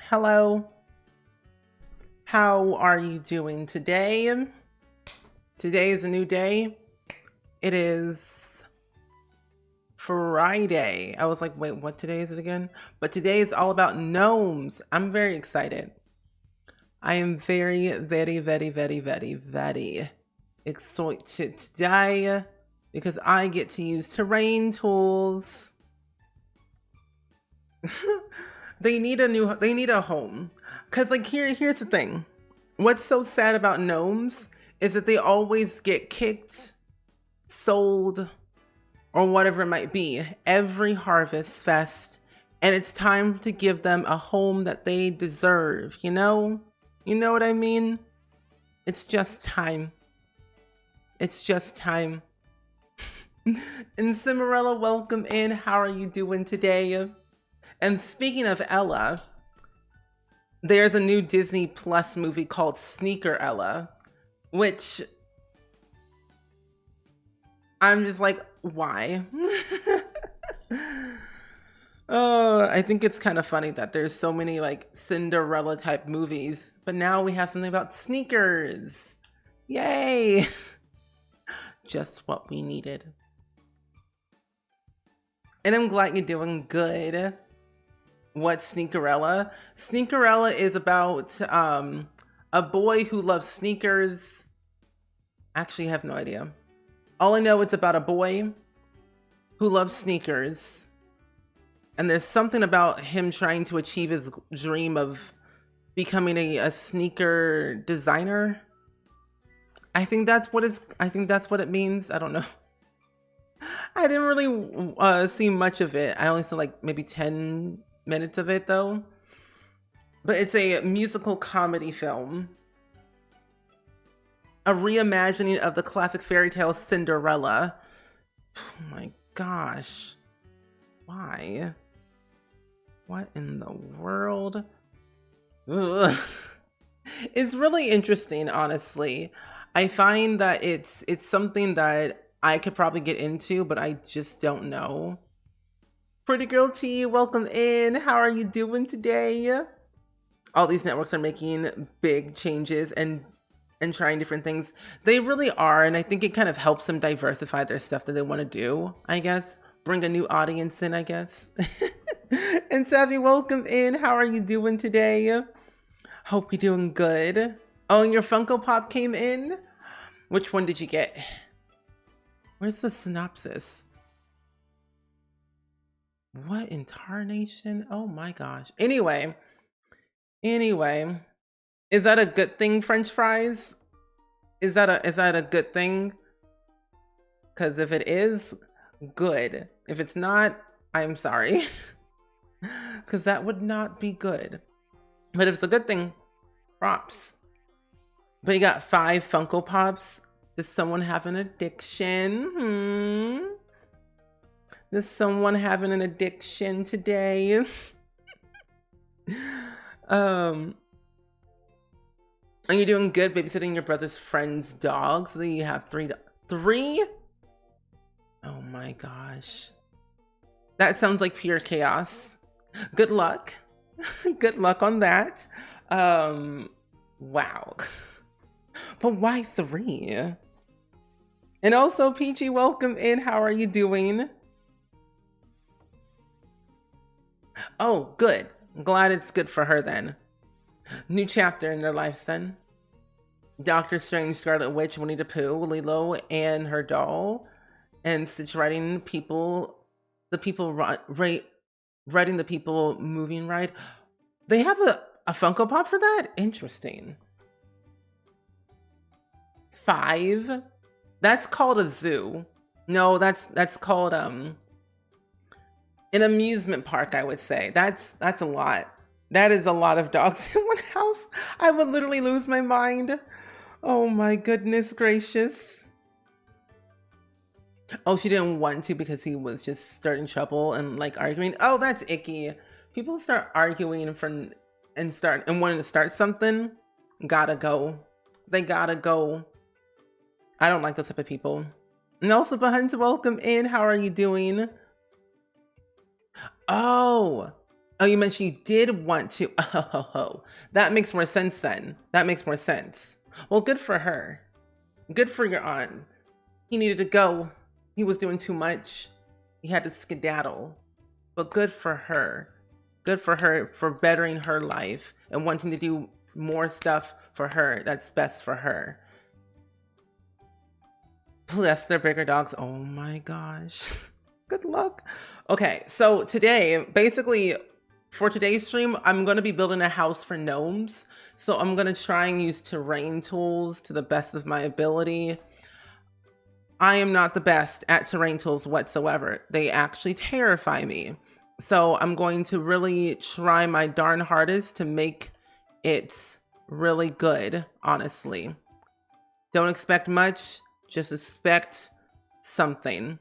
Hello. How are you doing today? Today is a new day. It is Friday. I was like, wait, what today is it again? But today is all about gnomes. I'm very excited. I am very, very, very, very, very, very excited today because I get to use terrain tools. They need a home. Cause like here's the thing. What's so sad about gnomes is that they always get kicked, sold, or whatever it might be every harvest fest. And it's time to give them a home that they deserve, you know? You know what I mean? It's just time. It's just time. And Cimarella, welcome in. How are you doing today? And speaking of Ella, there's a new Disney Plus movie called Sneaker Ella, which I'm just like, why? Oh, I think it's kind of funny that there's so many like Cinderella type movies, but now we have something about sneakers. Yay! Just what we needed. And I'm glad you're doing good. What's Sneakerella? Sneakerella is about a boy who loves sneakers. Actually, I have no idea. All I know, it's about a boy who loves sneakers. And there's something about him trying to achieve his dream of becoming a sneaker designer. I think that's what it means. I don't know. I didn't really see much of it. I only saw like maybe 10 minutes of it though. But it's a musical comedy film. A reimagining of the classic fairy tale Cinderella. Oh my gosh. Why? What in the world? Ugh. It's really interesting, honestly. I find that it's something that I could probably get into, but I just don't know. Pretty Girl T, welcome in. How are you doing today? All these networks are making big changes and trying different things. They really are, and I think it kind of helps them diversify their stuff that they want to do, I guess. Bring a new audience in, I guess. And Savvy, welcome in. How are you doing today? Hope you're doing good. Oh, and your Funko Pop came in? Which one did you get? Where's the synopsis? What in tarnation? Oh my gosh. Anyway, is that a good thing, French fries? Is that a good thing? Because if it is, good. If it's not, I'm sorry. Because that would not be good. But if it's a good thing, props. But you got 5 Funko Pops. Does someone have an addiction? Does someone having an addiction today? Are you doing good babysitting your brother's friend's dog? So you have 3 3? Oh my gosh. That sounds like pure chaos. Good luck. Good luck on that. Wow. But why 3? And also, Peachy, welcome in. How are you doing? Oh, good. I'm glad it's good for her then. New chapter in their life then. Doctor Strange, Scarlet Witch, Winnie the Pooh, Lilo and her doll, and Stitch riding people, riding the people moving ride. They have a Funko Pop for that? Interesting. 5? That's called a zoo. No, that's called an amusement park, I would say. That's a lot. That is a lot of dogs in one house. I would literally lose my mind. Oh my goodness gracious. Oh, she didn't want to because he was just starting trouble and like arguing. Oh, that's icky. People start arguing and wanting to start something. Gotta go. They gotta go. I don't like those type of people. And also, Bahun's welcome in. How are you doing? Oh, Oh, you mentioned you did want to. Oh, that makes more sense then. That makes more sense. Well, good for her. Good for your aunt. He needed to go. He was doing too much. He had to skedaddle. But good for her. Good for her for bettering her life and wanting to do more stuff for her that's best for her. Plus, they're bigger dogs. Oh my gosh. Good luck. Okay, so today, basically, for today's stream, I'm going to be building a house for gnomes. So I'm going to try and use terrain tools to the best of my ability. I am not the best at terrain tools whatsoever. They actually terrify me. So I'm going to really try my darn hardest to make it really good, honestly. Don't expect much, just expect something.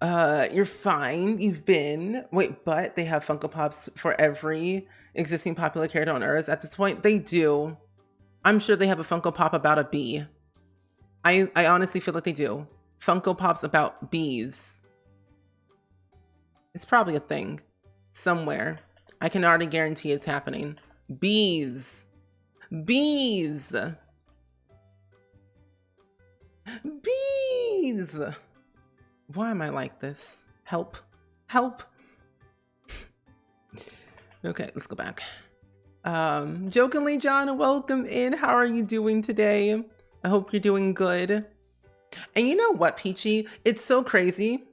You're fine. You've been. Wait, but they have Funko Pops for every existing popular character on Earth at this point. They do. I'm sure they have a Funko Pop about a bee. I honestly feel like they do. Funko Pops about bees. It's probably a thing somewhere. I can already guarantee it's happening. Bees. Bees. Bees. Why am I like this? Help. Help. Okay, let's go back. Jokingly, John, welcome in. How are you doing today? I hope you're doing good. And you know what, Peachy? It's so crazy.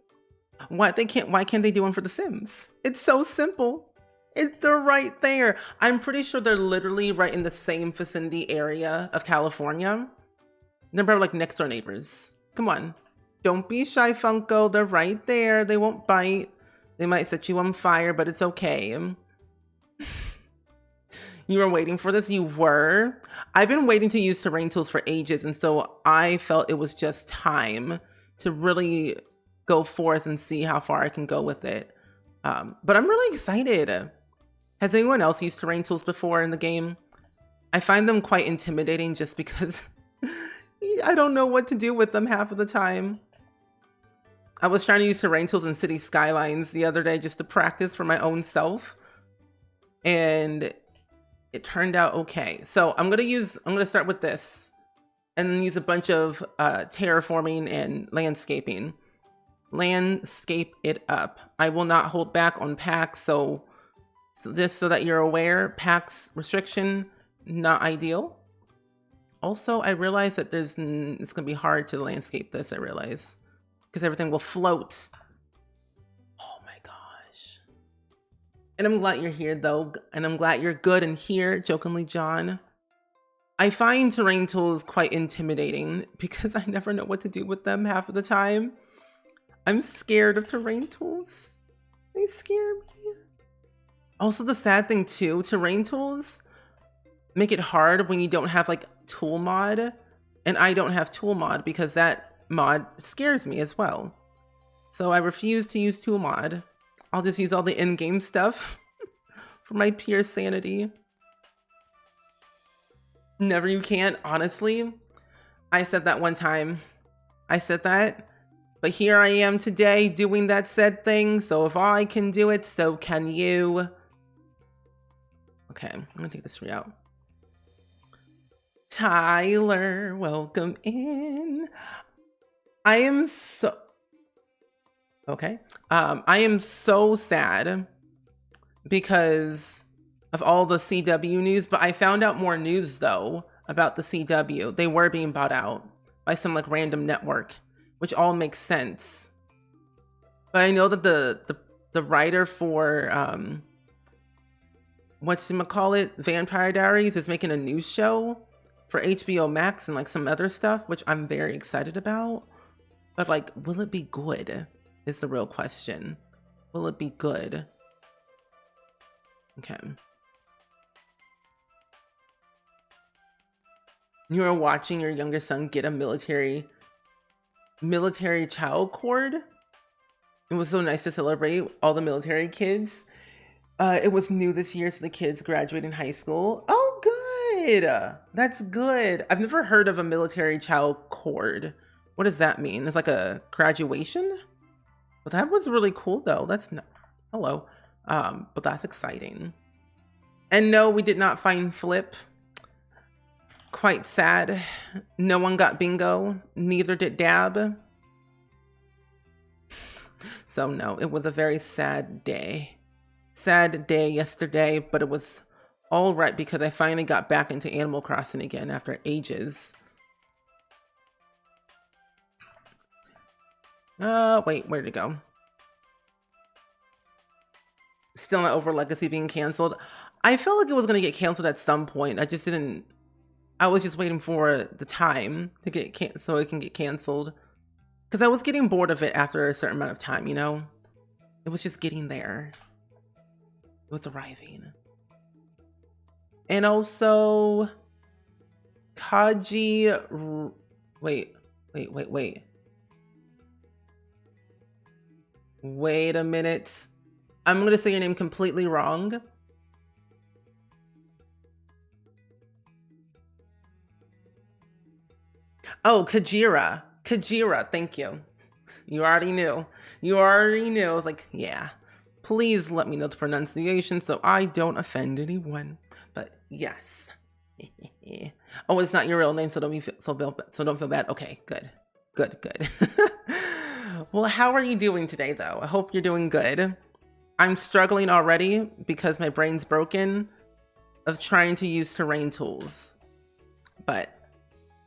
Why can't they do one for The Sims? It's so simple. They're right there. I'm pretty sure they're literally right in the same vicinity area of California. They're probably like next door neighbors. Come on. Don't be shy, Funko. They're right there. They won't bite. They might set you on fire, but it's okay. You were waiting for this? You were? I've been waiting to use terrain tools for ages, and so I felt it was just time to really go forth and see how far I can go with it. But I'm really excited. Has anyone else used terrain tools before in the game? I find them quite intimidating just because I don't know what to do with them half of the time. I was trying to use terrain tools in City Skylines the other day just to practice for my own self. And it turned out okay. So I'm gonna start with this and then use a bunch of terraforming and landscaping. Landscape it up. I will not hold back on packs, so just so that you're aware, packs restriction, not ideal. Also, I realize that it's gonna be hard to landscape this, I realize. Because everything will float. Oh my gosh. And I'm glad you're here though. And I'm glad you're good and here, Jokingly John. I find terrain tools quite intimidating because I never know what to do with them half of the time. I'm scared of terrain tools. They scare me. Also, the sad thing too, terrain tools make it hard when you don't have like tool mod. And I don't have tool mod because that mod scares me as well. So I refuse to use tool mod. I'll just use all the in-game stuff for my pure sanity. Never you can't, honestly. I said that one time. I said that. But here I am today doing that said thing. So if I can do it, so can you. Okay, I'm gonna take this tree out. Tyler, welcome in. I am so sad because of all the CW news, but I found out more news though about the CW. They were being bought out by some like random network, which all makes sense. But I know that the writer for whatchamacallit, Vampire Diaries is making a new show for HBO Max and like some other stuff, which I'm very excited about. But like, will it be good is the real question. Will it be good? Okay. You are watching your younger son get a military child cord. It was so nice to celebrate all the military kids. It was new this year, so the kids graduating high school. Oh, good. That's good. I've never heard of a military child cord. What does that mean? It's like a graduation? But that was really cool though. Hello. But that's exciting. And no, we did not find Flip. Quite sad. No one got bingo. Neither did Dab. So no, it was a very sad day. Sad day yesterday, but it was all right because I finally got back into Animal Crossing again after ages. Wait, where'd it go? Still not over Legacy being canceled. I felt like it was going to get canceled at some point. I was just waiting for the time to get so it can get canceled. Because I was getting bored of it after a certain amount of time, you know? It was just getting there. It was arriving. And also, Kaji... Wait. Wait a minute. I'm going to say your name completely wrong. Oh, Kajira. Kajira, thank you. You already knew. I was like, yeah. Please let me know the pronunciation so I don't offend anyone. But yes. Oh, it's not your real name, so don't feel bad. Okay, good. Well, how are you doing today, though? I hope you're doing good. I'm struggling already because my brain's broken of trying to use terrain tools. But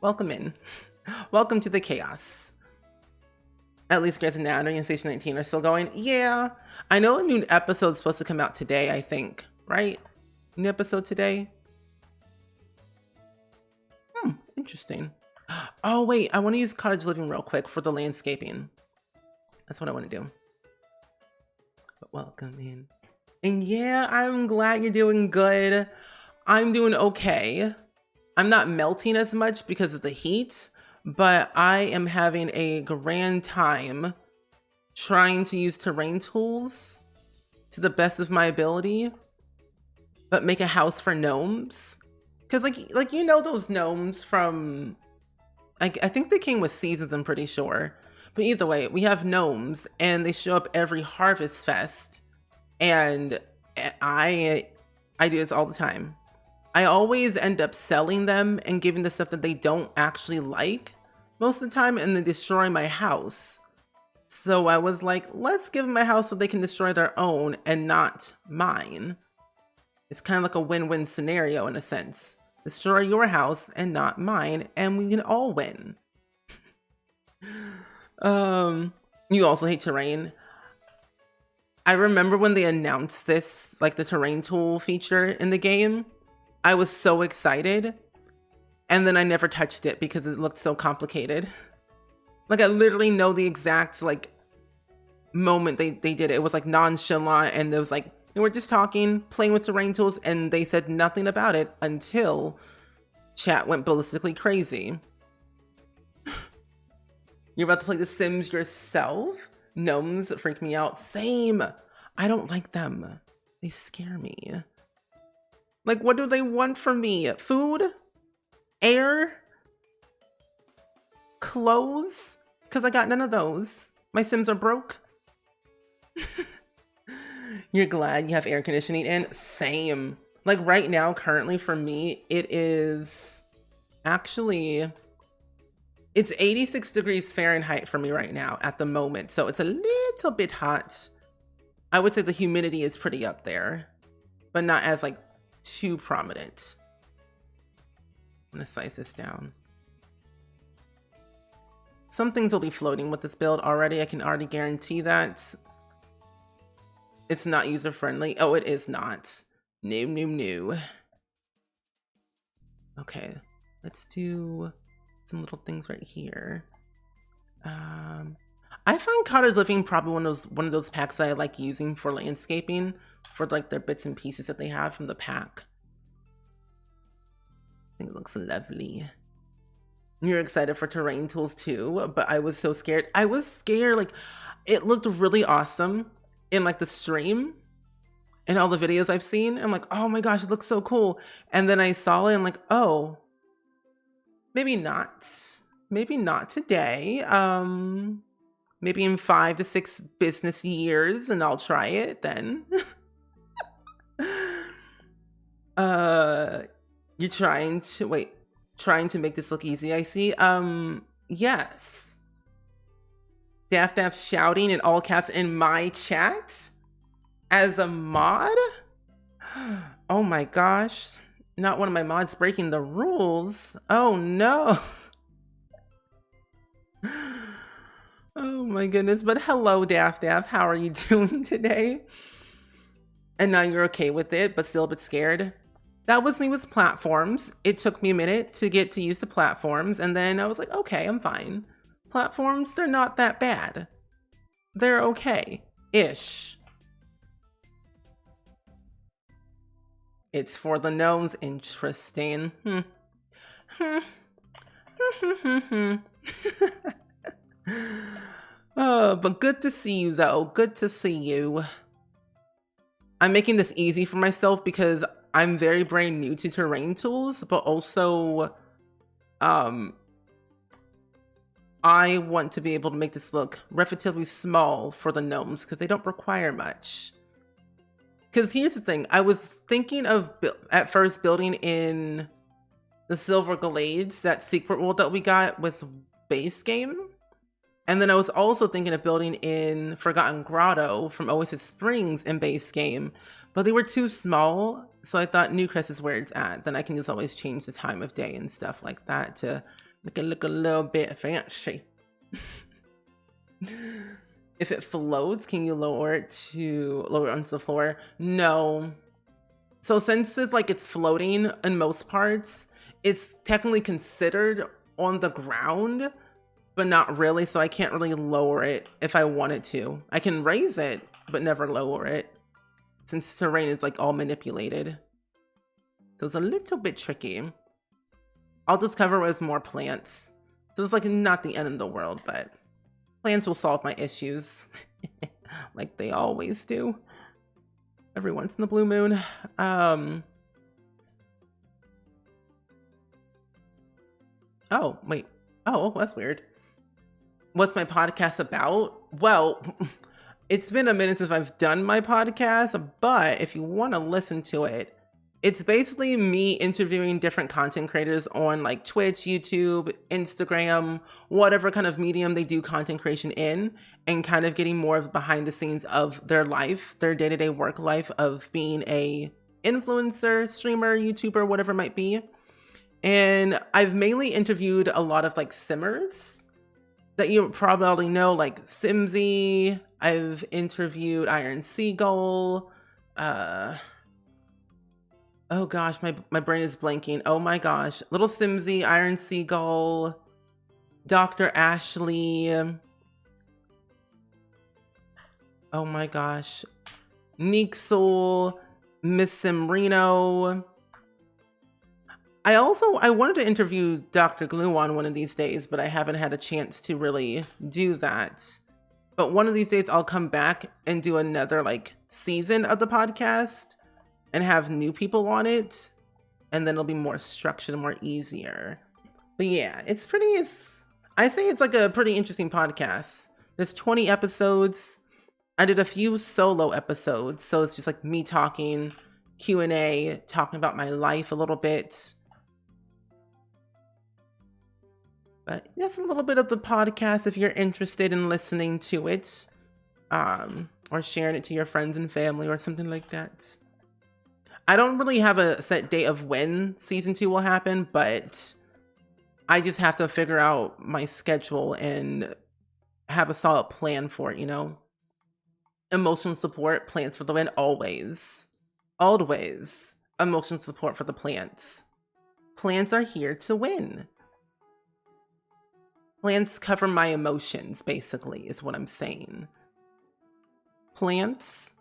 welcome in. Welcome to the chaos. At least Grey's Anatomy and Station 19 are still going. Yeah, I know a new episode's supposed to come out today, I think. Right? New episode today? Interesting. Oh, wait, I want to use Cottage Living real quick for the landscaping. That's what I want to do. But welcome in. And yeah, I'm glad you're doing good. I'm doing okay. I'm not melting as much because of the heat, but I am having a grand time trying to use terrain tools to the best of my ability, but make a house for gnomes. Because like you know those gnomes from, I think they came with seasons, I'm pretty sure. But either way, we have gnomes and they show up every Harvest Fest. And I do this all the time. I always end up selling them and giving the stuff that they don't actually like most of the time and then destroy my house. So I was like, let's give them my house so they can destroy their own and not mine. It's kind of like a win-win scenario in a sense. Destroy your house and not mine, and we can all win. You also hate terrain. I remember when they announced this, like the terrain tool feature in the game, I was so excited. And then I never touched it because it looked so complicated. Like I literally know the exact like moment they did it. It was like nonchalant and it was like, they were just talking, playing with terrain tools, and they said nothing about it until chat went ballistically crazy. You're about to play The Sims yourself? Gnomes freak me out. Same. I don't like them. They scare me. Like, what do they want from me? Food? Air? Clothes? Because I got none of those. My Sims are broke. You're glad you have air conditioning in? Same. Like right now, currently for me, it is actually... It's 86 degrees Fahrenheit for me right now at the moment. So it's a little bit hot. I would say the humidity is pretty up there, but not as like too prominent. I'm gonna size this down. Some things will be floating with this build already. I can already guarantee that. It's not user-friendly. Oh, it is not. No. Okay, let's do some little things right here. I find Cottage Living probably one of those packs that I like using for landscaping, for like their bits and pieces that they have from the pack. I think it looks lovely. You're excited for terrain tools too, but I was so scared. I was scared, like it looked really awesome in like the stream and all the videos I've seen. I'm like, oh my gosh, it looks so cool. And then I saw it and like, oh, maybe not today. Maybe in 5 to 6 business years, and I'll try it then. You're trying to make this look easy, I see. Yes. Daff shouting in all caps in my chat as a mod? Oh my gosh. Not one of my mods breaking the rules. Oh no. Oh my goodness. But hello, Daff. How are you doing today? And now you're okay with it, but still a bit scared. That was me with platforms. It took me a minute to get to use the platforms, and then I was like, okay, I'm fine. Platforms, they're not that bad. They're okay-ish. It's for the gnomes. Interesting. Oh, but good to see you, though. Good to see you. I'm making this easy for myself because I'm very brand new to terrain tools, but also I want to be able to make this look relatively small for the gnomes because they don't require much. Because here's the thing, I was thinking of at first building in the Silver Glades, that secret world that we got with base game. And then I was also thinking of building in Forgotten Grotto from Oasis Springs in base game, but they were too small. So I thought Newcrest is where it's at. Then I can just always change the time of day and stuff like that to make it look a little bit fancy. If it floats, can you lower it onto the floor? No. So since it's floating in most parts, it's technically considered on the ground, but not really, so I can't really lower it if I wanted to. I can raise it, but never lower it, since terrain is all manipulated. So it's a little bit tricky. I'll just cover it with more plants. So it's not the end of the world, but plants will solve my issues. Like they always do. Every once in the blue moon. Oh, wait. Oh, that's weird. What's my podcast about? Well, it's been a minute since I've done my podcast, but if you want to listen to it, it's basically me interviewing different content creators on Twitch, YouTube, Instagram, whatever kind of medium they do content creation in, and kind of getting more of behind the scenes of their life, their day-to-day work life of being a influencer, streamer, YouTuber, whatever it might be. And I've mainly interviewed a lot of simmers that you probably already know, like Simsy. I've interviewed Iron Seagull. Oh gosh, my brain is blanking. Oh my gosh. Little Simsy, Iron Seagull, Dr. Ashley. Oh my gosh. Neexel, Miss Simrino. I wanted to interview Dr. Glue on one of these days, but I haven't had a chance to really do that. But one of these days I'll come back and do another season of the podcast and have new people on it. And then it'll be more structured and more easier. But yeah, I say it's a pretty interesting podcast. There's 20 episodes. I did a few solo episodes. So it's just me talking, Q&A, talking about my life a little bit. But that's a little bit of the podcast if you're interested in listening to it, or sharing it to your friends and family or something like that. I don't really have a set date of when season 2 will happen, but I just have to figure out my schedule and have a solid plan for it, Emotional support, plants for the win, always. Always. Emotional support for the plants. Plants are here to win. Plants cover my emotions, basically, is what I'm saying. Plants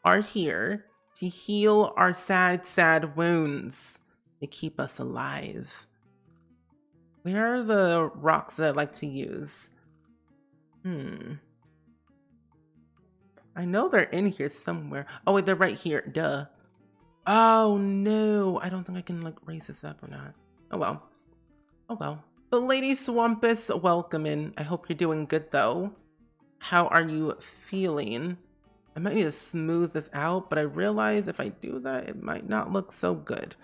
are here to heal our sad, sad wounds. They keep us alive. Where are the rocks that I like to use? I know they're in here somewhere. Oh, wait, they're right here. Duh. Oh, no. I don't think I can, raise this up or not. Oh, well. Oh, well. But Lady Swampus, welcome in. I hope you're doing good, though. How are you feeling? I might need to smooth this out, but I realize if I do that, it might not look so good.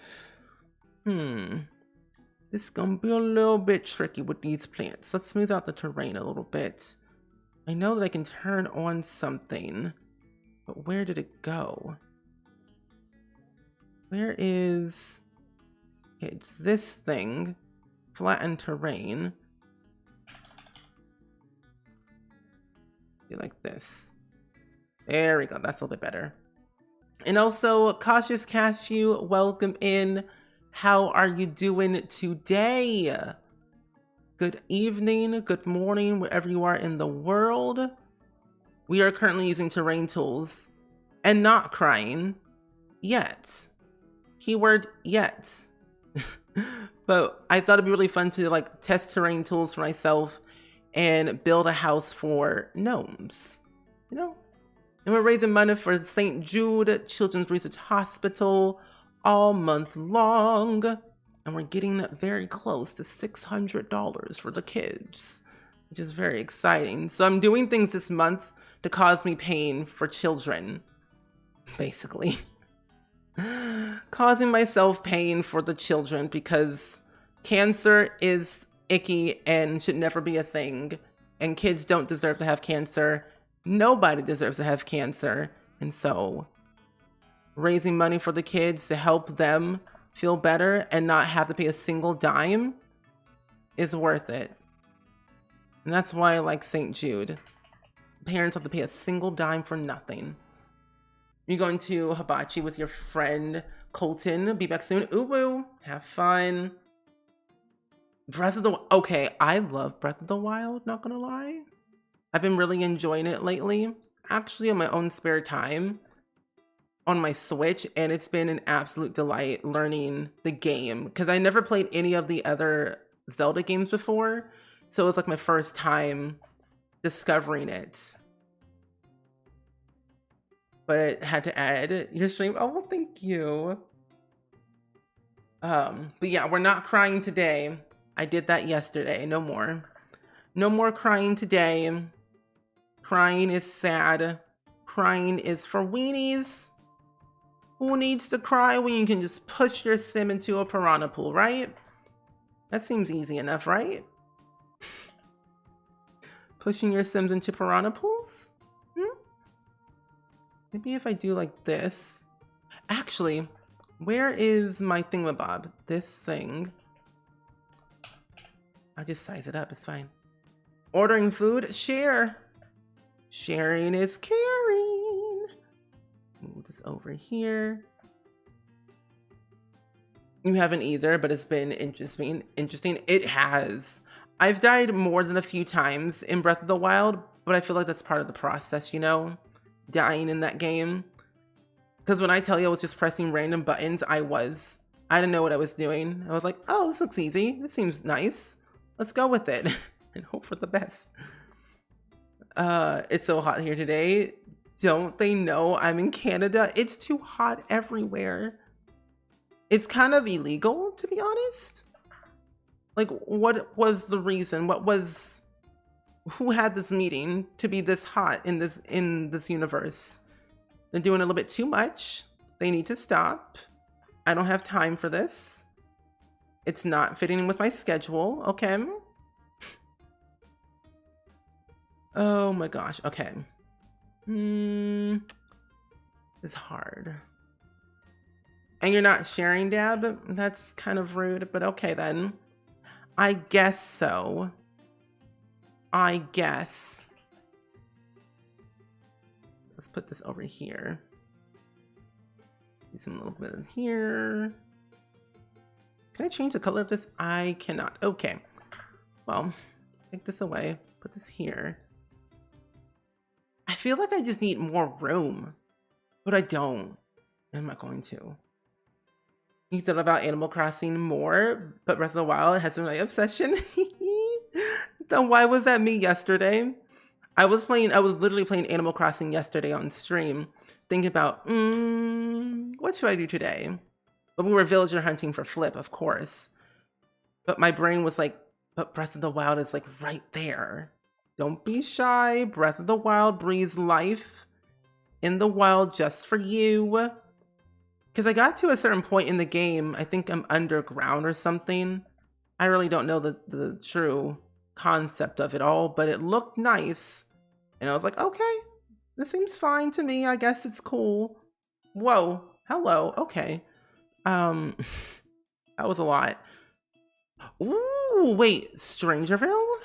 This is gonna be a little bit tricky with these plants. Let's smooth out the terrain a little bit. I know that I can turn on something, but where did it go? Where is... Okay, it's this thing. Flatten terrain. Do like this. There we go. That's a little bit better. And also, Cautious Cashew, welcome in. How are you doing today? Good evening, good morning, wherever you are in the world. We are currently using terrain tools and not crying yet. Keyword yet. But I thought it'd be really fun to like test terrain tools for myself and build a house for gnomes, you know? And we're raising money for St. Jude Children's Research Hospital all month long. And we're getting very close to $600 for the kids, which is very exciting. So I'm doing things this month to cause me pain for children, basically. Causing myself pain for the children because cancer is icky and should never be a thing. And kids don't deserve to have cancer. Nobody deserves to have cancer. And so raising money for the kids to help them feel better and not have to pay a single dime is worth it. And that's why I like St. Jude. Parents have to pay a single dime for nothing. You're going to Hibachi with your friend Colton. Be back soon. Ooh woo. Have fun. Breath of the... Okay, I love Breath of the Wild, not gonna lie. I've been really enjoying it lately. Actually, on my own spare time. On my Switch. And it's been an absolute delight learning the game. Because I never played any of the other Zelda games before. So it was like my first time discovering it. But it had to add your stream. Oh, well, thank you. But yeah, we're not crying today. I did that yesterday. No more. No more crying today. Crying is sad. Crying is for weenies. Who needs to cry when you can just push your sim into a piranha pool, right? That seems easy enough, right? Pushing your sims into piranha pools? Maybe if I do like this. Actually, where is my thingamabob? This thing. I'll just size it up, it's fine. Ordering food, share. Sharing is caring. Move this over here. You haven't either, but it's been interesting. It has. I've died more than a few times in Breath of the Wild, but I feel like that's part of the process, you know? Dying in that game. Because when I tell you I was just pressing random buttons, I didn't know what I was doing. I was like, oh, this looks easy. This seems nice. Let's go with it and hope for the best. It's so hot here today. Don't they know I'm in Canada? It's too hot everywhere. It's kind of illegal, to be honest. Like, what was the reason? Who had this meeting to be this hot in this universe? They're doing a little bit too much. They need to stop. I don't have time for this. It's not fitting in with my schedule, okay? Oh my gosh, okay. It's hard. And you're not sharing, Dab? That's kind of rude, but okay then. I guess so. I guess. Let's put this over here. Do some little bit in here. Can I change the color of this? I cannot. Okay. Well, take this away. Put this here. I feel like I just need more room, but I don't. I'm not going to. You thought about Animal Crossing more, but Breath of the Wild has been my obsession. Then why was that me yesterday? I was literally playing Animal Crossing yesterday on stream, thinking about, what should I do today? But we were villager hunting for Flip, of course. But my brain was like, but Breath of the Wild is like right there. Don't be shy. Breath of the Wild breathes life in the wild just for you. Because I got to a certain point in the game, I think I'm underground or something. I really don't know the true concept of it all, but it looked nice. And I was like, okay, this seems fine to me. I guess it's cool. Whoa, hello, okay. That was a lot. Ooh, wait, Strangerville?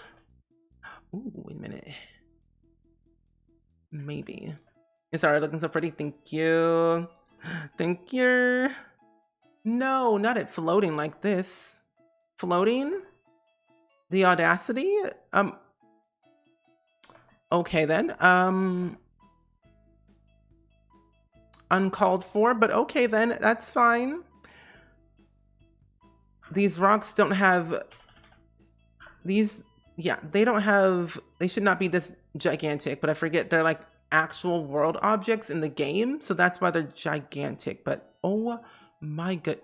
Ooh, wait a minute. Maybe. It's already looking so pretty. Thank you. Thank you. No, not it floating like this. Floating? The audacity? Okay then. Uncalled for, but okay then, that's fine. These rocks don't have these, yeah, they don't have, they should not be this gigantic, but I forget they're like actual world objects in the game, so that's why they're gigantic. But oh my god.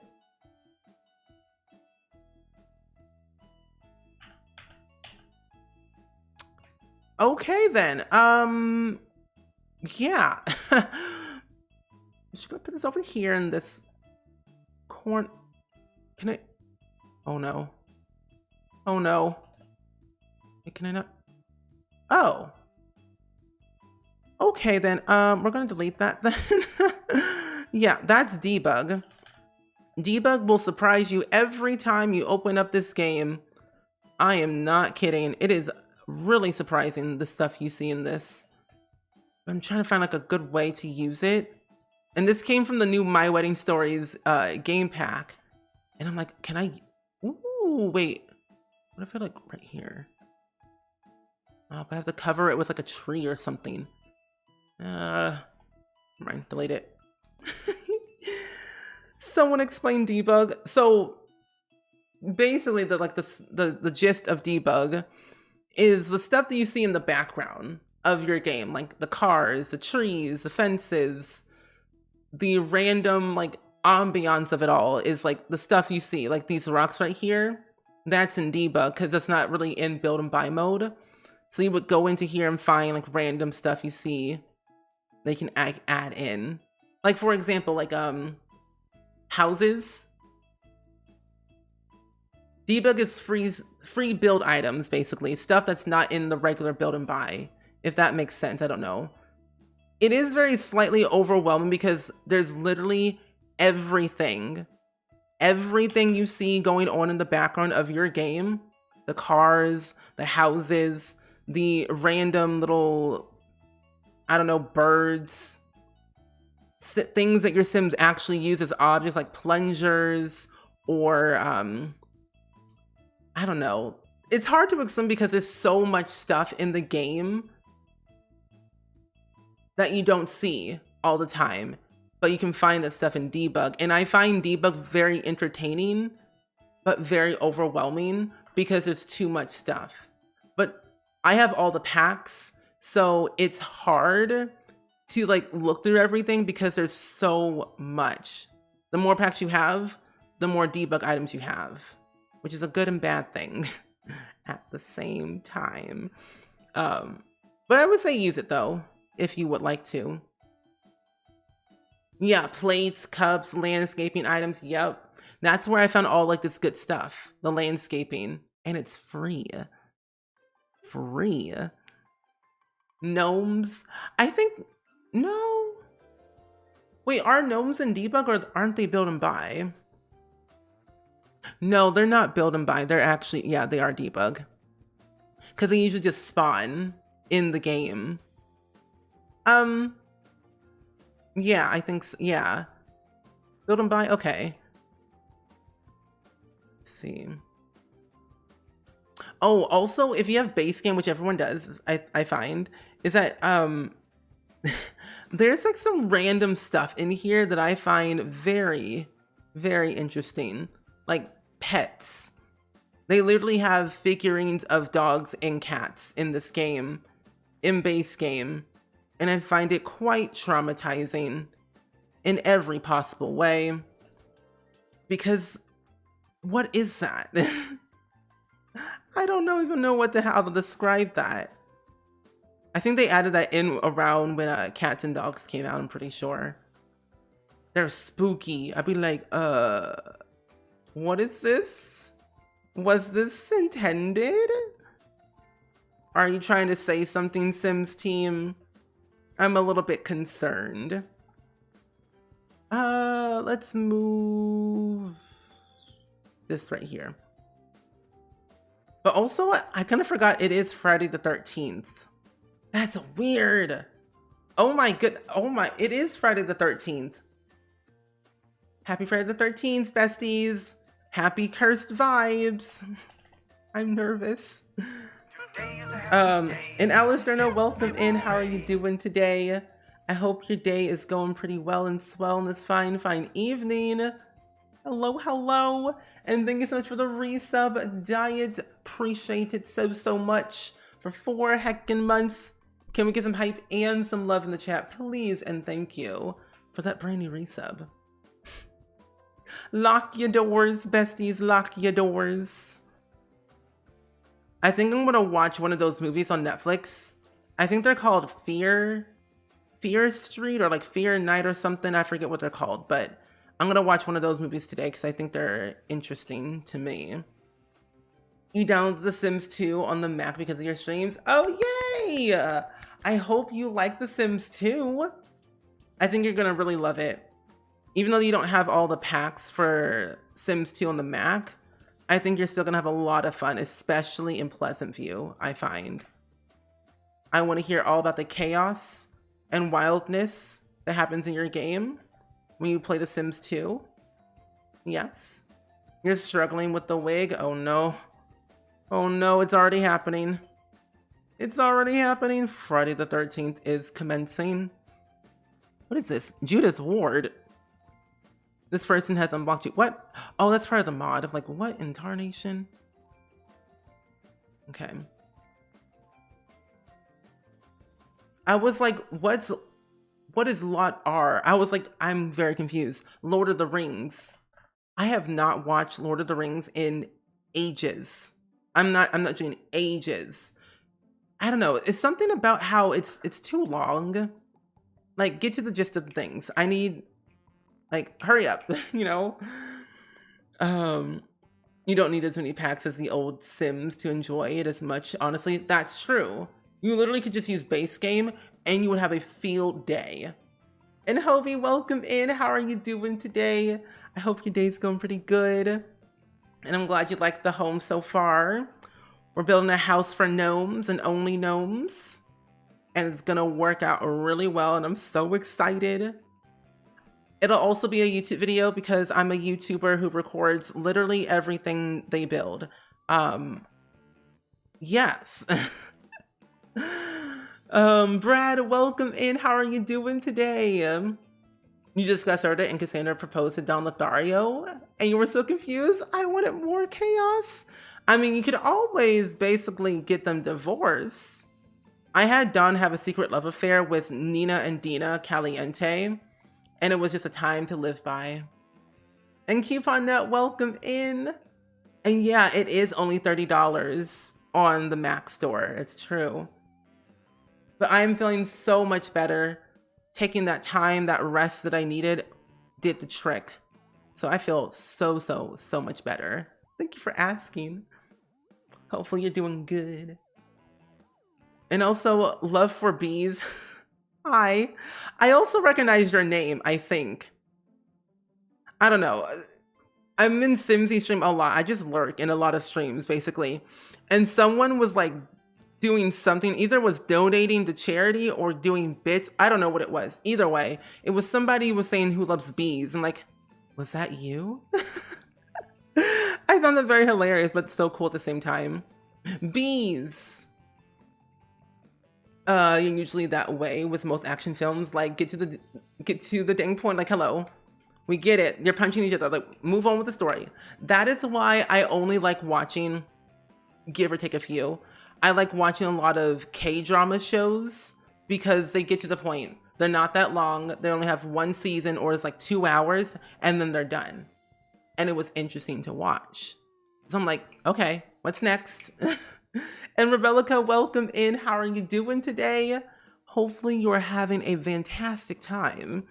Okay then, yeah. Just gonna put this over here in this corner. Can I? Oh no. Oh no. Can I not? Oh. Okay then, we're gonna delete that then. Yeah, that's debug. Debug will surprise you every time you open up this game. I am not kidding. It is really surprising, the stuff you see in this. I'm trying to find like a good way to use it. And this came from the new My Wedding Stories game pack. And I'm like, can I? Ooh, wait. What if I like right here? But I have to cover it with like a tree or something. Never mind, delete it. Someone explain debug. So basically the gist of debug is the stuff that you see in the background of your game, like the cars, the trees, the fences, the random like ambiance of it all is like the stuff you see, like these rocks right here. That's in debug because it's not really in build and buy mode. So you would go into here and find like random stuff you see they can add in. Like for example, like houses. Debug is free build items, basically. Stuff that's not in the regular build and buy. If that makes sense, I don't know. It is very slightly overwhelming because there's literally everything. Everything you see going on in the background of your game. The cars, the houses, the random little, I don't know, birds. Things that your Sims actually use as objects like plungers or, I don't know. It's hard to explain because there's so much stuff in the game that you don't see all the time, but you can find that stuff in debug. And I find debug very entertaining, but very overwhelming because there's too much stuff. But I have all the packs, so it's hard to like look through everything because there's so much. The more packs you have, the more debug items you have, which is a good and bad thing at the same time. But I would say use it though, if you would like to. Yeah, plates, cups, landscaping items, yep. That's where I found all like this good stuff, the landscaping, and it's free. Free. Gnomes, I think, no. Wait, are gnomes in debug or aren't they build and buy? No, they're not build and buy. They're actually, yeah, they are debug. Because they usually just spawn in the game. Yeah, I think so, yeah. Build and buy, okay. Let's see. Oh, also, if you have base game, which everyone does, I find, is that, there's like some random stuff in here that I find very, very interesting. Like pets. They literally have figurines of dogs and cats in this game, in base game. And I find it quite traumatizing in every possible way. Because what is that? I don't even know how to describe that. I think they added that in around when Cats and Dogs came out, I'm pretty sure. They're spooky. I'd be like, what is this? Was this intended? Are you trying to say something, Sims team? I'm a little bit concerned. Let's move this right here. But also, I kind of forgot it is Friday the 13th. That's weird. Oh my, it is Friday the 13th. Happy Friday the 13th, besties. Happy cursed vibes. I'm nervous. And Alistair, welcome in. How are you doing today? I hope your day is going pretty well and swell in this fine evening. Hello. And thank you so much for the resub, Diet. Appreciate it so much for 4 heckin' months. Can we get some hype and some love in the chat, please? And thank you for that brand new resub. Lock your doors, besties, lock your doors. I think I'm gonna watch one of those movies on Netflix. I think they're called Fear Street or like Fear Night or something. I forget what they're called, but I'm gonna watch one of those movies today because I think they're interesting to me. You downloaded The Sims 2 on the Mac because of your streams? Oh, yay! I hope you like The Sims 2. I think you're gonna really love it. Even though you don't have all the packs for Sims 2 on the Mac, I think you're still gonna have a lot of fun, especially in Pleasant View, I find. I wanna hear all about the chaos and wildness that happens in your game when you play The Sims 2. Yes. You're struggling with the wig? Oh no. Oh no, it's already happening. It's already happening. Friday the 13th is commencing. What is this? Judith Ward. This person has unblocked you. What? Oh, that's part of the mod. I'm like, what in tarnation? Okay. I was like, what is Lot R? I was like, I'm very confused. Lord of the Rings. I have not watched Lord of the Rings in ages. I'm not doing ages. I don't know. It's something about how it's too long. Like, get to the gist of things. I need, like, hurry up, you know? You don't need as many packs as the old Sims to enjoy it as much. Honestly, that's true. You literally could just use base game and you would have a field day. And Hobie, welcome in. How are you doing today? I hope your day's going pretty good. And I'm glad you liked the home so far. We're building a house for gnomes and only gnomes. And it's gonna work out really well and I'm so excited. It'll also be a YouTube video because I'm a YouTuber who records literally everything they build. Yes. Brad, welcome in. How are you doing today? You just got started and Cassandra proposed to Don Lothario and you were so confused. I wanted more chaos. I mean, you could always basically get them divorced. I had Don have a secret love affair with Nina and Dina Caliente, and it was just a time to live by. And Coupon Nut, welcome in. And yeah, it is only $30 on the Mac store. It's true. But I am feeling so much better. Taking that time, that rest that I needed, did the trick. So I feel so much better. Thank you for asking. Hopefully you're doing good. And also, Love for Bees. Hi. I also recognize your name, I think. I don't know. I'm in Simsy stream a lot. I just lurk in a lot of streams, basically. And someone was like doing something, either was donating to charity or doing bits. I don't know what it was. Either way, it was somebody was saying who loves bees. And like, was that you? I found that very hilarious, but so cool at the same time. Bees. You're usually that way with most action films. Like, get to the dang point. Like, hello, we get it. You're punching each other. Like, move on with the story. That is why I only like watching, give or take a few. I like watching a lot of K-drama shows because they get to the point. They're not that long. They only have one season or it's like 2 hours and then they're done. And it was interesting to watch. So I'm like, okay, what's next? And Rebellica, welcome in. How are you doing today? Hopefully you're having a fantastic time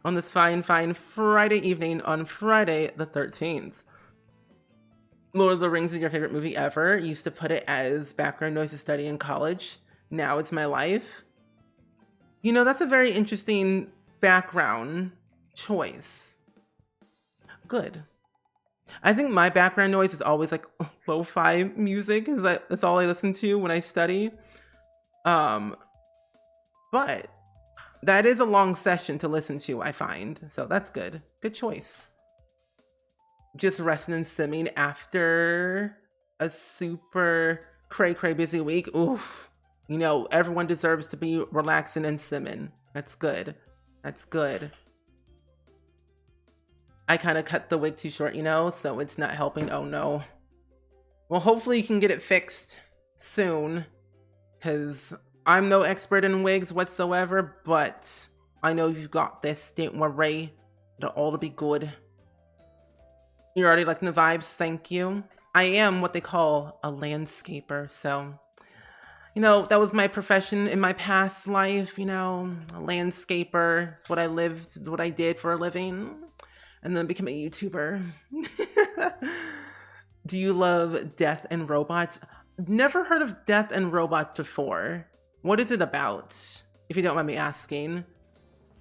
on this fine Friday evening on Friday the 13th. Lord of the Rings is your favorite movie ever. Used to put it as background noise to study in college. Now it's my life. You know, that's a very interesting background choice. Good. I think my background noise is always like lo-fi music, because that's all I listen to when I study. But that is a long session to listen to, I find. So that's good. Good choice. Just resting and simming after a super cray busy week. Oof. You know, everyone deserves to be relaxing and simming. That's good. That's good. I kind of cut the wig too short, you know, so it's not helping. Oh no. Well, hopefully you can get it fixed soon, because I'm no expert in wigs whatsoever, but I know you've got this. Don't worry. It'll all be good. You're already liking the vibes. Thank you. I am what they call a landscaper, so, you know, that was my profession in my past life, you know, a landscaper. It's what I lived, what I did for a living. And then become a YouTuber. Do you love Death and Robots? Never heard of Death and Robots before. What is it about, if you don't mind me asking?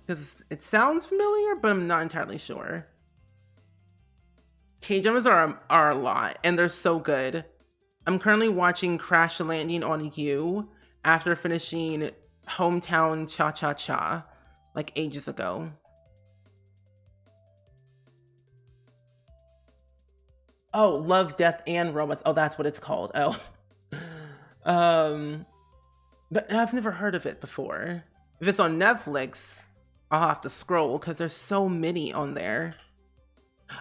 Because it sounds familiar, but I'm not entirely sure. K-dramas are a lot, and they're so good. I'm currently watching Crash Landing on You after finishing Hometown Cha-Cha-Cha, like ages ago. Oh, Love, Death, and Robots. Oh, that's what it's called. Oh. But I've never heard of it before. If it's on Netflix, I'll have to scroll because there's so many on there.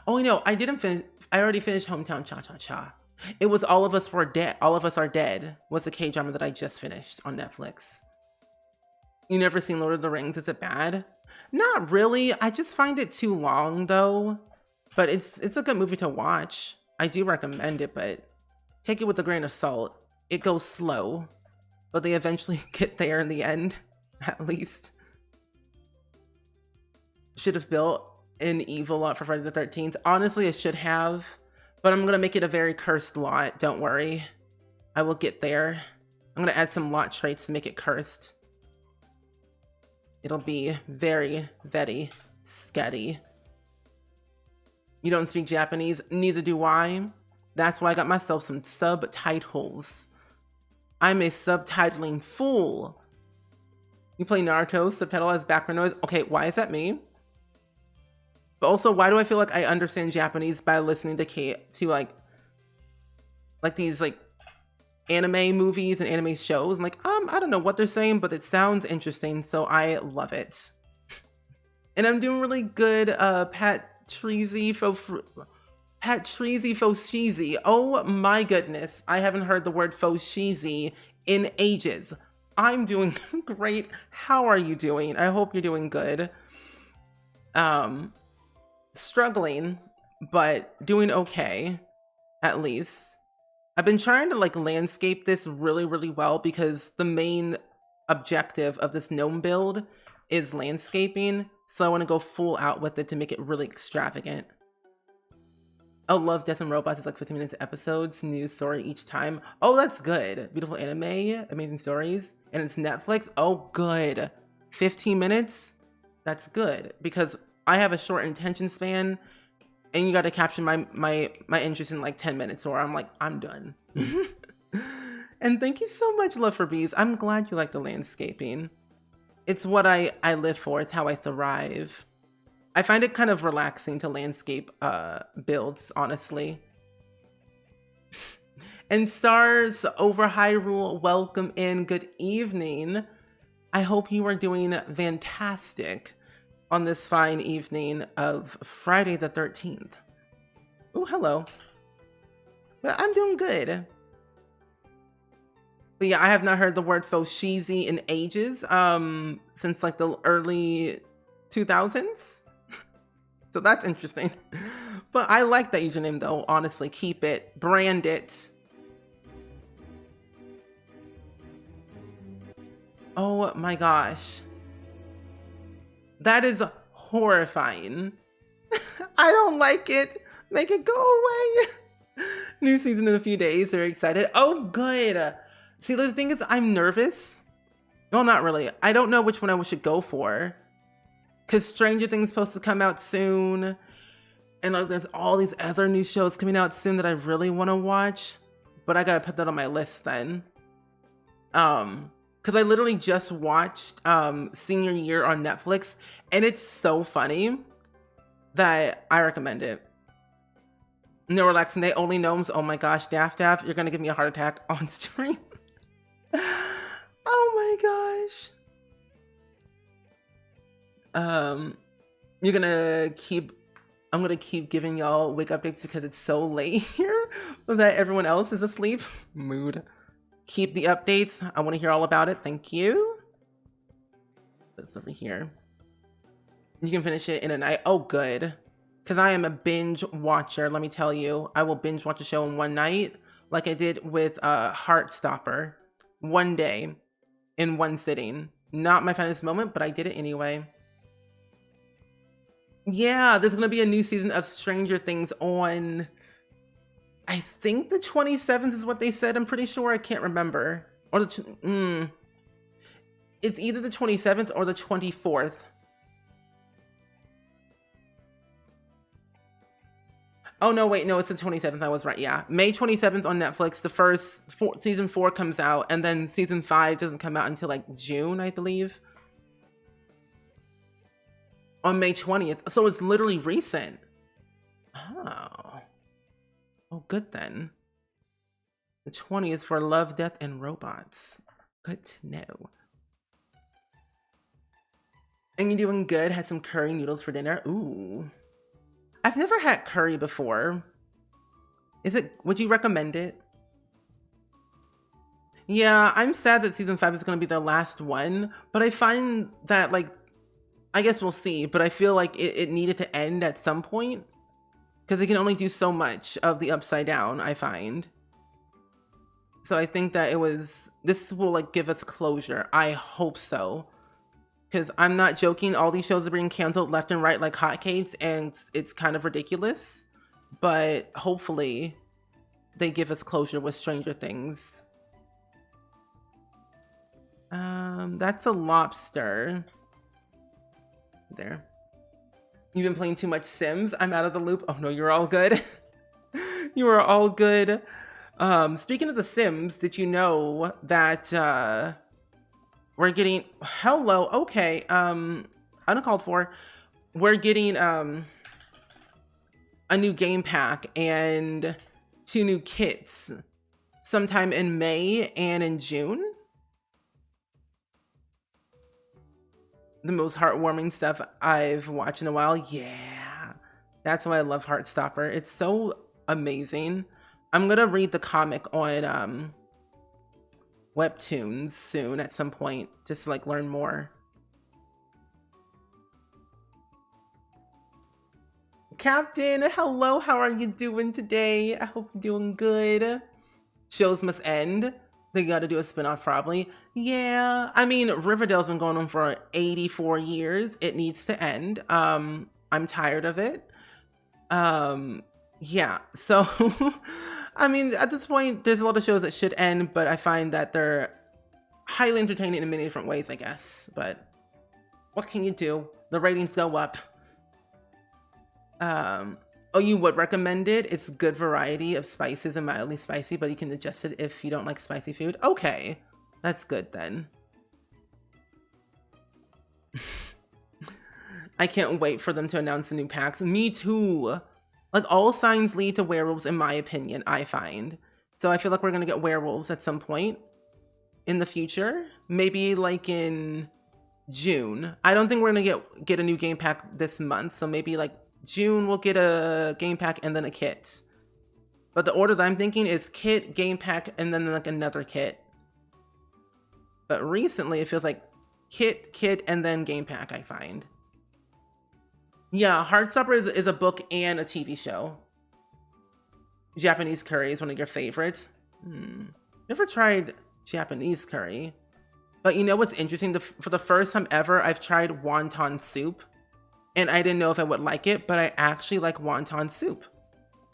Oh, you know, I didn't finish. I already finished Hometown Cha-Cha-Cha. It was All of Us Were Dead. All of Us Are Dead was the K-drama that I just finished on Netflix. You never seen Lord of the Rings? Is it bad? Not really. I just find it too long though. But it's a good movie to watch. I do recommend it, but take it with a grain of salt. It goes slow, but they eventually get there in the end, at least. Should have built an evil lot for Friday the 13th. Honestly, it should have, but I'm gonna make it a very cursed lot. Don't worry. I will get there. I'm gonna add some lot traits to make it cursed. It'll be very, very sketty. You don't speak Japanese? Neither do I. That's why I got myself some subtitles. I'm a subtitling fool. You play Naruto, subtitle as background noise? Okay, why is that me? But also, why do I feel like I understand Japanese by listening to like these like anime movies and anime shows? I'm like, I don't know what they're saying, but it sounds interesting, so I love it. And I'm doing really good, Patrizi Foshizi. Oh my goodness. I haven't heard the word Foshizi in ages. I'm doing great. How are you doing? I hope you're doing good. Struggling, but doing okay, at least. I've been trying to like landscape this really well because the main objective of this gnome build is landscaping. So I want to go full out with it to make it really extravagant. Oh, Love, Death, and Robots is like 15 minutes episodes, new story each time. Oh, that's good. Beautiful anime, amazing stories. And it's Netflix. Oh, good. 15 minutes? That's good. Because I have a short attention span and you got to capture my interest in like 10 minutes or I'm like, I'm done. And thank you so much, Love for Bees. I'm glad you like the landscaping. It's what I live for. It's how I thrive. I find it kind of relaxing to landscape builds, honestly. And Stars over Hyrule, welcome in. Good evening. I hope you are doing fantastic on this fine evening of Friday the 13th. Oh, hello. Well, I'm doing good. But yeah, I have not heard the word Foshizi in ages, since like the early 2000s. So that's interesting. But I like that username though, honestly. Keep it, brand it. Oh my gosh. That is horrifying. I don't like it. Make it go away. New season in a few days. Very excited. Oh, good. See, the thing is, I'm nervous. No, not really. I don't know which one I should go for. Because Stranger Things is supposed to come out soon. And there's all these other new shows coming out soon that I really want to watch. But I got to put that on my list then. Because I literally just watched Senior Year on Netflix. And it's so funny that I recommend it. No relaxing day, only gnomes. Oh my gosh, Daff, you're gonna give me a heart attack on stream. Oh my gosh. You're gonna keep. I'm gonna keep giving y'all wake updates because it's so late here that everyone else is asleep. Mood. Keep the updates. I want to hear all about it. Thank you. It's over here. You can finish it in a night. Oh, good. Because I am a binge watcher, let me tell you. I will binge watch a show in one night, like I did with Heartstopper. One day, in one sitting. Not my finest moment, but I did it anyway. Yeah, there's going to be a new season of Stranger Things on, I think the 27th is what they said. I'm pretty sure. I can't remember. Or it's either the 27th or the 24th. Oh, no, wait, no, it's the 27th. I was right. Yeah. May 27th on Netflix. The first season 4 comes out, and then season 5 doesn't come out until like June, I believe. On May 20th. So it's literally recent. Oh. Oh, good then. The 20th for Love, Death, and Robots. Good to know. And you doing good? Had some curry noodles for dinner? Ooh. I've never had curry before. Would you recommend it? Yeah, I'm sad that season 5 is going to be the last one, but I find that, like, I guess we'll see, but I feel like it needed to end at some point because they can only do so much of the Upside Down, I find. So I think that this will like give us closure. I hope so. Because I'm not joking, all these shows are being canceled left and right like hotcakes, and it's kind of ridiculous. But hopefully, they give us closure with Stranger Things. That's a lobster. There. You've been playing too much Sims? I'm out of the loop. Oh no, you're all good. You are all good. Speaking of the Sims, did you know that we're getting okay, uncalled for. We're getting a new game pack and 2 new kits sometime in May and in June. The most heartwarming stuff I've watched in a while. Yeah, that's why I love Heartstopper. It's so amazing. I'm gonna read the comic on Webtoons soon at some point, just to like learn more. Captain, hello, how are you doing today? I hope you're doing good. Shows must end. They gotta do a spinoff probably. Yeah, I mean, Riverdale's been going on for 84 years. It needs to end. I'm tired of it. Yeah, so I mean, at this point, there's a lot of shows that should end, but I find that they're highly entertaining in many different ways, I guess. But what can you do? The ratings go up. Oh, you would recommend it? It's good variety of spices and mildly spicy, but you can adjust it if you don't like spicy food. Okay, that's good then. I can't wait for them to announce the new packs. Me too. Like, all signs lead to werewolves, in my opinion, I find. So I feel like we're going to get werewolves at some point in the future. Maybe like in June. I don't think we're going to get a new game pack this month. So maybe like June we'll get a game pack and then a kit. But the order that I'm thinking is kit, game pack, and then like another kit. But recently it feels like kit, and then game pack, I find. Yeah, Heartstopper is a book and a TV show. Japanese curry is one of your favorites. Never tried Japanese curry. But you know what's interesting? For the first time ever, I've tried wonton soup. And I didn't know if I would like it, but I actually like wonton soup.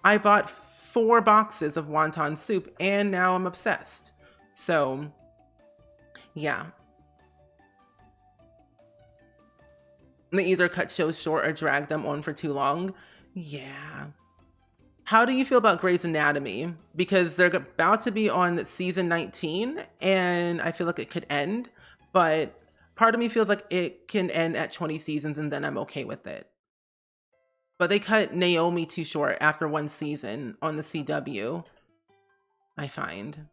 I bought 4 boxes of wonton soup, and now I'm obsessed. So, yeah. They either cut shows short or drag them on for too long. Yeah. How do you feel about Grey's Anatomy? Because they're about to be on season 19, and I feel like it could end, but part of me feels like it can end at 20 seasons, and then I'm okay with it. But they cut Naomi too short after 1 season on the CW, I find.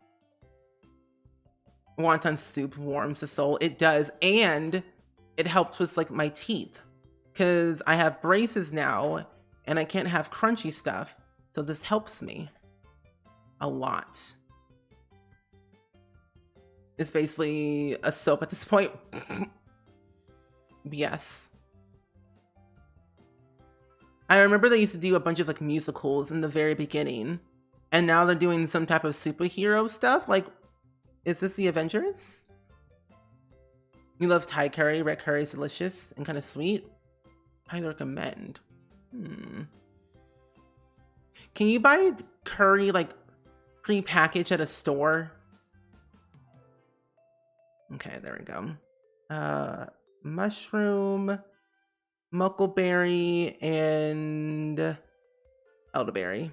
Wonton soup warms the soul. It does, and it helps with like my teeth, because I have braces now, and I can't have crunchy stuff. So this helps me a lot. It's basically a soap at this point. Yes. I remember they used to do a bunch of like musicals in the very beginning, and now they're doing some type of superhero stuff. Like, is this the Avengers? You love Thai curry. Red curry is delicious and kind of sweet. Highly recommend. Can you buy curry like pre-packaged at a store? Okay, there we go. Mushroom, muckleberry, and elderberry.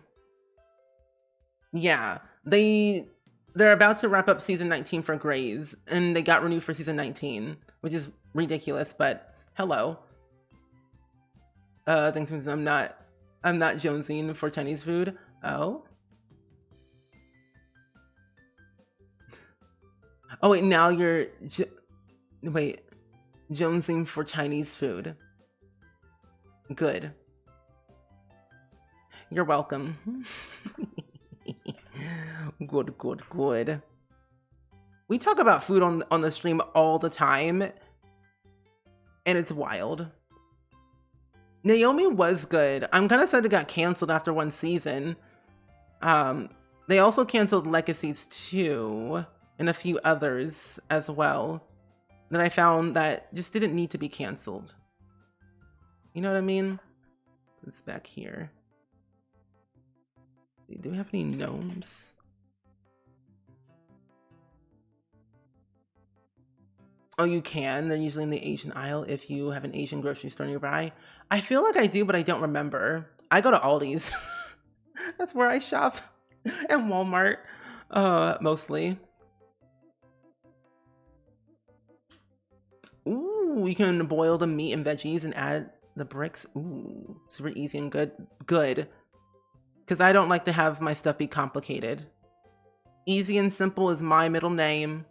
Yeah, they're about to wrap up season 19 for Grey's, and they got renewed for season 19, which is ridiculous, but hello. Thanks, I'm not jonesing for Chinese food. Oh. Oh wait, now you're jonesing for Chinese food. Good. You're welcome. Good. We talk about food on the stream all the time, and it's wild. Naomi was good. I'm kind of sad it got canceled after 1 season. They also canceled Legacies 2 and a few others as well that I found that just didn't need to be canceled. You know what I mean? It's back here. Do we have any gnomes? Oh, you can. They're usually in the Asian aisle if you have an Asian grocery store nearby. I feel like I do, but I don't remember. I go to Aldi's. That's where I shop. And Walmart, mostly. Ooh, you can boil the meat and veggies and add the bricks. Ooh, super easy and good. Good. Because I don't like to have my stuff be complicated. Easy and simple is my middle name.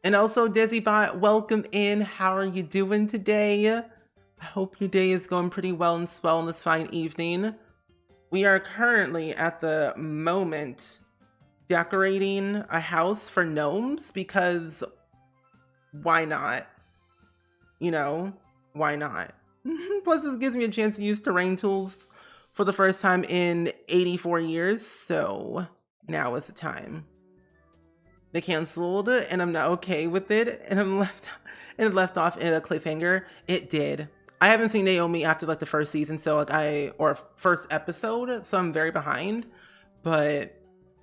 And also, DesiBot, welcome in. How are you doing today? I hope your day is going pretty well and swell on this fine evening. We are currently, at the moment, decorating a house for gnomes because why not? You know, why not? Plus, this gives me a chance to use terrain tools for the first time in 84 years, so now is the time. They canceled, and I'm not okay with it, and it left off in a cliffhanger. It did. I haven't seen Naomi after like the first season, so like or first episode, so I'm very behind. But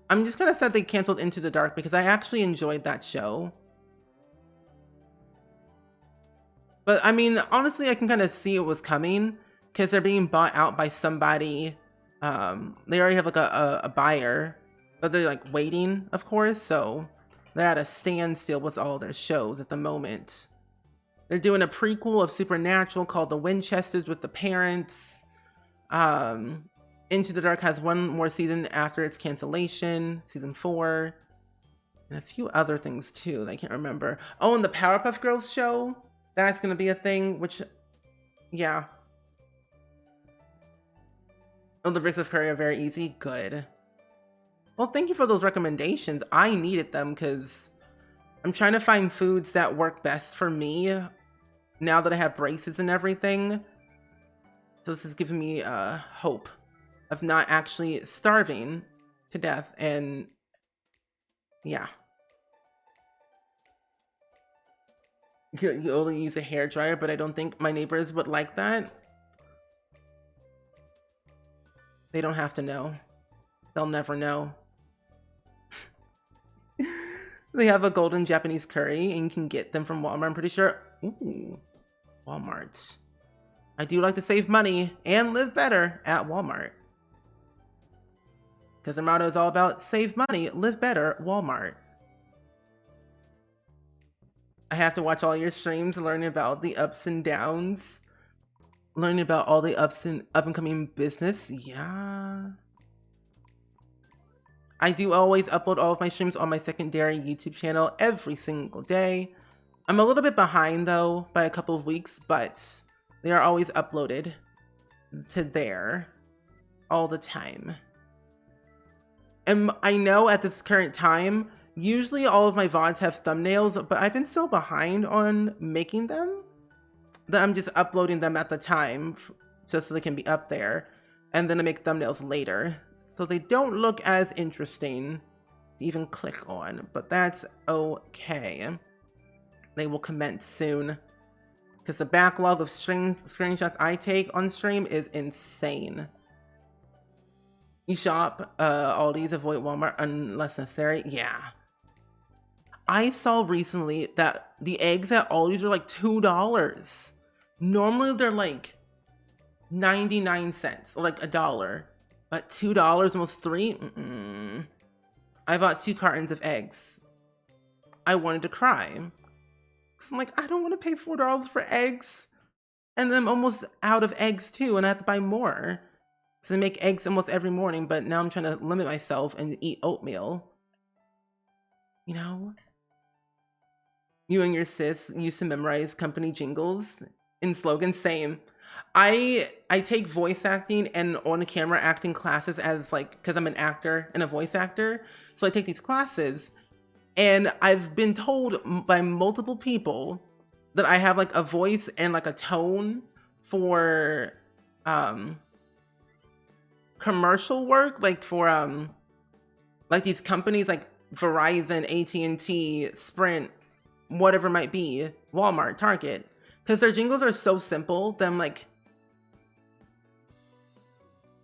I'm just kind of sad they canceled Into the Dark because I actually enjoyed that show. But I mean, honestly, I can kind of see it was coming because they're being bought out by somebody. They already have like a buyer, but they're like waiting, of course, so they're at a standstill with all their shows at the moment. They're doing a prequel of Supernatural called The Winchesters with the parents. Into the Dark has 1 more season after its cancellation, season 4. And a few other things too that I can't remember. Oh, and the Powerpuff Girls show, that's going to be a thing, which, yeah. Oh, the bricks of curry are very easy. Good. Well, thank you for those recommendations. I needed them because I'm trying to find foods that work best for me now that I have braces and everything. So this is giving me hope of not actually starving to death. And yeah. You only use a hairdryer, but I don't think my neighbors would like that. They don't have to know. They'll never know. They have a golden Japanese curry, and you can get them from Walmart, I'm pretty sure. Ooh, Walmart. I do like to save money and live better at Walmart. Because their motto is all about save money, live better, Walmart. I have to watch all your streams, learning about the ups and downs. Learning about all the up and coming business. Yeah. I do always upload all of my streams on my secondary YouTube channel every single day. I'm a little bit behind though by a couple of weeks, but they are always uploaded to there all the time. And I know at this current time, usually all of my VODs have thumbnails, but I've been so behind on making them that I'm just uploading them at the time just so they can be up there. And then I make thumbnails later, so they don't look as interesting to even click on, but that's okay. They will commence soon because the backlog of screenshots I take on stream is insane. You shop Aldi's, avoid Walmart unless necessary. Yeah. I saw recently that the eggs at Aldi's are like $2. Normally they're like 99 cents or like $1, but $2, almost $3. I bought 2 cartons of eggs. I wanted to cry. I'm like, I don't want to pay $4 for eggs. And then I'm almost out of eggs too, and I have to buy more. So I make eggs almost every morning, but now I'm trying to limit myself and eat oatmeal. You know? You and your sis used to memorize company jingles and slogans. Same. I take voice acting and on-camera acting classes as like, because I'm an actor and a voice actor. So I take these classes. And I've been told by multiple people that I have like a voice and like a tone for commercial work, like for like these companies like Verizon, AT&T, Sprint, whatever it might be, Walmart, Target, because their jingles are so simple that I'm like,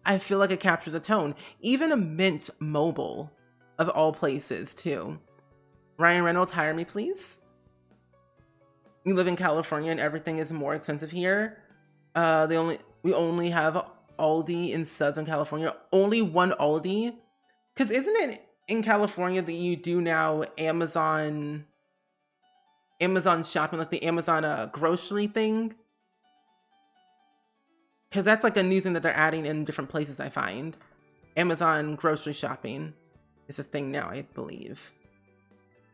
I feel like I capture the tone. Even a Mint Mobile, of all places, too. Ryan Reynolds, hire me, please. You live in California and everything is more expensive here. We only have Aldi in Southern California. Only one Aldi. Because isn't it in California that you do now Amazon shopping, like the Amazon grocery thing? Because that's like a new thing that they're adding in different places, I find. Amazon grocery shopping is a thing now, I believe.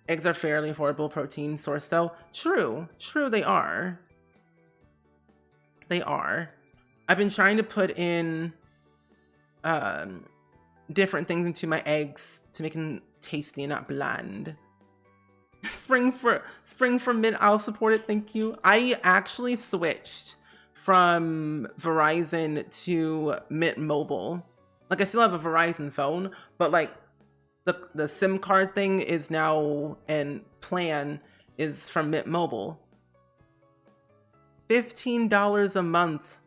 Eggs are fairly affordable protein source though. True, they are. They are. I've been trying to put in different things into my eggs to make them tasty and not bland. Spring for Mint, I'll support it, thank you. I actually switched from Verizon to Mint Mobile. Like I still have a Verizon phone, but like the SIM card thing is now, and plan is from Mint Mobile. $15 a month.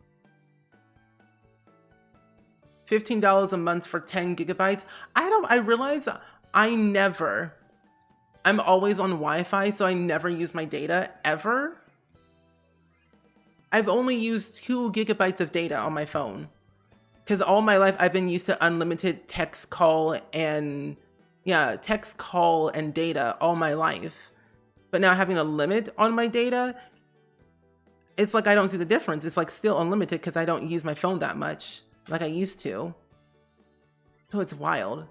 $15 a month for 10 gigabytes. I realize I'm always on Wi-Fi, so I never use my data, ever. I've only used 2 gigabytes of data on my phone. Because all my life, I've been used to unlimited text call and data all my life. But now having a limit on my data, it's like I don't see the difference. It's like still unlimited because I don't use my phone that much like I used to. So it's wild.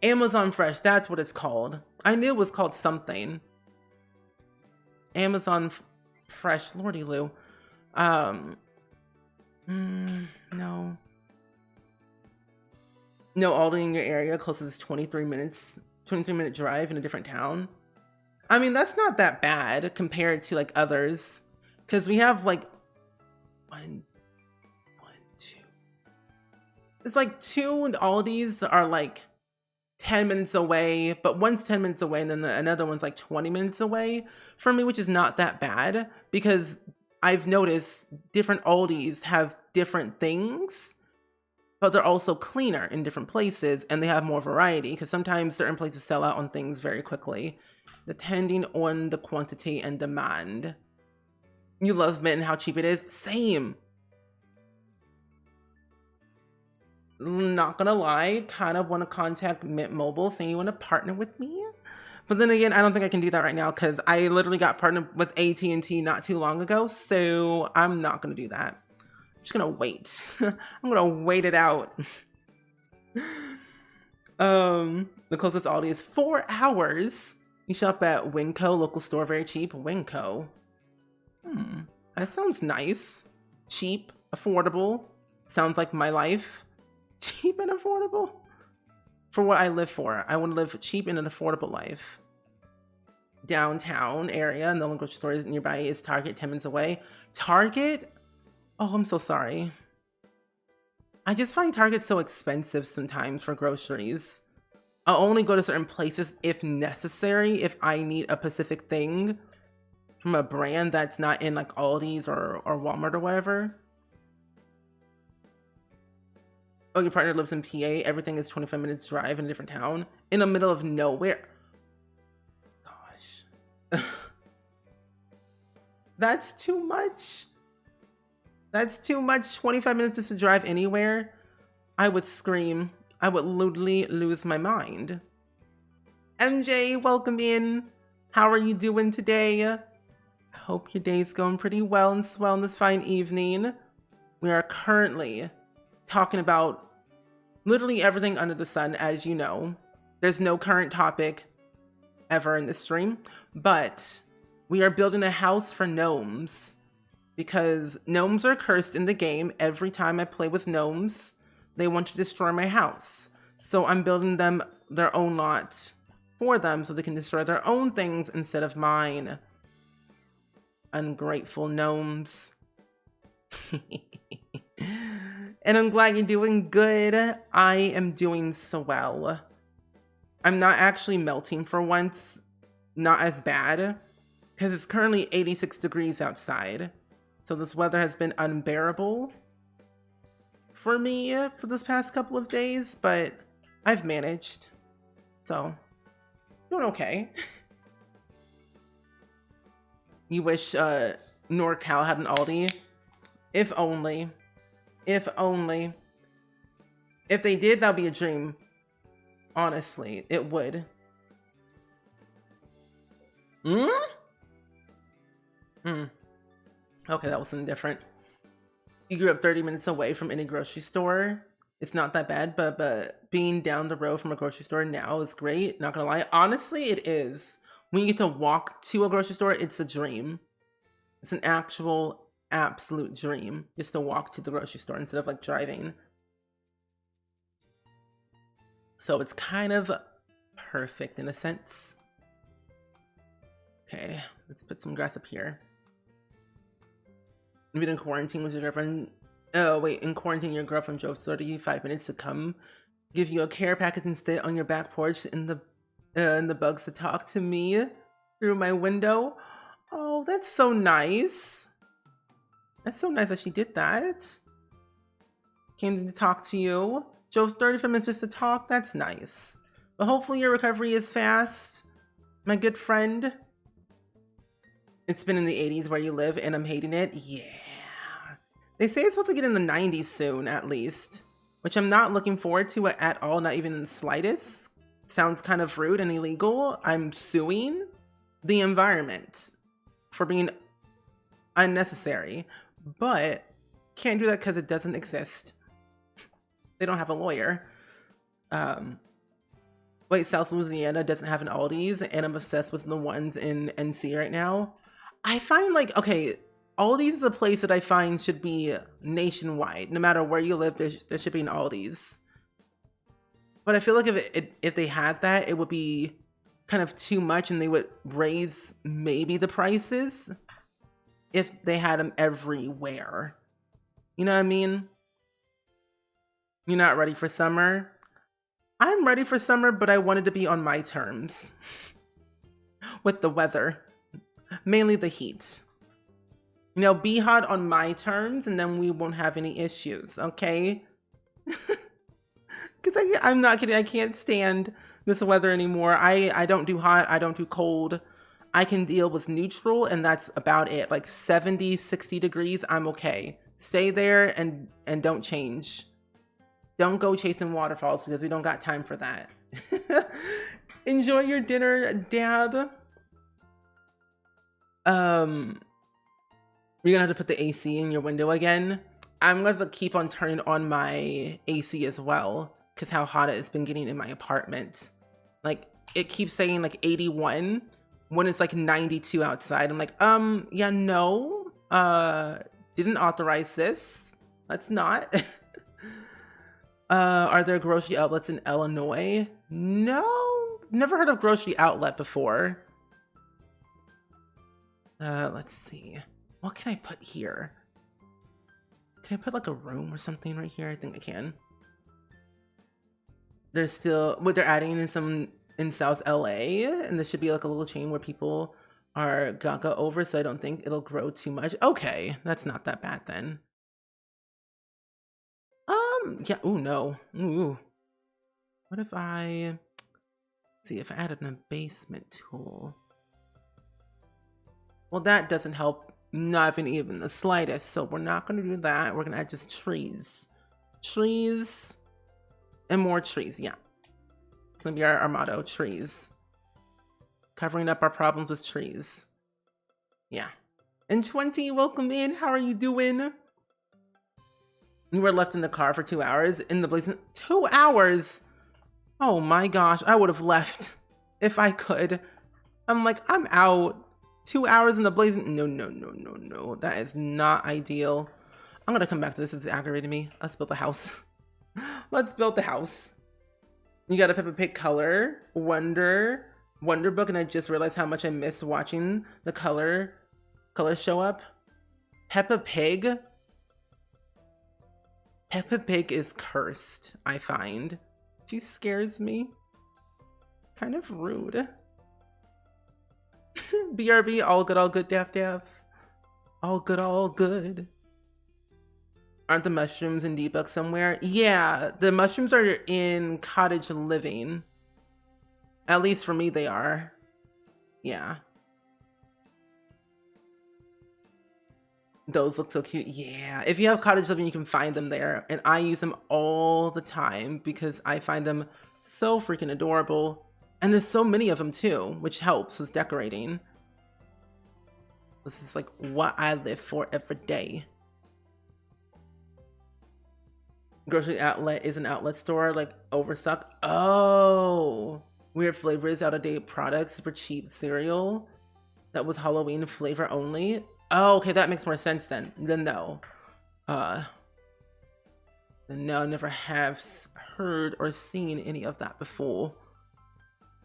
Amazon Fresh, that's what it's called. I knew it was called something. Amazon Fresh, Lordy Lou. No. No Aldi in your area, closest 23-minute drive in a different town. I mean, that's not that bad compared to like others. Because we have like two. It's like 2 Aldis are like 10 minutes away, but one's 10 minutes away and then another one's like 20 minutes away from me, which is not that bad because I've noticed different Aldis have different things, but they're also cleaner in different places and they have more variety because sometimes certain places sell out on things very quickly, depending on the quantity and demand. You love Mint and how cheap it is? Same. Not gonna lie, kind of want to contact Mint Mobile saying you want to partner with me. But then again, I don't think I can do that right now because I literally got partnered with AT&T not too long ago. So I'm not going to do that. I'm just going to wait. I'm going to wait it out. The closest Aldi is 4 hours. You shop at Winco, local store, very cheap. Winco. That sounds nice. Cheap, affordable. Sounds like my life. Cheap and affordable. For what I live for. I want to live cheap and an affordable life. Downtown area, and the only grocery store nearby is Target, 10 minutes away. Target? Oh, I'm so sorry. I just find Target so expensive sometimes for groceries. I'll only go to certain places if necessary, if I need a specific thing from a brand that's not in like Aldi's or Walmart or whatever. Oh, your partner lives in PA. Everything is 25 minutes drive in a different town. In the middle of nowhere. Gosh. That's too much. That's too much. 25 minutes just to drive anywhere. I would scream. I would literally lose my mind. MJ, welcome in. How are you doing today? I hope your day's going pretty well and swell on this fine evening. We are currently talking about literally everything under the sun, as you know. There's no current topic ever in this stream, but we are building a house for gnomes because gnomes are cursed in the game. Every time I play with gnomes, they want to destroy my house. So I'm building them their own lot for them so they can destroy their own things instead of mine. Ungrateful gnomes. And I'm glad you're doing good. I am doing so well. I'm not actually melting for once. Not as bad. Because it's currently 86 degrees outside. So this weather has been unbearable for me for this past couple of days. But I've managed. So, doing okay. You wish NorCal had an Aldi? If only. If only. If they did, that'd be a dream. Honestly, it would. Okay, that was something different. You grew up 30 minutes away from any grocery store. It's not that bad, but being down the road from a grocery store now is great. Not gonna lie. Honestly, it is. When you get to walk to a grocery store, it's a dream. It's an actual absolute dream just to walk to the grocery store instead of like driving. So it's kind of perfect in a sense. Okay, let's put some grass up here. You've been in quarantine with your girlfriend. Oh wait, in quarantine your girlfriend drove 35 minutes to come give you a care package and sit on your back porch in the bugs to talk to me through my window. Oh, that's so nice. That's so nice that she did that. Came to talk to you. Drove 35 minutes just to talk. That's nice. But hopefully your recovery is fast, my good friend. It's been in the 80s where you live and I'm hating it. Yeah. They say it's supposed to get in the 90s soon, at least. Which I'm not looking forward to at all, not even in the slightest. Sounds kind of rude and illegal. I'm suing the environment for being unnecessary. But can't do that because it doesn't exist. They don't have a lawyer. Wait, South Louisiana doesn't have an Aldi's, and I'm obsessed with the ones in NC right now. I find like, okay, Aldi's is a place that I find should be nationwide. No matter where you live, there should be an Aldi's. But I feel like if they had that, it would be kind of too much and they would raise maybe the prices if they had them everywhere. You know what I mean? You're not ready for summer? I'm ready for summer, but I wanted to be on my terms with the weather, mainly the heat. You know, be hot on my terms and then we won't have any issues, okay? Because I'm not kidding, I can't stand this weather anymore. I don't do hot, I don't do cold. I can deal with neutral and that's about it. Like 70, 60 degrees, I'm okay. Stay there and don't change. Don't go chasing waterfalls because we don't got time for that. Enjoy your dinner, Dab. You're gonna have to put the AC in your window again. I'm gonna have to keep on turning on my AC as well because how hot it has been getting in my apartment. Like it keeps saying like 81 when it's like 92 outside. I'm like, yeah, no, didn't authorize this. Let's not. Are there grocery outlets in Illinois? No, never heard of grocery outlet before. Let's see. What can I put here? Can I put like a room or something right here? I think I can. There's still, what they're adding in some in South LA, and this should be like a little chain where people are gaga over, so I don't think it'll grow too much. Okay, that's not that bad then. Yeah, ooh, no. Ooh. What if I, see, if I added an basement tool? Well, that doesn't help, not even the slightest, so we're not gonna do that. We're gonna add just trees. Trees and more trees, yeah. It's gonna be our motto, trees. Covering up our problems with trees. Yeah. And 20, welcome in, how are you doing? We were left in the car for 2 hours in the blazing, 2 hours? Oh my gosh, I would have left if I could. I'm like, I'm out. 2 hours in the blazing, no. That is not ideal. I'm gonna come back to this, it's aggravating me. Let's build the house. Let's build the house. You got a Peppa Pig color, Wonder Book, and I just realized how much I miss watching the colors show up. Peppa Pig is cursed, I find. She scares me. Kind of rude. BRB, all good, Daff. All good. Aren't the mushrooms in debug somewhere? Yeah, the mushrooms are in cottage living. At least for me, they are. Yeah. Those look so cute. Yeah, if you have cottage living, you can find them there. And I use them all the time because I find them so freaking adorable. And there's so many of them too, which helps with decorating. This is like what I live for every day. Grocery outlet is an outlet store, like Overstock. Oh, weird flavors, out-of-date products, super cheap cereal. That was Halloween flavor only. Oh, okay, that makes more sense then. Then no. No, never have heard or seen any of that before.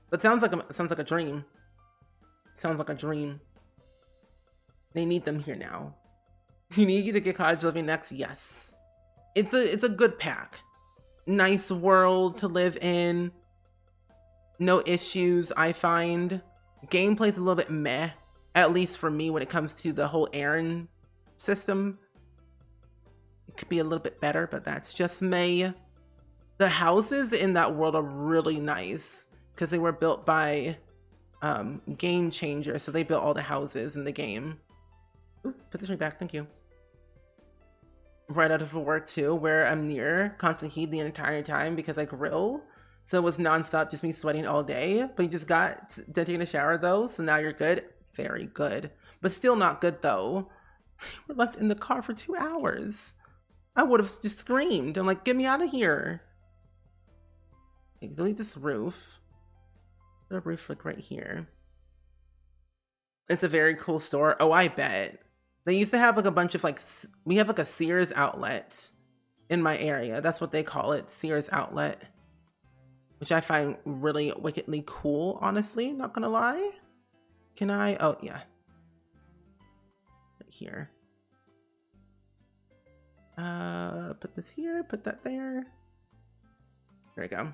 But sounds like a dream. Sounds like a dream. They need them here now. You need to get cottage living next. Yes, it's a good pack. Nice world to live in. No issues. I find gameplay's a little bit meh, at least for me when it comes to the whole errand system. It could be a little bit better, but that's just me. The houses in that world are really nice because they were built by Game Changer, so they built all the houses in the game. Ooh, put this right back, thank you. Right out of work too, where I'm near constant heat the entire time because I grill. So it was nonstop, just me sweating all day. But you just got done taking a shower though, so now you're good. Very good. But still not good though. We're left in the car for 2 hours. I would have just screamed. I'm like, get me out of here. Okay, delete this roof. Put a roof like right here. It's a very cool store. Oh, I bet. They used to have like a bunch of like, we have like a Sears outlet in my area. That's what they call it, Sears outlet. Which I find really wickedly cool, honestly, not gonna lie. Can I, oh yeah. Right here. Put this here, put that there. There we go.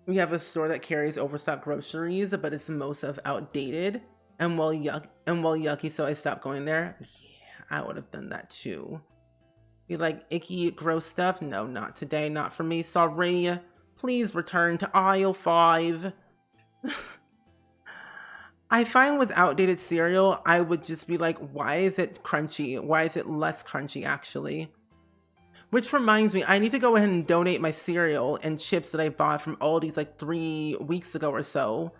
We have a store that carries overstock groceries, but it's most of outdated and yucky, so I stopped going there. Yeah, I would have done that too. You like icky, gross stuff? No, not today, not for me. Sorry. Please return to aisle 5. I find with outdated cereal, I would just be like, why is it crunchy? Why is it less crunchy, actually? Which reminds me, I need to go ahead and donate my cereal and chips that I bought from Aldi's like 3 weeks ago or so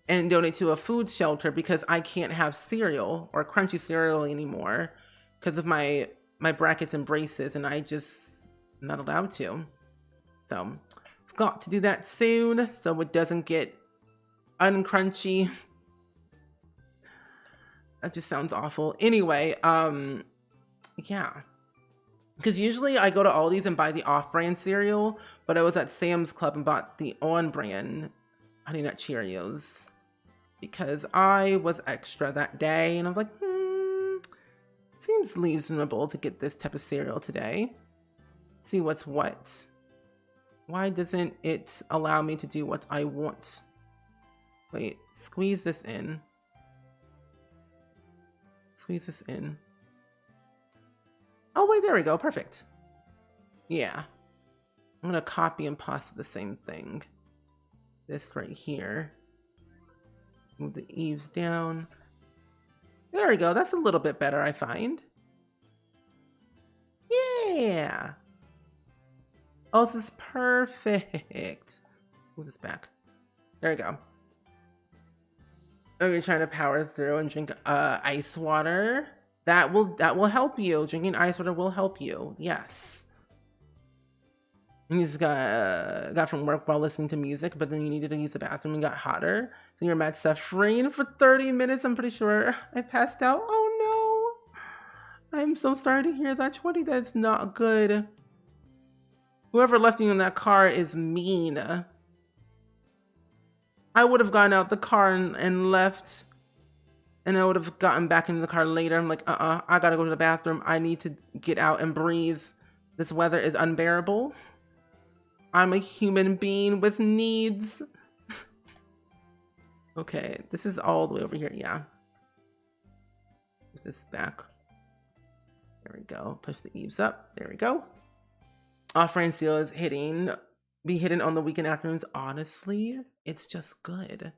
and donate to a food shelter because I can't have cereal or crunchy cereal anymore because of my brackets and braces, and I just not allowed to. So I've got to do that soon so it doesn't get uncrunchy. That just sounds awful. Anyway, yeah. Because usually I go to Aldi's and buy the off-brand cereal, but I was at Sam's Club and bought the on-brand Honey Nut Cheerios because I was extra that day, and I was like, seems reasonable to get this type of cereal today. See what's what. Why doesn't it allow me to do what I want? Wait, squeeze this in. Squeeze this in. Oh, wait, there we go. Perfect. Yeah. I'm going to copy and paste the same thing. This right here. Move the eaves down. There we go. That's a little bit better, I find. Yeah. Oh, this is perfect. Move this back. There we go. I'm trying to power through and drink ice water. That will help you. Drinking ice water will help you. Yes. And you just got from work while listening to music, but then you needed to use the bathroom and got hotter. So you're mad suffering for 30 minutes. I'm pretty sure I passed out. Oh no. I'm so sorry to hear that, 20. That's not good. Whoever left you in that car is mean. I would have gotten out the car and left. And I would have gotten back into the car later. I'm like, I gotta go to the bathroom. I need to get out and breathe. This weather is unbearable. I'm a human being with needs. Okay, this is all the way over here. Yeah. Put this back. There we go. Push the eaves up. There we go. Off-brand cereal is be hidden on the weekend afternoons. Honestly, it's just good.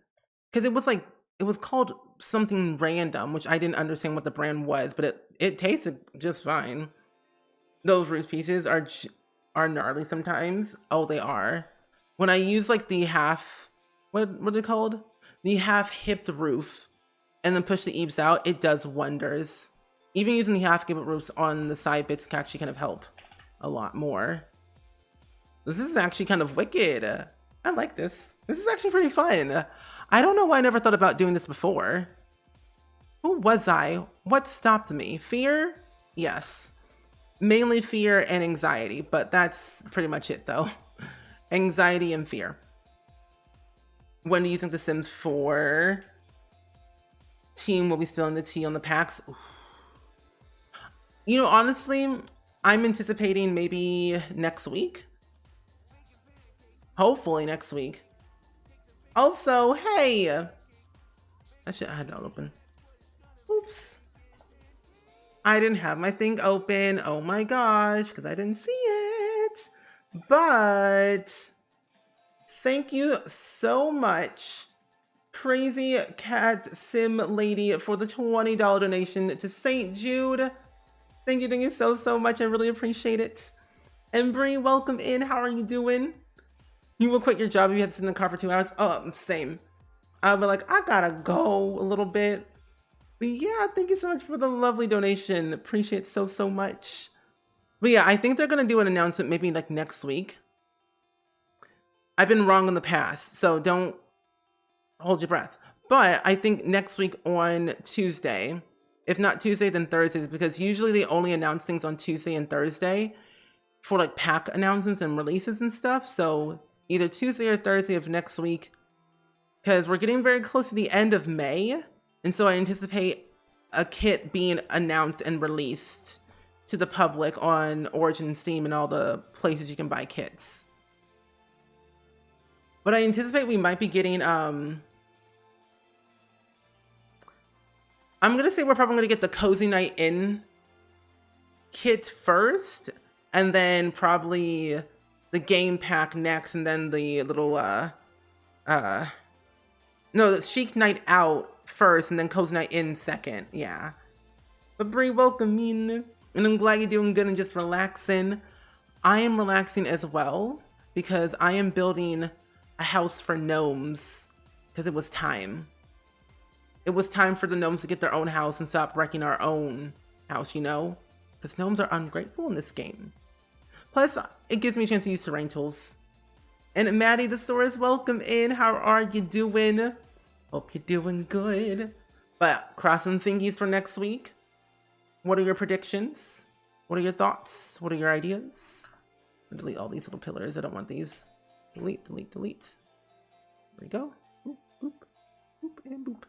Because it was called something random, which I didn't understand what the brand was, but it tasted just fine. Those Reese pieces are gnarly sometimes. Oh, they are. When I use like the half, what are they called? The half-hipped roof, and then push the eaves out, it does wonders. Even using the half-hipped roofs on the side bits can actually kind of help a lot more. This is actually kind of wicked. I like this. This is actually pretty fun. I don't know why I never thought about doing this before. Who was I? What stopped me? Fear? Yes. Mainly fear and anxiety, but that's pretty much it though. Anxiety and fear. When do you think the Sims 4 team will be still in the tea on the packs? Oof. You know, honestly, I'm anticipating maybe next week. Hopefully next week. Also, hey! I should have had that open. Oops. I didn't have my thing open. Oh my gosh, because I didn't see it. But thank you so much, Crazy Cat Sim Lady, for the $20 donation to St. Jude. Thank you so much. I really appreciate it. And Bree, welcome in. How are you doing? You will quit your job if you had to sit in the car for 2 hours? Oh, same. I'll be like, I gotta go a little bit. But yeah, thank you so much for the lovely donation. Appreciate it so much. But yeah, I think they're gonna do an announcement maybe like next week. I've been wrong in the past, so don't hold your breath. But I think next week on Tuesday, if not Tuesday, then Thursdays, because usually they only announce things on Tuesday and Thursday for like pack announcements and releases and stuff. So either Tuesday or Thursday of next week, because we're getting very close to the end of May. And so I anticipate a kit being announced and released to the public on Origin, Steam, and all the places you can buy kits. But I anticipate we might be getting, I'm gonna say we're probably gonna get the Cozy Night In kit first, and then probably the game pack next, and then the little, no, the Chic Night Out first, and then Cozy Night In second, yeah. But Brie, welcome in, and I'm glad you're doing good and just relaxing. I am relaxing as well, because I am building a house for gnomes, because it was time. It was time for the gnomes to get their own house and stop wrecking our own house, you know? Because gnomes are ungrateful in this game. Plus, it gives me a chance to use terrain tools. And Maddie the Saurus, welcome in. How are you doing? Hope you're doing good. But crossing thingies for next week. What are your predictions? What are your thoughts? What are your ideas? Delete all these little pillars. I don't want these. Delete, delete, delete. There we go. Boop, boop, boop, and boop.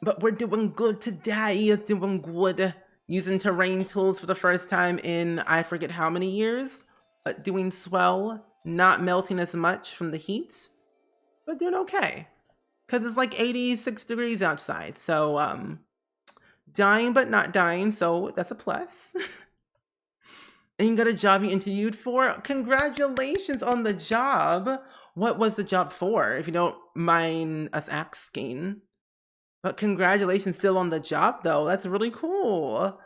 But we're doing good today. Doing good. Using terrain tools for the first time in I forget how many years. But doing swell. Not melting as much from the heat. But doing okay. Because it's like 86 degrees outside. So, dying but not dying. So that's a plus. And you got a job you interviewed for? Congratulations on the job. What was the job for, if you don't mind us asking? But congratulations still on the job, though. That's really cool.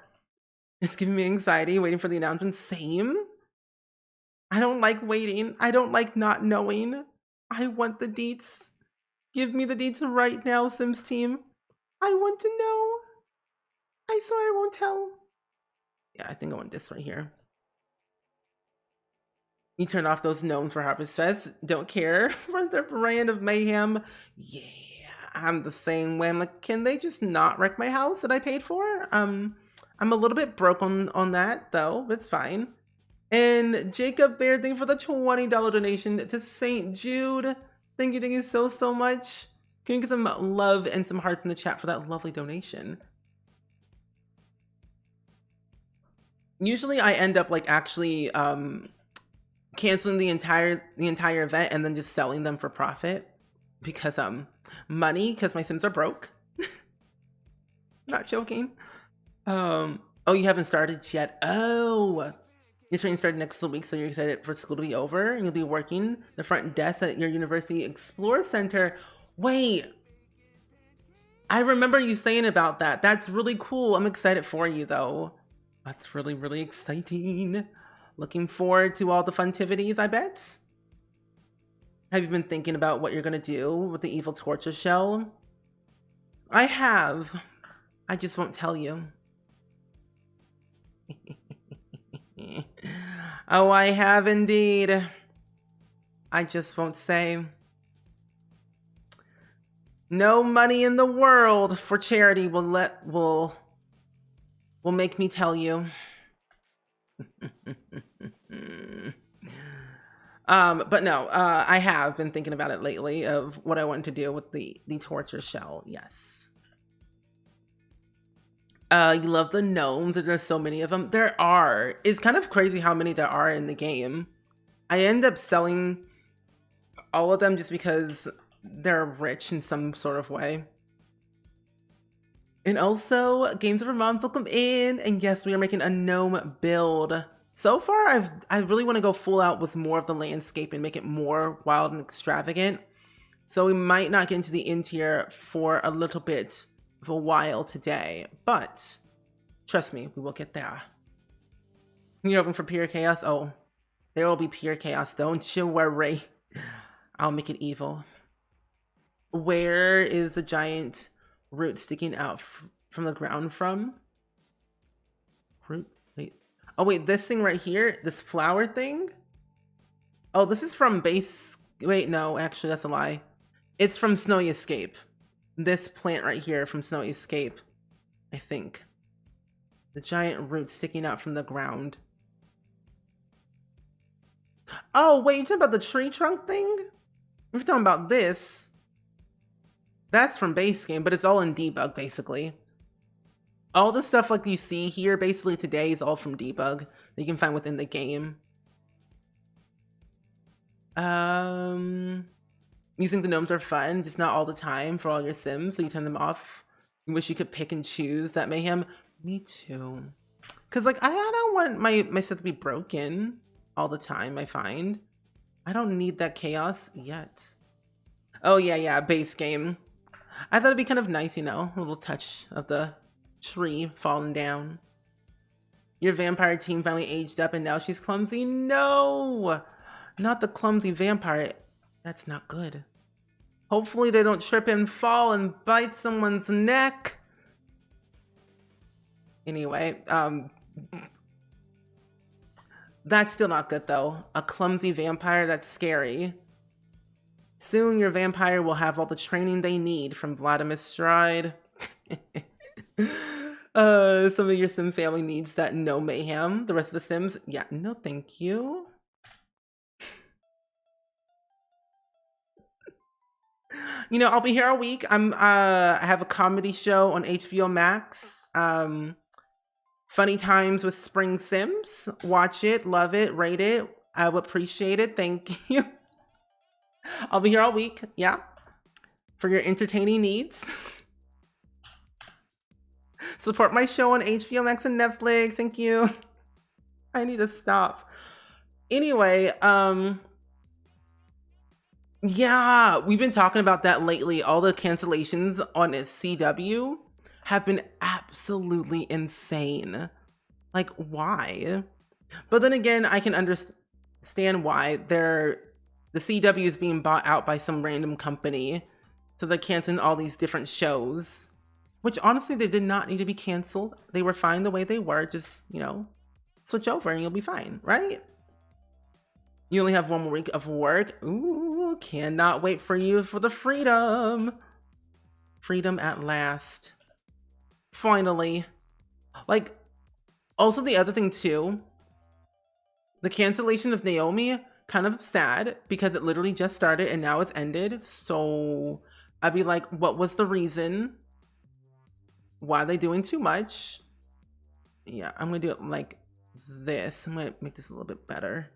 It's giving me anxiety waiting for the announcement. Same. I don't like waiting. I don't like not knowing. I want the deets. Give me the deets right now, Sims team. I want to know. I swear I won't tell. Yeah, I think I want this right here. You turn off those gnomes for Harvest Fest. Don't care for their brand of mayhem. Yeah, I'm the same way. I'm like, can they just not wreck my house that I paid for? I'm a little bit broke on that, though. It's fine. And Jacob Bear, thank you for the $20 donation to St. Jude. Thank you so much. Can you get some love and some hearts in the chat for that lovely donation? Usually I end up like actually canceling the entire event and then just selling them for profit because money, because my Sims are broke. Not joking. Oh, you haven't started yet. Oh, your training started next week, so you're excited for school to be over and you'll be working the front desk at your University Explore Center. Wait, I remember you saying about that. That's really cool. I'm excited for you though. That's really, really exciting. Looking forward to all the funtivities, I bet. Have you been thinking about what you're gonna do with the evil torture shell? I have. I just won't tell you. Oh, I have indeed. I just won't say. No money in the world for charity will make me tell you. But no, I have been thinking about it lately of what I want to do with the torture shell. Yes. You love the gnomes. There's so many of them. There are. It's kind of crazy how many there are in the game. I end up selling all of them just because they're rich in some sort of way. And also, Games of Mom, welcome in. And yes, we are making a gnome build. So far, I really want to go full out with more of the landscape and make it more wild and extravagant. So we might not get into the interior for a little bit of a while today, but trust me, we will get there. You're hoping for pure chaos? Oh, there will be pure chaos, don't you worry. I'll make it evil. Where is the giant root sticking out from the ground from? Root? Wait. Oh wait, this thing right here, this flower thing? Oh, this is from base. Wait, no, actually that's a lie. It's from Snowy Escape. This plant right here from Snowy Escape, I think. The giant root sticking out from the ground. Oh, wait, you're talking about the tree trunk thing? We're talking about this. That's from base game, but it's all in debug, basically. All the stuff like you see here, basically today, is all from debug that you can find within the game. You think the gnomes are fun, just not all the time for all your Sims, so you turn them off. You wish you could pick and choose that mayhem. Me too. Cause like I don't want my stuff to be broken all the time, I find. I don't need that chaos yet. Oh yeah, base game. I thought it'd be kind of nice, you know, a little touch of the tree falling down. Your vampire team finally aged up and now she's clumsy. No, not the clumsy vampire. That's not good. Hopefully they don't trip and fall and bite someone's neck. Anyway, that's still not good though. A clumsy vampire, that's scary. Soon your vampire will have all the training they need from Vladimir Stride. Some of your Sim family needs that no mayhem. The rest of the Sims, yeah, no thank you. You know, I'll be here all week. I have a comedy show on HBO Max. Funny Times with SpringSims. Watch it, love it, rate it. I would appreciate it. Thank you. I'll be here all week, yeah, for your entertaining needs. Support my show on HBO Max and Netflix. Thank you. I need to stop. Anyway, yeah, we've been talking about that lately. All the cancellations on CW have been absolutely insane. Like, why? But then again, I can understand why. The CW is being bought out by some random company. So they're canceling all these different shows. Which honestly, they did not need to be canceled. They were fine the way they were. Just, you know, switch over and you'll be fine, right? You only have one more week of work. Ooh, cannot wait for you for the freedom. Freedom at last. Finally. Like, also the other thing too, the cancellation of Naomi, kind of sad because it literally just started and now it's ended. So I'd be like, what was the reason? Why are they doing too much? Yeah, I'm gonna do it like this. I'm gonna make this a little bit better.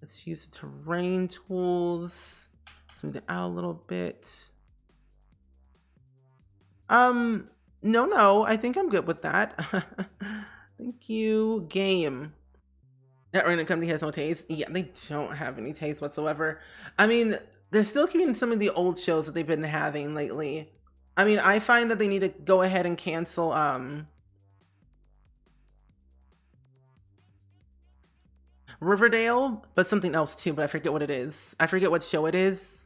Let's use the terrain tools. Smooth it out a little bit. No, I think I'm good with that. Thank you. Game. That random company has no taste. Yeah, they don't have any taste whatsoever. I mean, they're still keeping some of the old shows that they've been having lately. I mean, I find that they need to go ahead and cancel Riverdale, but something else too, but I forget what it is. I forget what show it is.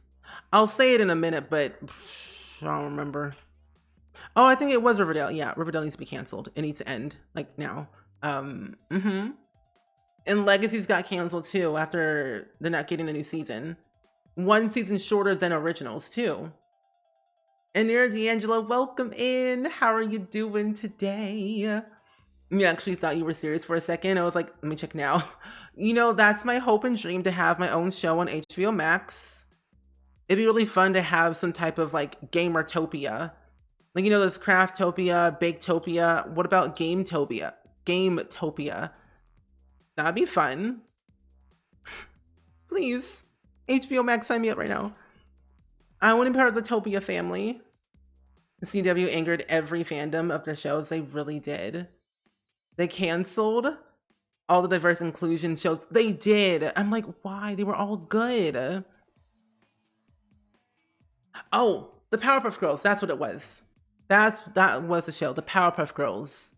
I'll say it in a minute, but I don't remember. Oh, I think it was Riverdale. Yeah, Riverdale needs to be canceled. It needs to end, like, now. And Legacies got canceled too after they're not getting a new season. One season shorter than originals too. And there's D'Angelo, welcome in. How are you doing today? You actually thought you were serious for a second. I was like, let me check now. You know, that's my hope and dream, to have my own show on HBO Max. It'd be really fun to have some type of like Gamertopia. Like, you know, there's Craftopia, Baketopia. What about Gametopia? Gametopia. That'd be fun. Please. HBO Max, sign me up right now. I want to be part of the Topia family. The CW angered every fandom of their shows. They really did. They canceled all the diverse inclusion shows. They did. I'm like, why? They were all good. Oh, the Powerpuff Girls. That's what it was. That was the show. The Powerpuff Girls.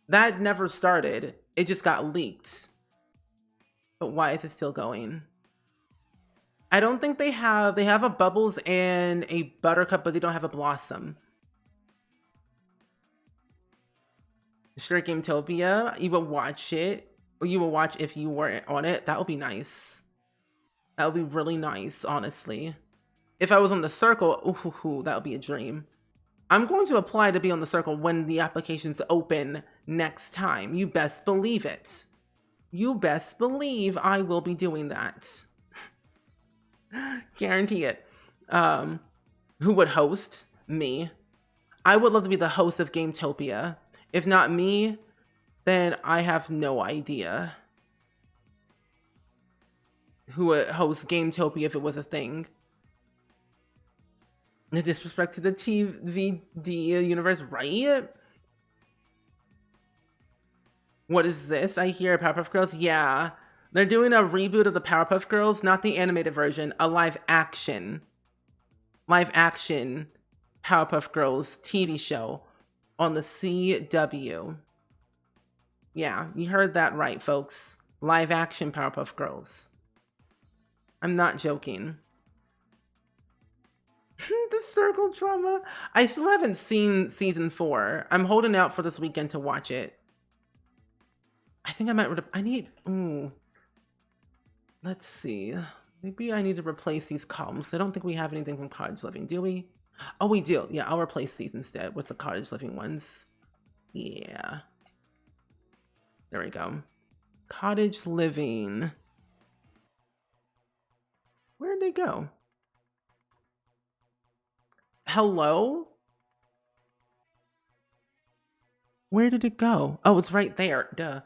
That never started. It just got leaked. But why is it still going? I don't think they have a Bubbles and a Buttercup, but they don't have a Blossom. Sure, Gametopia, you would watch it, or you would watch if you were on it. That would be nice. That would be really nice, honestly. If I was on the Circle, ooh, that would be a dream. I'm going to apply to be on the Circle when the applications open next time. You best believe it. You best believe I will be doing that. Guarantee it. Who would host? Me. I would love to be the host of Gametopia. If not me, then I have no idea who would host Gametopia if it was a thing. The disrespect to the TVD universe, right? What is this? I hear Powerpuff Girls? Yeah. They're doing a reboot of the Powerpuff Girls, not the animated version, a live action Powerpuff Girls TV show on the CW. Yeah, you heard that right, folks. Live action Powerpuff Girls. I'm not joking. The circle drama. I still haven't seen season 4. I'm holding out for this weekend to watch it. I think I might, let's see. Maybe I need to replace these columns. I don't think we have anything from Cottage Living, do we? Oh, we do. Yeah, I'll replace these instead with the Cottage Living ones. Yeah. There we go. Cottage Living. Where'd they go? Hello? Where did it go? Oh, it's right there. Duh.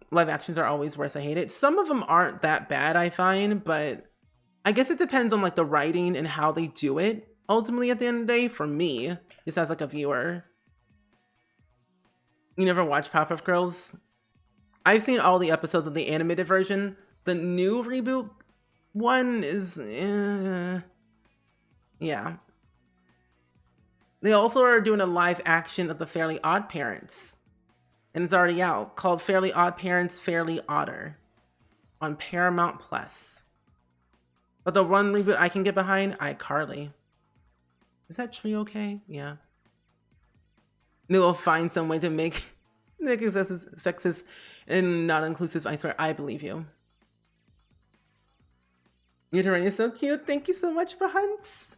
Live actions are always worse. I hate it. Some of them aren't that bad, I find, but I guess it depends on like the writing and how they do it. Ultimately, at the end of the day, for me, just as like a viewer. You never watch Powerpuff Girls? I've seen all the episodes of the animated version. The new reboot one is, yeah. They also are doing a live action of the Fairly Odd Parents. And it's already out, called Fairly Odd Parents, Fairly Odder on Paramount Plus. But the one reboot I can get behind, iCarly. Is that tree okay? Yeah. They will find some way to make it sexist and not inclusive. I swear, I believe you. Your terrain is so cute. Thank you so much, Bahunts.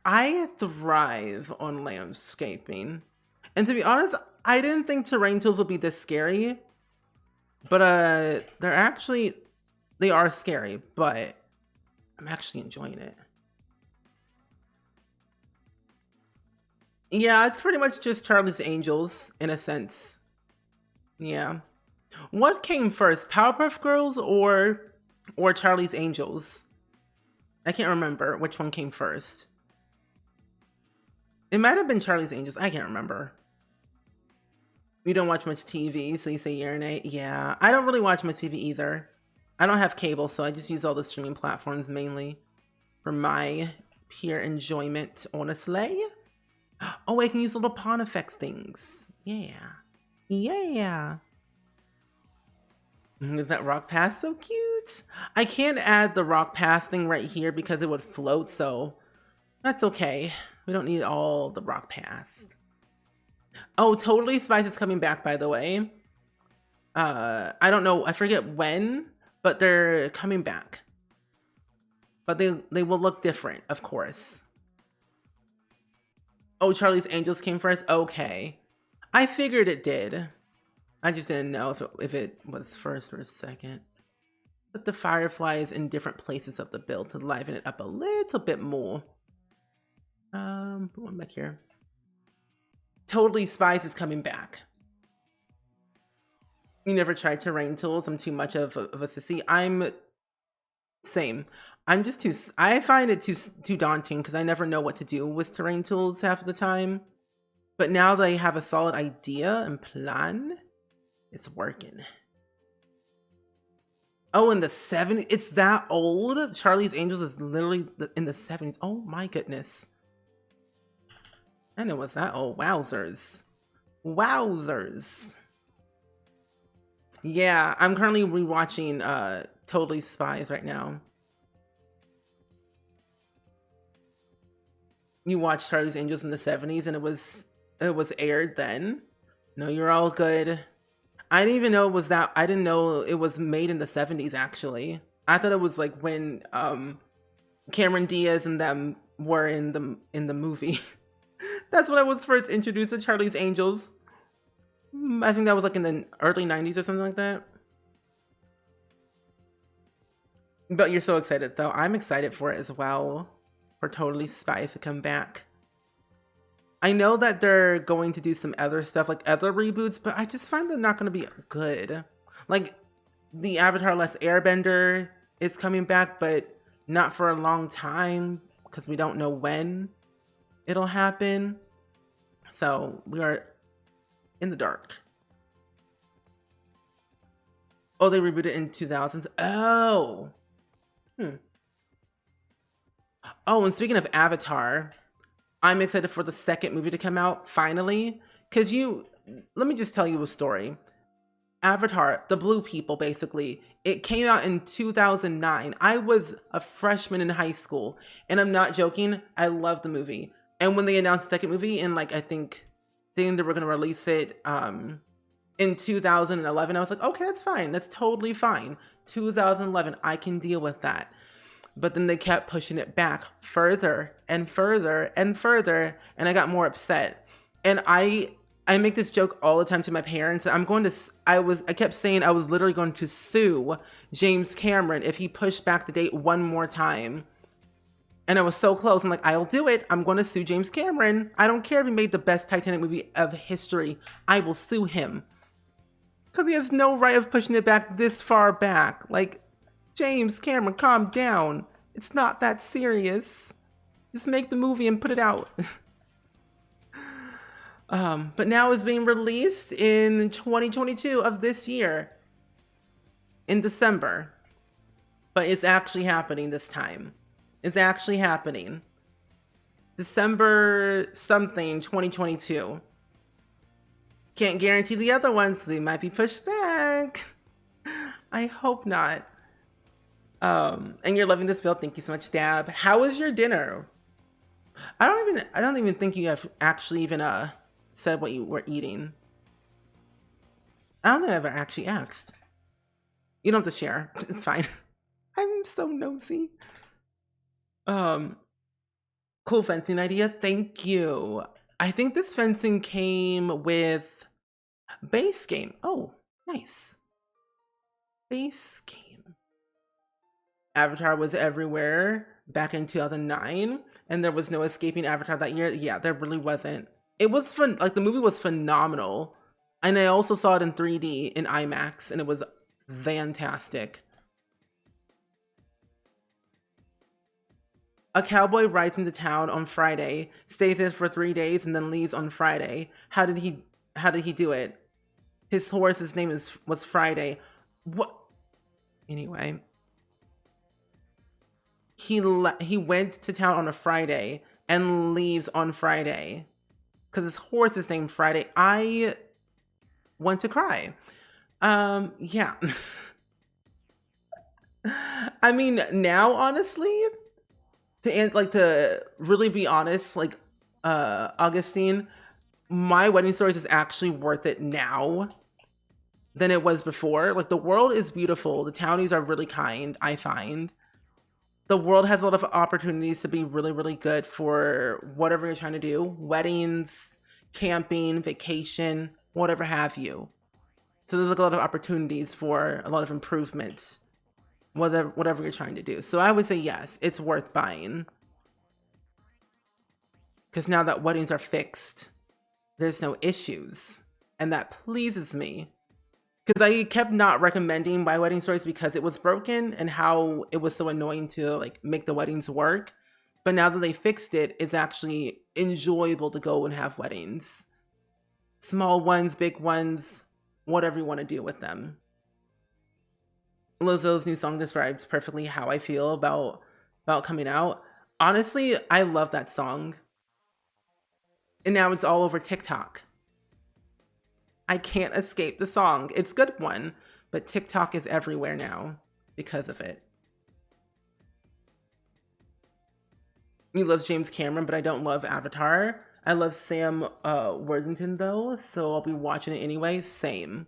I thrive on landscaping. And to be honest, I didn't think terrain tools would be this scary. But they are scary, but I'm actually enjoying it. Yeah, it's pretty much just Charlie's Angels in a sense. Yeah. What came first, Powerpuff Girls or Charlie's Angels? I can't remember which one came first. It might have been Charlie's Angels. I can't remember. You don't watch much TV, so you say urinate. Yeah, I don't really watch much TV either. I don't have cable, so I just use all the streaming platforms mainly for my pure enjoyment, honestly. Oh, I can use little pawn effects things. Yeah. Yeah. Is that rock path so cute? I can't add the rock path thing right here because it would float, so that's okay. We don't need all the rock paths. Oh, Totally Spice is coming back, by the way. I don't know, I forget when, but they're coming back. But they will look different, of course. Oh, Charlie's Angels came first? Okay. I figured it did. I just didn't know if it was first or second. Put the fireflies in different places of the build to liven it up a little bit more. Put one back here. Totally Spies is coming back. You never tried terrain tools? I'm too much of a sissy. Same. I'm just I find it too daunting because I never know what to do with terrain tools half of the time. But now that I have a solid idea and plan, it's working. Oh, in the 70s? It's that old? Charlie's Angels is literally in the 70s. Oh my goodness. I know what's that. Oh, wowzers. Wowzers. Yeah, I'm currently rewatching Totally Spies right now. You watched Charlie's Angels in the 70s and it was aired then? No, you're all good. I didn't even know it was that. I didn't know it was made in the 70s actually. I thought it was like when Cameron Diaz and them were in the movie. That's when I was first introduced to Charlie's Angels. I think that was like in the early 90s or something like that. But you're so excited though. I'm excited for it as well. For Totally Spies to come back. I know that they're going to do some other stuff, like other reboots, but I just find them not going to be good. Like the Avatar Last Airbender is coming back, but not for a long time because we don't know when it'll happen. So we are in the dark. Oh, they rebooted in 2000s. Oh. Oh, and speaking of Avatar, I'm excited for the second movie to come out finally. Cause let me just tell you a story. Avatar, the Blue People, basically, it came out in 2009. I was a freshman in high school, and I'm not joking. I love the movie. And when they announced the second movie, and like I think they were gonna release it in 2011, I was like, okay, that's fine. That's totally fine. 2011, I can deal with that. But then they kept pushing it back further and further and further, and I got more upset. And I make this joke all the time to my parents. I kept saying I was literally going to sue James Cameron if he pushed back the date one more time. And I was so close. I'm like, I'll do it. I'm going to sue James Cameron. I don't care if he made the best Titanic movie of history. I will sue him. Because he has no right of pushing it back this far back. Like, James Cameron, calm down. It's not that serious. Just make the movie and put it out. But now it's being released in 2022 of this year. In December. But it's actually happening this time. It's actually happening. December something, 2022. Can't guarantee the other ones. They might be pushed back. I hope not. And you're loving this build. Thank you so much, Dab. How was your dinner? I don't even think you have actually even said what you were eating. I don't think I've ever actually asked. You don't have to share. It's fine. I'm so nosy. Cool fencing idea. Thank you. I think this fencing came with base game. Oh, nice. Base game. Avatar was everywhere back in 2009, and there was no escaping Avatar that year. Yeah, there really wasn't. It was fun. Like, the movie was phenomenal. And I also saw it in 3D in IMAX, and it was fantastic. A cowboy rides into town on Friday, stays there for 3 days, and then leaves on Friday. How did he do it? His horse's name was Friday. What? Anyway, he went to town on a Friday and leaves on Friday because his horse is named Friday. I want to cry. Yeah. I mean, now, honestly, to really be honest, like, Augustine, my wedding stories is actually worth it now than it was before. Like, the world is beautiful. The townies are really kind, I find. The world has a lot of opportunities to be really, really good for whatever you're trying to do. Weddings, camping, vacation, whatever have you. So there's like a lot of opportunities for a lot of improvements, whatever you're trying to do. So I would say yes, it's worth buying. Because now that weddings are fixed, there's no issues. And that pleases me. Because I kept not recommending my wedding stories because it was broken and how it was so annoying to like make the weddings work. But now that they fixed it, it's actually enjoyable to go and have weddings. Small ones, big ones, whatever you want to do with them. Lizzo's new song describes perfectly how I feel about coming out. Honestly, I love that song. And now it's all over TikTok. I can't escape the song. It's a good one, but TikTok is everywhere now because of it. You love James Cameron, but I don't love Avatar. I love Sam Worthington though, so I'll be watching it anyway. Same.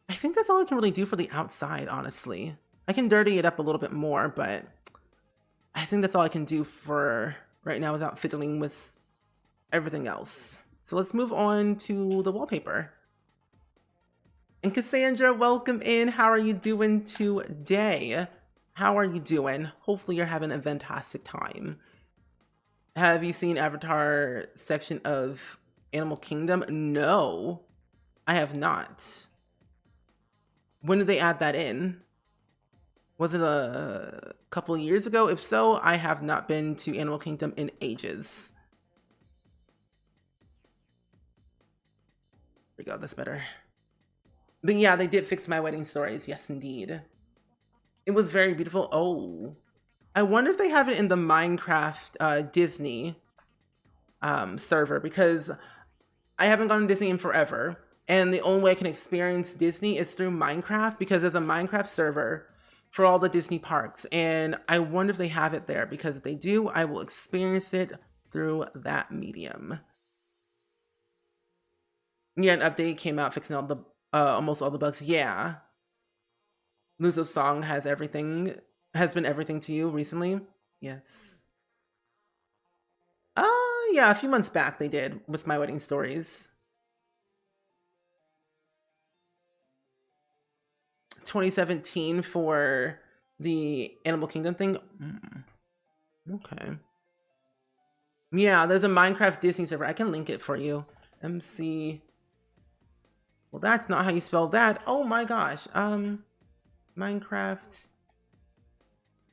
I think that's all I can really do for the outside, honestly. I can dirty it up a little bit more, but I think that's all I can do for right now without fiddling with everything else. So let's move on to the wallpaper. And Cassandra, welcome in. How are you doing today? How are you doing? Hopefully you're having a fantastic time. Have you seen Avatar section of Animal Kingdom? No, I have not. When did they add that in? Was it a couple years ago? If so, I have not been to Animal Kingdom in ages. There we go, that's better. But yeah, they did fix My Wedding Stories. Yes, indeed. It was very beautiful. Oh, I wonder if they have it in the Minecraft Disney server, because I haven't gone to Disney in forever. And the only way I can experience Disney is through Minecraft, because there's a Minecraft server for all the Disney parks. And I wonder if they have it there, because if they do, I will experience it through that medium. Yeah, an update came out fixing all the almost all the bugs. Yeah. Luzo's song has been everything to you recently. Yes. Yeah, a few months back they did with My Wedding Stories. 2017 for the Animal Kingdom thing. Okay. Yeah, there's a Minecraft Disney server. I can link it for you. MC. Well, that's not how you spell that. Oh my gosh. Minecraft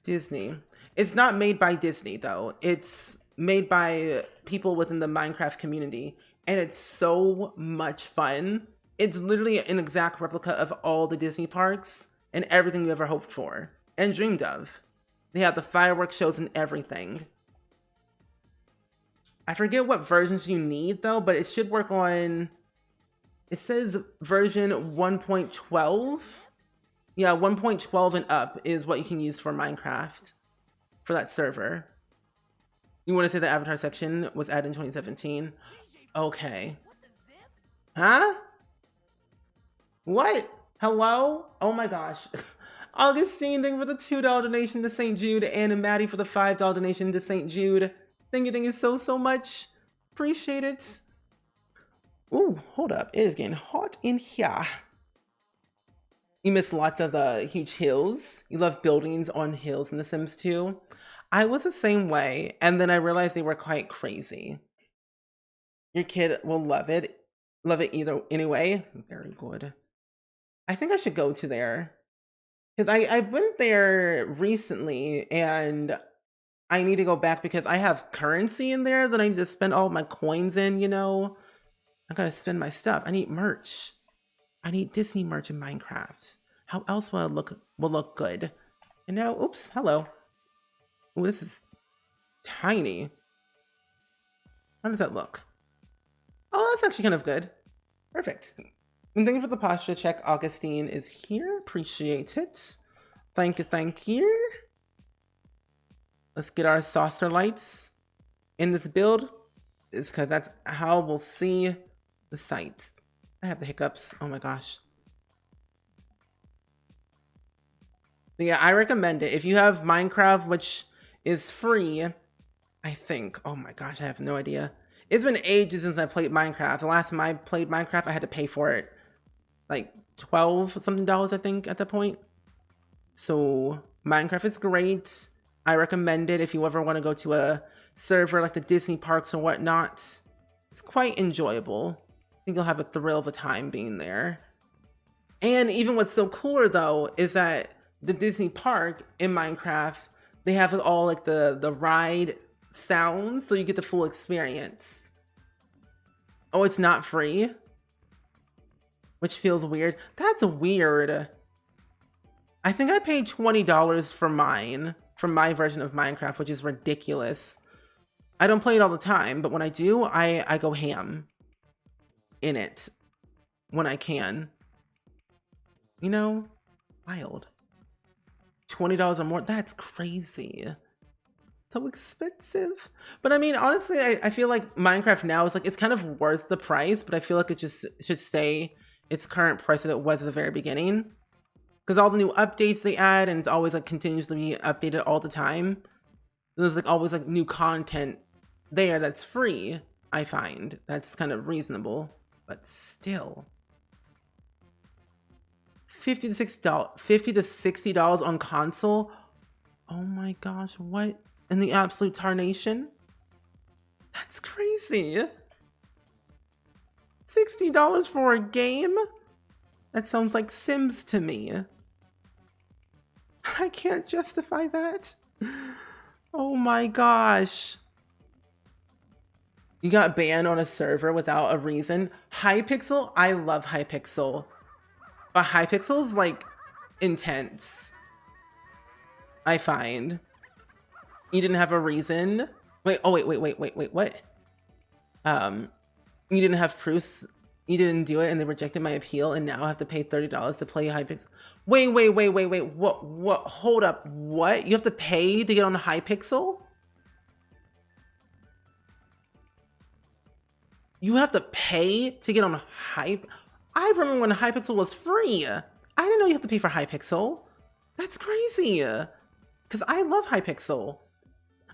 Disney. It's not made by Disney though. It's made by people within the Minecraft community, and it's so much fun. It's literally an exact replica of all the Disney parks and everything you ever hoped for and dreamed of. They have the fireworks shows and everything. I forget what versions you need though, but it should work on, it says version 1.12. Yeah, 1.12 and up is what you can use for Minecraft for that server. You want to say the Avatar section was added in 2017? Okay. Huh? What? Hello? Oh my gosh. Augustine, thank you for the $2 donation to St. Jude, and Maddie for the $5 donation to St. Jude. Thank you so much. Appreciate it. Ooh, hold up. It is getting hot in here. You miss lots of the huge hills. You love buildings on hills in The Sims 2. I was the same way, and then I realized they were quite crazy. Your kid will love it. Love it either anyway. Very good. I think I should go to there. Because I went there recently, and I need to go back because I have currency in there that I need to spend all my coins in, you know? I gotta spend my stuff. I need merch. I need Disney merch in Minecraft. How else will look good? You know, oops, hello. Ooh, this is tiny. How does that look? Oh, that's actually kind of good. Perfect. And thank you for the posture check. Augustine is here. Appreciate it. Thank you. Let's get our saucer lights in this build. Is because that's how we'll see the sights. I have the hiccups. Oh my gosh. But yeah, I recommend it. If you have Minecraft, which is free, I think. Oh my gosh, I have no idea. It's been ages since I played Minecraft. The last time I played Minecraft, I had to pay for it. Like $12 something, I think, at that point. So Minecraft is great. I recommend it if you ever want to go to a server like the Disney parks or whatnot. It's quite enjoyable. I think you'll have a thrill of a time being there. And even what's so cooler though is that the Disney park in Minecraft, they have all like the ride sounds, so you get the full experience. Oh, it's not free? Which feels weird. That's weird. I think I paid $20 for mine, for my version of Minecraft, which is ridiculous. I don't play it all the time, but when I do, I go ham in it when I can. You know, wild. $20 or more, that's crazy. So expensive. But I mean, honestly, I feel like Minecraft now is like, it's kind of worth the price, but I feel like it just should stay its current price that it was at the very beginning. Because all the new updates they add, and it's always like continuously being updated all the time. There's like always like new content there that's free, I find. That's kind of reasonable, but still. $50 to $60 on console. Oh my gosh, what in the absolute tarnation? That's crazy. $60 for a game? That sounds like Sims to me. I can't justify that. Oh my gosh. You got banned on a server without a reason. Hypixel, I love Hypixel. But Hypixel's like intense, I find. You didn't have a reason. Wait, oh wait, what? You didn't have proofs. You didn't do it and they rejected my appeal and now I have to pay $30 to play Hypixel. Wait, what, hold up, what? You have to pay to get on Hypixel? You have to pay to get on Hype? I remember when Hypixel was free. I didn't know you have to pay for Hypixel. That's crazy. Because I love Hypixel.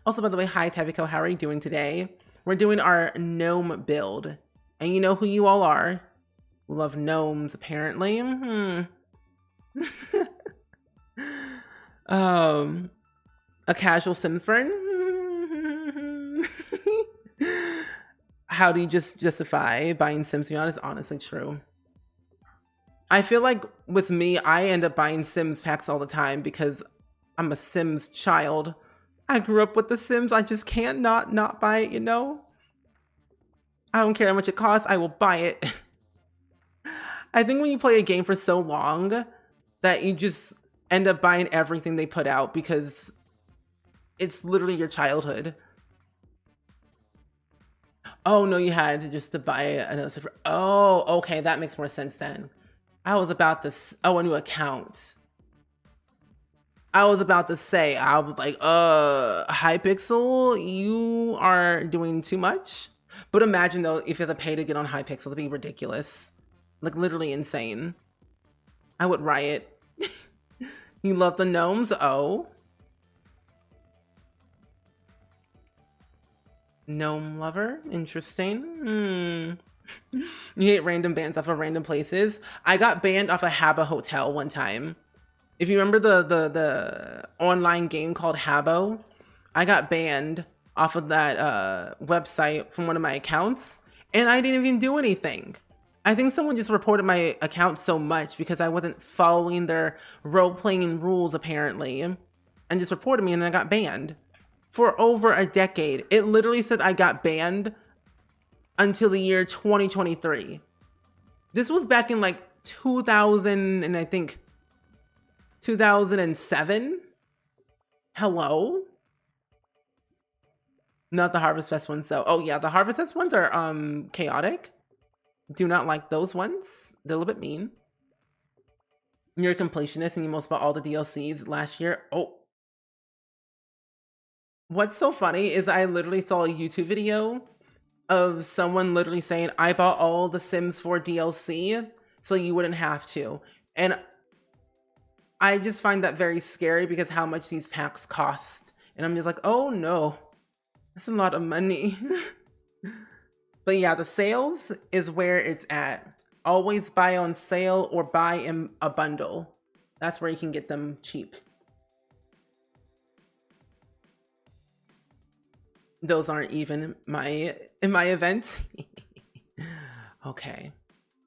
Also, by the way, hi Tavico, how are you doing today? We're doing our gnome build. And you know who you all are. We love gnomes, apparently. A casual Sims burn. How do you just justify buying Sims? To be honest, honestly true. I feel like with me, I end up buying Sims packs all the time because I'm a Sims child. I grew up with the Sims. I just can't not buy it, you know? I don't care how much it costs. I will buy it. I think when you play a game for so long that you just end up buying everything they put out because it's literally your childhood. Oh, no, you had just to buy another server. Oh, okay. That makes more sense then. I was about to, oh, a new account. I was about to say, I was like, Hypixel, you are doing too much. But imagine though, if you have to pay to get on Hypixel, it'd be ridiculous. Like literally insane. I would riot. You love the gnomes? Oh. Gnome lover? Interesting. You hate random bans off of random places? I got banned off a Habbo hotel one time. If you remember the online game called Habbo, I got banned off of that website from one of my accounts, and I didn't even do anything. I think someone just reported my account so much because I wasn't following their role-playing rules apparently, and just reported me, and I got banned for over a decade. It literally said I got banned until the year 2023. This was back in like 2000 and I think 2007. Hello? Not the Harvest Fest ones though. Oh yeah, the Harvest Fest ones are chaotic. Do not like those ones. They're a little bit mean. You're a completionist and you most bought all the DLCs last year. Oh. What's so funny is I literally saw a YouTube video of someone literally saying, I bought all the Sims 4 DLC so you wouldn't have to. And I just find that very scary because how much these packs cost. And I'm just like, oh no, that's a lot of money. But yeah, the sales is where it's at. Always buy on sale or buy in a bundle. That's where you can get them cheap. Those aren't even in my events. Okay.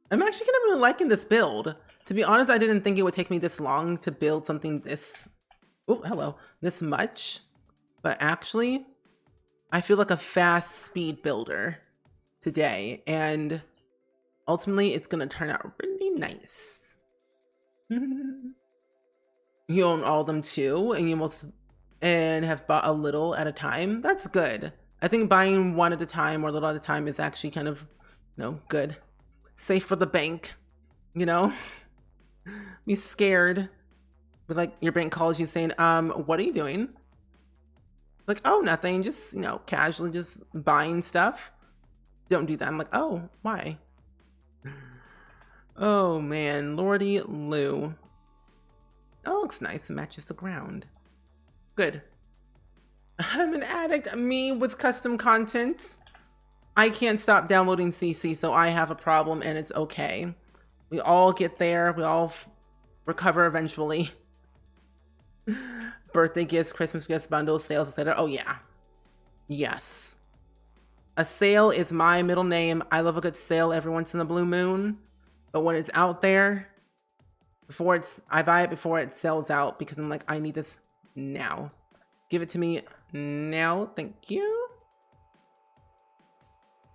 I'm actually kind of really liking this build. To be honest, I didn't think it would take me this long to build something this, oh, hello, this much. But actually, I feel like a fast speed builder today. And ultimately, it's going to turn out really nice. You own all of them too, and you most and have bought a little at a time. That's good. I think buying one at a time or a little at a time is actually kind of, you know, good. Safe for the bank, you know? Be scared. But like your bank calls you saying, what are you doing? Like, oh, nothing. Just, you know, casually just buying stuff. Don't do that. I'm like, oh, why? Oh man, Lordy Lou. Oh, looks nice. It matches the ground. Good. I'm an addict. Me with custom content. I can't stop downloading CC, so I have a problem and it's okay. We all get there. We all recover eventually. Birthday gifts, Christmas gifts, bundles, sales, etc. Oh yeah. Yes. A sale is my middle name. I love a good sale every once in a blue moon. But when it's out there, I buy it before it sells out because I'm like, I need this now. Give it to me now. Thank you.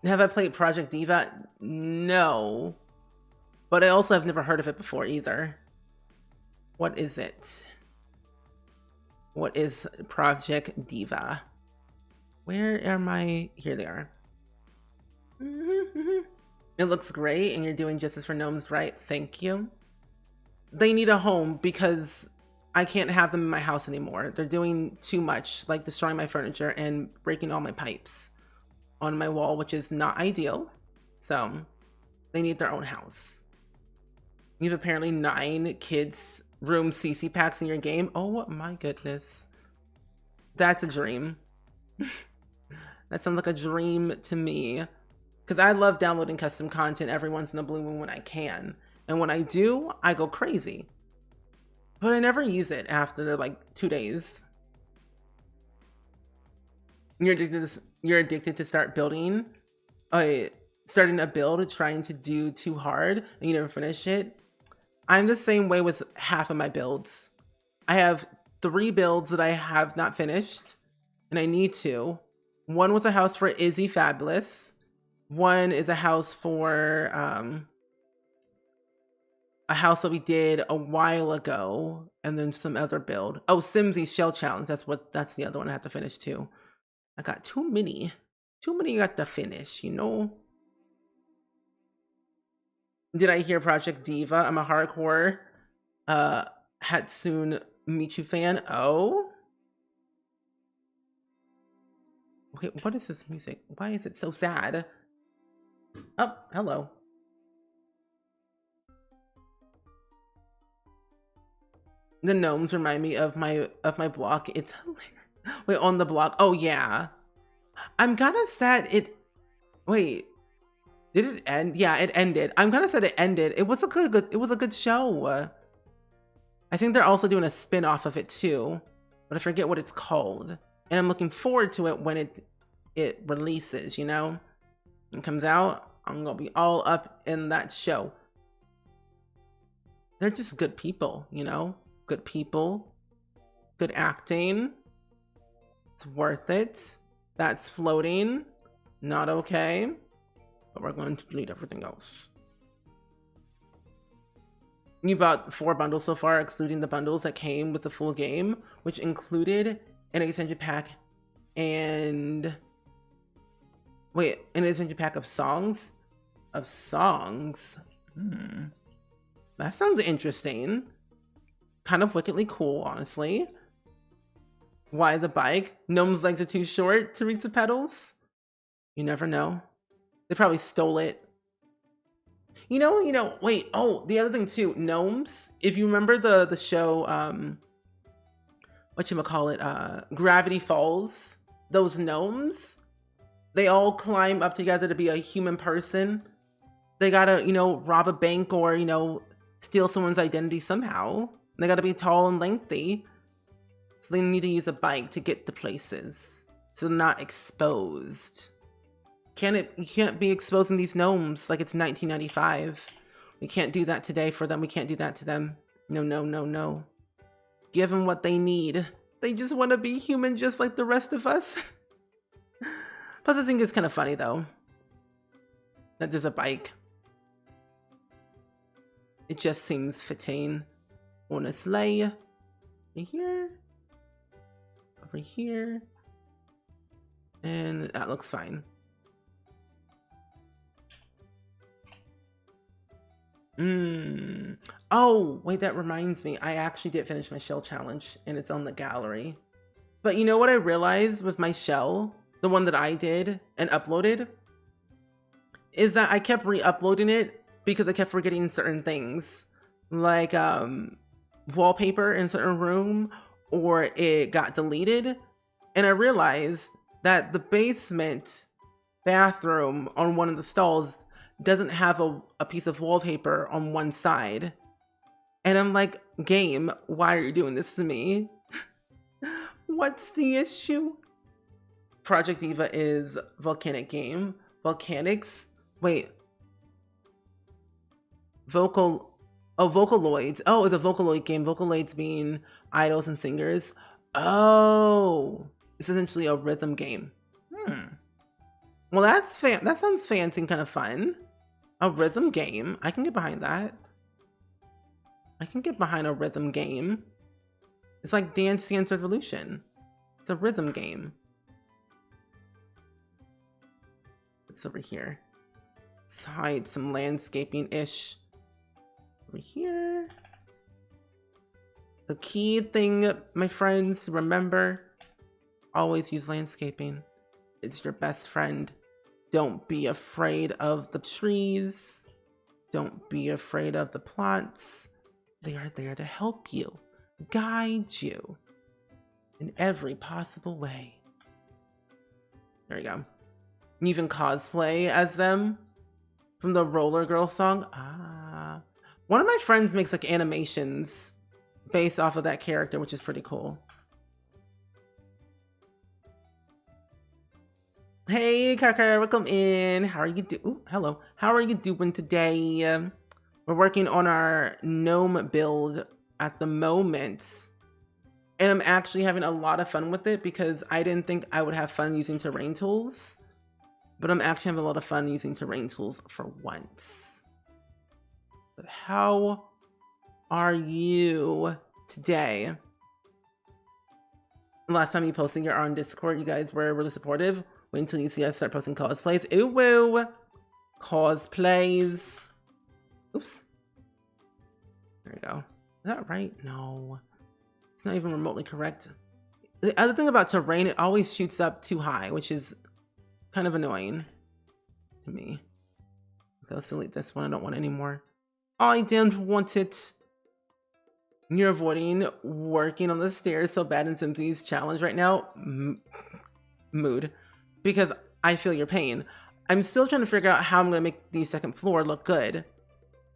Have I played Project Diva? No. But I also have never heard of it before either. What is it? What is Project Diva? Where are my... Here they are. It looks great and you're doing justice for gnomes, right? Thank you. They need a home because I can't have them in my house anymore. They're doing too much, like destroying my furniture and breaking all my pipes on my wall, which is not ideal. So they need their own house. You have apparently 9 kids room CC packs in your game. Oh my goodness. That's a dream. That sounds like a dream to me. Because I love downloading custom content every once in a blue moon when I can. And when I do, I go crazy. But I never use it after like 2 days. You're addicted to start building. Starting a build, trying to do too hard, and you never finish it. I'm the same way with half of my builds. I have 3 builds that I have not finished, and I need to. One was a house for Izzy Fabulous. One is a house for a house that we did a while ago, and then some other build. Oh, Simsy Shell Challenge. That's the other one I have to finish too. I got too many. Too many got to finish, you know? Did I hear Project Diva? I'm a hardcore Hatsune Michu fan. Oh? Okay, what is this music? Why is it so sad? Oh, hello. The gnomes remind me of my block. It's hilarious. Wait, on the block. Oh yeah. I'm kind of sad it... Wait. Did it end? Yeah, it ended. I'm kind of sad it ended. It was a good show. I think they're also doing a spin-off of it too, but I forget what it's called. And I'm looking forward to it when it releases, you know? When it comes out, I'm gonna be all up in that show. They're just good people, you know? Good people. Good acting. It's worth it. That's floating. Not okay. But we're going to delete everything else. You bought 4 bundles so far, excluding the bundles that came with the full game, which included an extension pack and... Wait, an extension pack of songs? Of songs? That sounds interesting. Kind of wickedly cool, honestly. Why the bike? Gnome's legs are too short to reach the pedals? You never know. They probably stole it. You know, wait, oh, the other thing too, gnomes. If you remember the show, whatchamacallit, Gravity Falls, those gnomes, they all climb up together to be a human person. They gotta, you know, rob a bank or, you know, steal someone's identity somehow. They gotta be tall and lengthy. So they need to use a bike to get to places. So they're not exposed. You can't be exposing these gnomes like it's 1995. We can't do that today for them. We can't do that to them. No, no, no, no. Give them what they need. They just want to be human just like the rest of us. Plus I think it's kind of funny though, that there's a bike. It just seems fitting. On a sleigh. Over here. Over here. And that looks fine. Oh, wait, that reminds me. I actually did finish my shell challenge and it's on the gallery. But you know what I realized with my shell, the one that I did and uploaded, is that I kept re-uploading it because I kept forgetting certain things. Like wallpaper in a certain room, or it got deleted. And I realized that the basement bathroom on one of the stalls doesn't have a piece of wallpaper on one side. And I'm like, game, why are you doing this to me? What's the issue? Project Diva is volcanic game. Volcanics? Wait. Oh, Vocaloids. Oh, it's a Vocaloid game. Vocaloids being idols and singers. Oh, it's essentially a rhythm game. Well, that sounds fancy and kind of fun. A rhythm game. I can get behind that. I can get behind a rhythm game. It's like Dance Dance Revolution. It's a rhythm game. It's over here. Let's hide some landscaping-ish. Over here. The key thing, my friends, remember, always use landscaping. It's your best friend. Don't be afraid of the trees. Don't be afraid of the plants. They are there to help you, guide you in every possible way. There you go. You even cosplay as them from the Roller Girl song. Ah. One of my friends makes like animations based off of that character, which is pretty cool. Hey, Karkar, welcome in. How are you doing? Hello. How are you doing today? We're working on our gnome build at the moment. And I'm actually having a lot of fun with it because I didn't think I would have fun using terrain tools. But I'm actually having a lot of fun using terrain tools for once. But how are you today? Last time you posted you're on Discord, you guys were really supportive. Wait until you see us start posting cosplays. Ooh, woo! Cosplays. Oops. There you go. Is that right? No. It's not even remotely correct. The other thing about terrain, it always shoots up too high, which is kind of annoying to me. Okay, let's delete this one. I don't want it anymore. I didn't want it. You're avoiding working on the stairs so bad in Simsy's challenge right now. Mood. Because I feel your pain. I'm still trying to figure out how I'm going to make the second floor look good.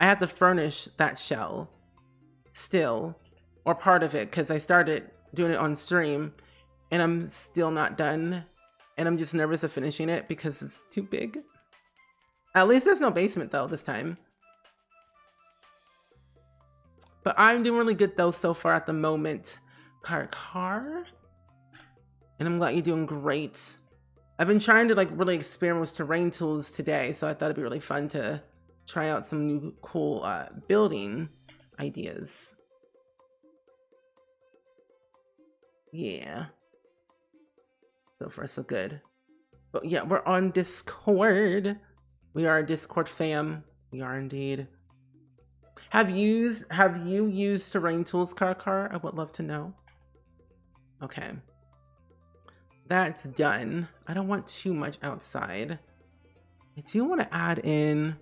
I have to furnish that shell. Still. Or part of it. Because I started doing it on stream. And I'm still not done. And I'm just nervous of finishing it because it's too big. At least there's no basement though this time. But I'm doing really good though so far at the moment. Car. And I'm glad you're doing great. I've been trying to like really experiment with terrain tools today, so I thought it'd be really fun to try out some new cool building ideas. Yeah. So far so good. But yeah, we're on Discord. We are a Discord fam. We are indeed. Have you used terrain tools, Car? I would love to know. Okay. That's done. I don't want too much outside. I do want to add in...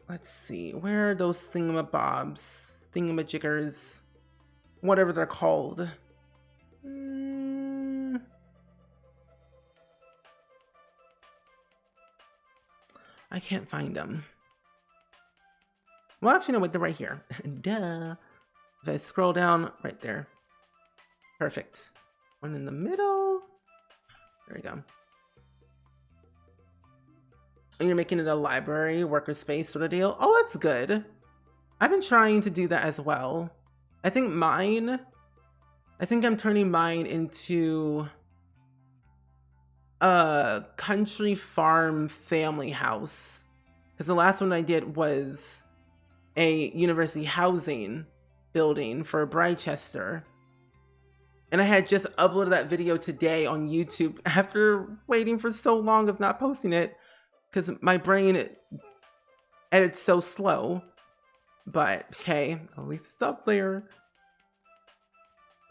Let's see. Where are those thingamabobs? Thingamajiggers? Whatever they're called. I can't find them. Well, actually, no, wait, they're right here. Duh. If I scroll down, right there. Perfect. One in the middle. There we go. And you're making it a library, worker space sort of deal. Oh, that's good. I've been trying to do that as well. I think I'm turning mine into a country farm family house. Because the last one I did was a university housing building for Brychester. And I had just uploaded that video today on YouTube after waiting for so long of not posting it because my brain edits so slow. But hey, at least it's up there.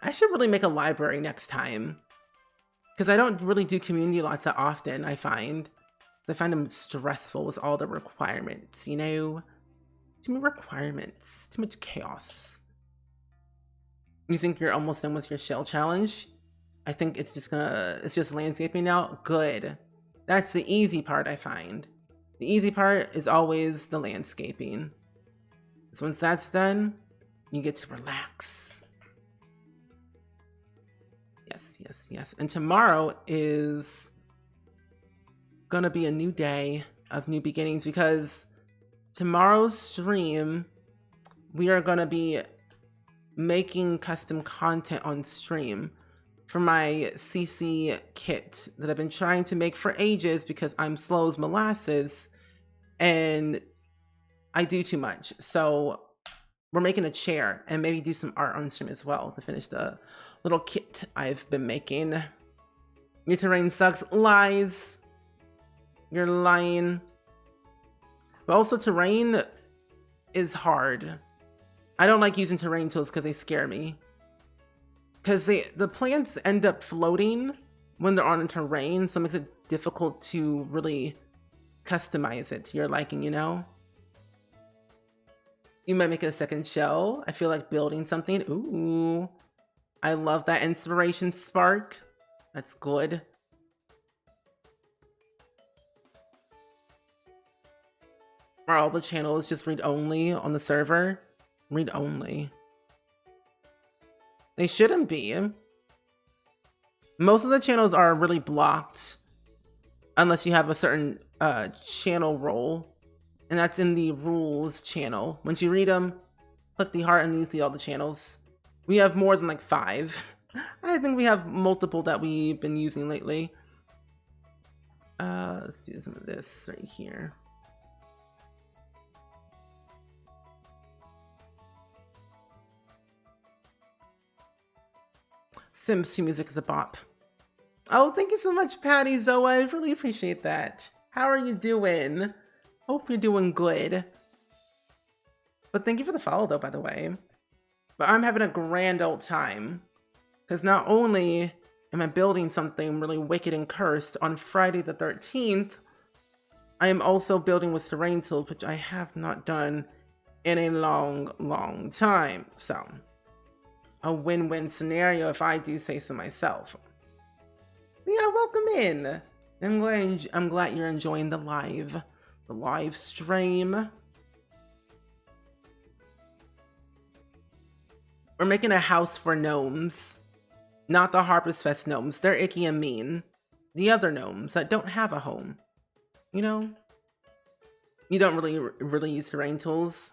I should really make a library next time because I don't really do community lots that often, I find. I find them stressful with all the requirements, you know? Too many requirements, too much chaos. You think you're almost done with your shell challenge? I think it's just landscaping now. Good. That's the easy part, I find. The easy part is always the landscaping. So once that's done, you get to relax. Yes. And tomorrow is gonna be a new day of new beginnings because tomorrow's stream, we are going to be making custom content on stream for my CC kit that I've been trying to make for ages because I'm slow as molasses and I do too much. So we're making a chair and maybe do some art on stream as well to finish the little kit I've been making. Your terrain sucks. Lies. You're lying. But also terrain is hard. I don't like using terrain tools because they scare me. Because the plants end up floating when they're on a terrain, so it makes it difficult to really customize it to your liking, you know? You might make it a second show. I feel like building something. Ooh. I love that inspiration spark. That's good. Are all the channels just read only on the server? Read only. They shouldn't be. Most of the channels are really blocked unless you have a certain channel role, and that's in the rules channel. Once you read them, click the heart and you see all the channels. We have more than like 5. I think we have multiple that we've been using lately. Let's do some of this right here. Sims 2 music is a bop. Oh, thank you so much, Patty Zoa. I really appreciate that. How are you doing? Hope you're doing good. But thank you for the follow, though, by the way. But I'm having a grand old time. Because not only am I building something really wicked and cursed on Friday the 13th, I am also building with terrain tools, which I have not done in a long, long time. So, a win-win scenario if I do say so myself. Yeah, welcome in. I'm glad you're enjoying the live stream. We're making a house for gnomes, not the Harpers Fest gnomes. They're icky and mean. The other gnomes that don't have a home. You know, you don't really use terrain tools.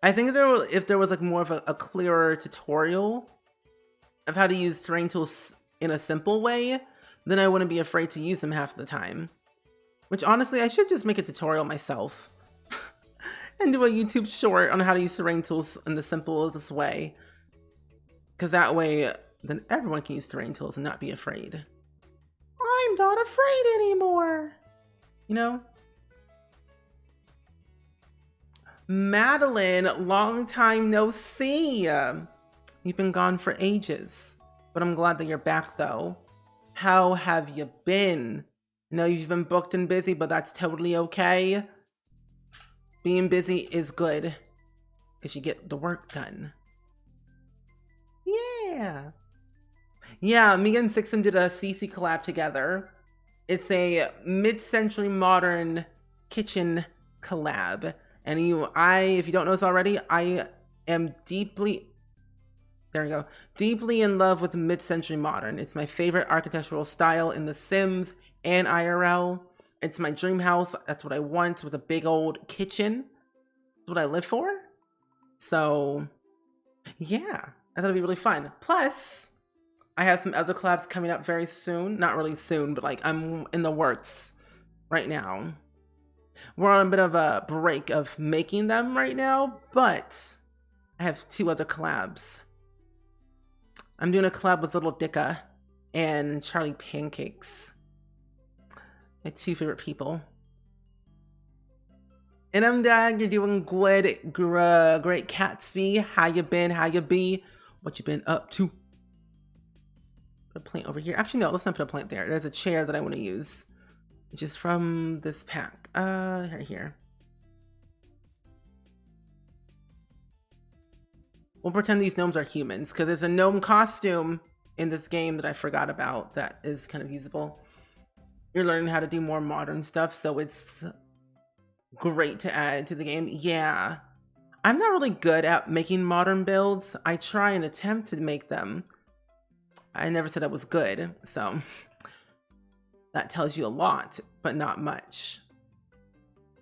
I think if there was like more of a clearer tutorial of how to use terrain tools in a simple way, then I wouldn't be afraid to use them half the time. Which honestly, I should just make a tutorial myself and do a YouTube short on how to use terrain tools in the simplest way. Because that way, then everyone can use terrain tools and not be afraid. I'm not afraid anymore. You know? Madeline, long time no see. You've been gone for ages, but I'm glad that you're back though. How have you been? I know you've been booked and busy, but that's totally okay. Being busy is good because you get the work done. Yeah. Yeah, me and SpringSims did a CC collab together. It's a mid-century modern kitchen collab. And if you don't know this already, I am deeply in love with mid-century modern. It's my favorite architectural style in The Sims and IRL. It's my dream house. That's what I want, with a big old kitchen. That's what I live for. So, yeah, I thought it'd be really fun. Plus, I have some other collabs coming up very soon. Not really soon, but like I'm in the works right now. We're on a bit of a break of making them right now, but I have 2 other collabs. I'm doing a collab with Little Dicka and Charlie Pancakes. My 2 favorite people. And I'm glad you're doing good. Great Catsby. How you been? How you be? What you been up to? Put a plant over here. Actually, no, let's not put a plant there. There's a chair that I want to use, which is from this pack. Right here. We'll pretend these gnomes are humans, because there's a gnome costume in this game that I forgot about that is kind of usable. You're learning how to do more modern stuff, so it's great to add to the game. Yeah. I'm not really good at making modern builds. I try and attempt to make them. I never said I was good, so that tells you a lot, but not much.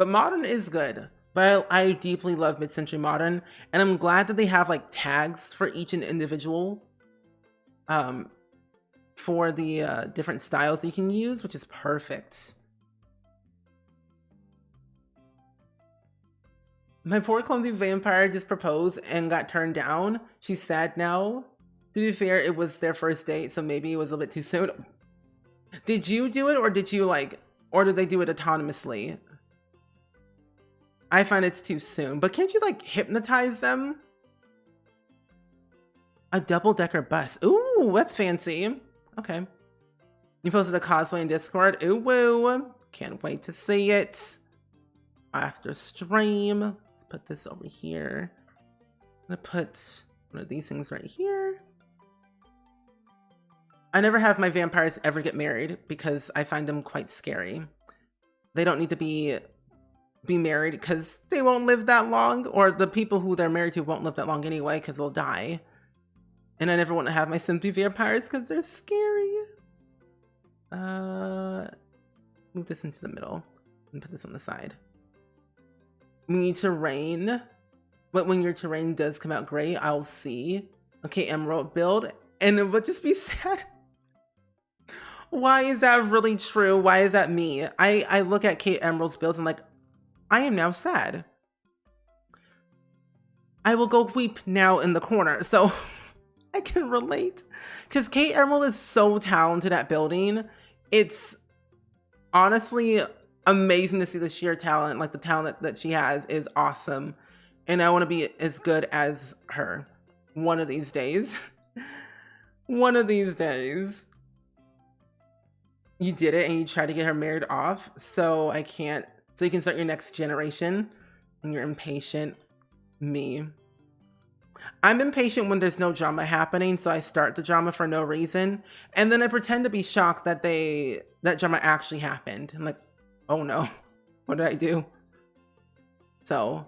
But modern is good. But I deeply love mid-century modern, and I'm glad that they have like tags for each individual for the different styles you can use, which is perfect. My poor clumsy vampire just proposed and got turned down. She's sad now. To be fair, it was their first date, so maybe it was a bit too soon. Did you do it, or did you or did they do it autonomously? I find it's too soon, but can't you hypnotize them? A double-decker bus. Ooh, that's fancy. Okay. You posted a cosplay in Discord. Ooh, woo. Can't wait to see it. After stream. Let's put this over here. I'm gonna put one of these things right here. I never have my vampires ever get married because I find them quite scary. They don't need to be married because they won't live that long, or the people who they're married to won't live that long anyway because they'll die. And I never want to have my Sims be vampires because they're scary. Move this into the middle and put this on the side. We need terrain. But when your terrain does come out great, I'll see. Okay, Emerald build. And it would just be sad. Why is that really true? Why is that me? I look at Kate Emerald's builds and I am now sad. I will go weep now in the corner. So I can relate. Because Kate Emerald is so talented at building. It's honestly amazing to see the sheer talent. The talent that she has is awesome. And I want to be as good as her. One of these days. One of these days. You did it and you tried to get her married off. So you can start your next generation. And you're impatient. Me. I'm impatient when there's no drama happening, so I start the drama for no reason, and then I pretend to be shocked that that drama actually happened. I'm like, oh no, what did I do? So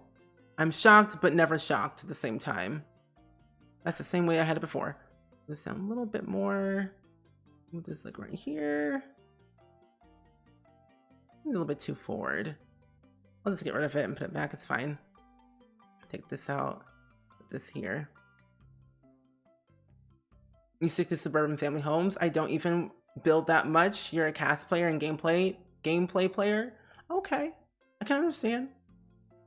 I'm shocked, but never shocked at the same time. That's the same way I had it before. This sound a little bit more. Move this right here. A little bit too forward. I'll just get rid of it and put it back. It's fine. Take this out. This here. You stick to suburban family homes. I don't even build that much. You're a cast player and gameplay player. Okay, I can understand.